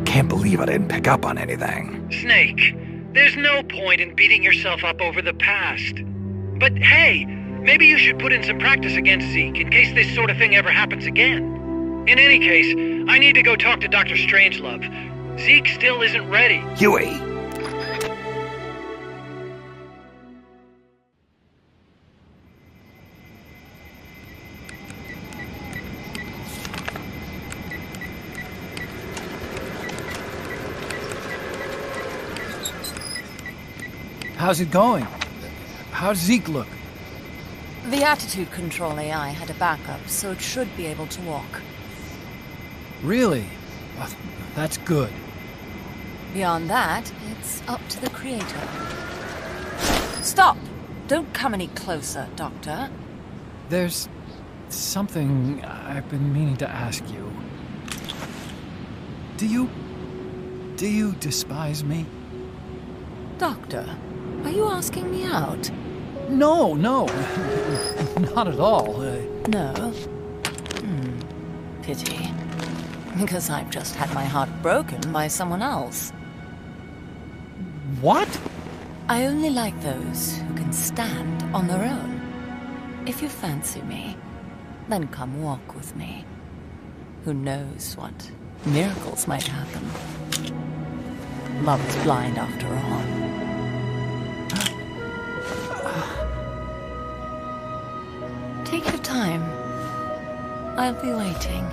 Can't believe I didn't pick up on anything. Snake, there's no point in beating yourself up over the past. But hey, maybe you should put in some practice against Zeke in case this sort of thing ever happens again. In any case, I need to go talk to Dr. Strangelove. Zeke still isn't ready. Huey! How's it going? How's Zeke look? The attitude control AI had a backup, so it should be able to walk. Really? Well, that's good. Beyond that, it's up to the creator. Stop! Don't come any closer, Doctor. There's something I've been meaning to ask you. Do you despise me? Doctor, are you asking me out? No, not at all. No? Pity. Because I've just had my heart broken by someone else. What? I only like those who can stand on their own. If you fancy me, then come walk with me. Who knows what miracles might happen. Love is blind after all. Take your time. I'll be waiting.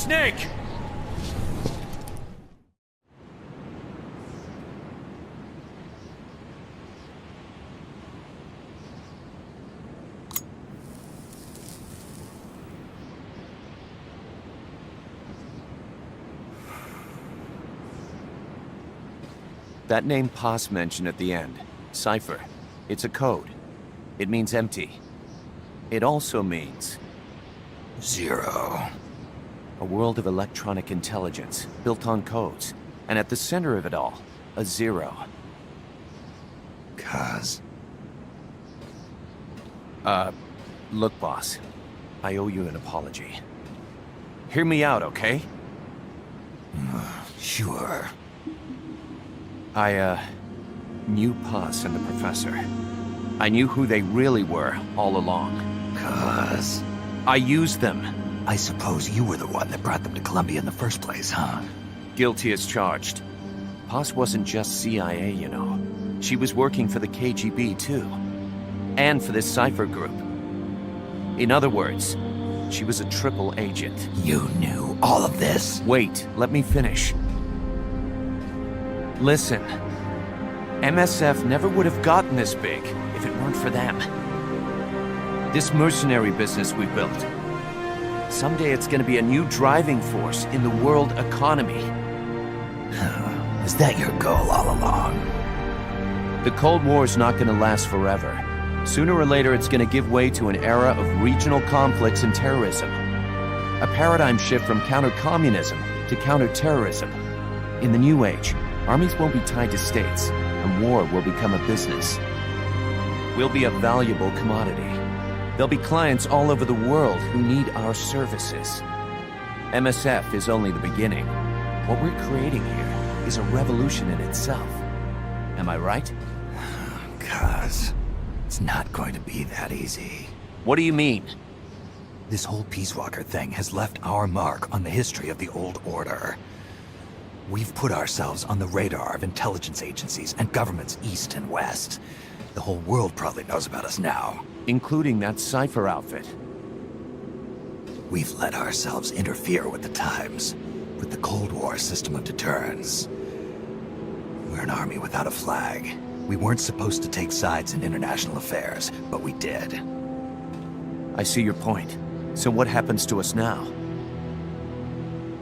Snake! That name Paz mentioned at the end, Cipher, it's a code. It means empty. It also means... Zero. A world of electronic intelligence, built on codes. And at the center of it all, a zero. Kaz. Look, boss. I owe you an apology. Hear me out, okay? Sure. I knew Paz and the Professor. I knew who they really were all along. Kaz. I used them. I suppose you were the one that brought them to Columbia in the first place, huh? Guilty as charged. Paz wasn't just CIA, you know. She was working for the KGB, too. And for this Cipher group. In other words, she was a triple agent. You knew all of this? Wait, let me finish. Listen. MSF never would have gotten this big if it weren't for them. This mercenary business we built. Someday it's gonna be a new driving force in the world economy. Is that your goal all along? The Cold War's not gonna last forever. Sooner or later it's gonna give way to an era of regional conflicts and terrorism. A paradigm shift from counter-communism to counter-terrorism. In the new age, armies won't be tied to states, and war will become a business. We'll be a valuable commodity. There'll be clients all over the world who need our services. MSF is only the beginning. What we're creating here is a revolution in itself. Am I right? Kaz, it's not going to be that easy. What do you mean? This whole Peace Walker thing has left our mark on the history of the Old Order. We've put ourselves on the radar of intelligence agencies and governments east and west. The whole world probably knows about us now. Including that Cipher outfit. We've let ourselves interfere with the times, with the Cold War system of deterrence. We're an army without a flag. We weren't supposed to take sides in international affairs, but we did. I see your point. So what happens to us now?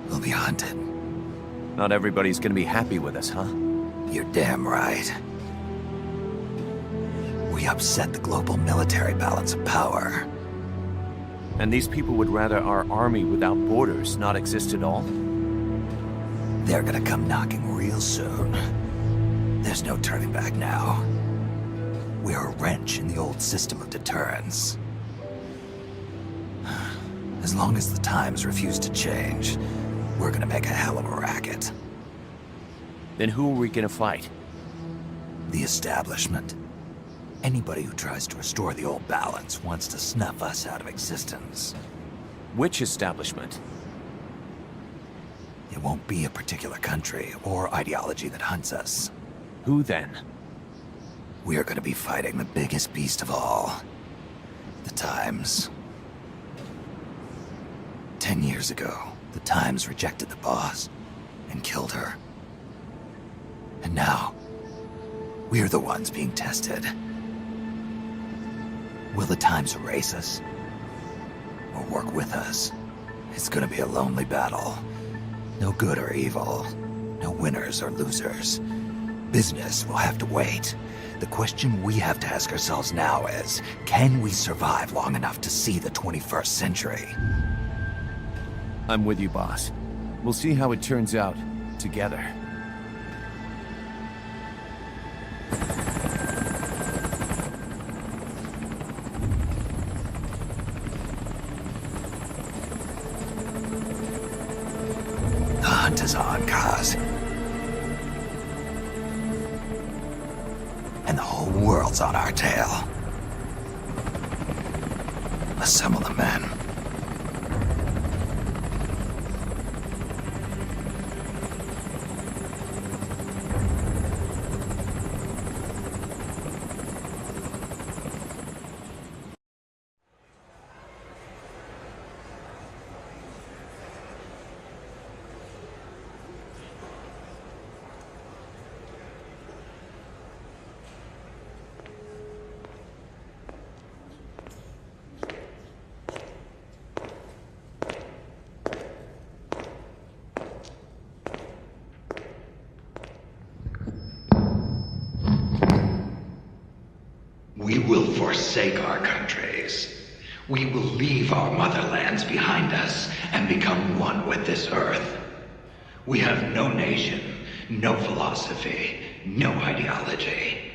We'll be hunted. Not everybody's gonna be happy with us, huh? You're damn right. We upset the global military balance of power. And these people would rather our army without borders not exist at all? They're gonna come knocking real soon. There's no turning back now. We're a wrench in the old system of deterrence. As long as the times refuse to change, we're gonna make a hell of a racket. Then who are we gonna fight? The establishment. Anybody who tries to restore the old balance wants to snuff us out of existence. Which establishment? It won't be a particular country or ideology that hunts us. Who then? We are going to be fighting the biggest beast of all. The Times. 10 years ago, the Times rejected the boss and killed her. And now, we're the ones being tested. Will the Times erase us? Or work with us? It's gonna be a lonely battle. No good or evil. No winners or losers. Business will have to wait. The question we have to ask ourselves now is, can we survive long enough to see the 21st century? I'm with you, boss. We'll see how it turns out, together. The hunt is on, Kaz. And the whole world's on our tail. Assemble the men. forsake our countries. We will leave our motherlands behind us and become one with this earth. We have no nation, no philosophy, no ideology.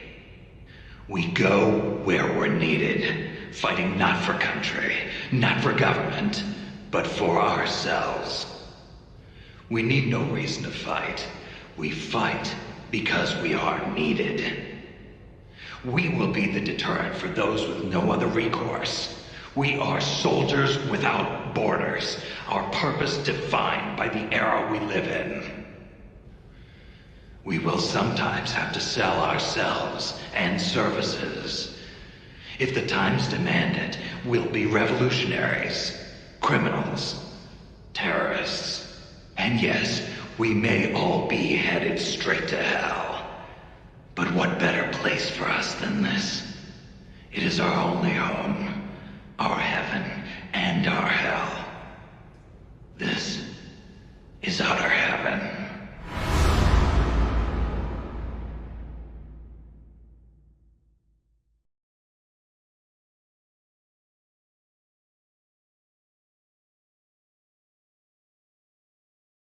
We go where we're needed, fighting not for country, not for government, but for ourselves. We need no reason to fight. We fight because we are needed. We will be the deterrent for those with no other recourse. We are soldiers without borders, our purpose defined by the era we live in. We will sometimes have to sell ourselves and services. If the times demand it, we'll be revolutionaries, criminals, terrorists, and yes, we may all be headed straight to hell. But what better place for us than this? It is our only home, our heaven, and our hell.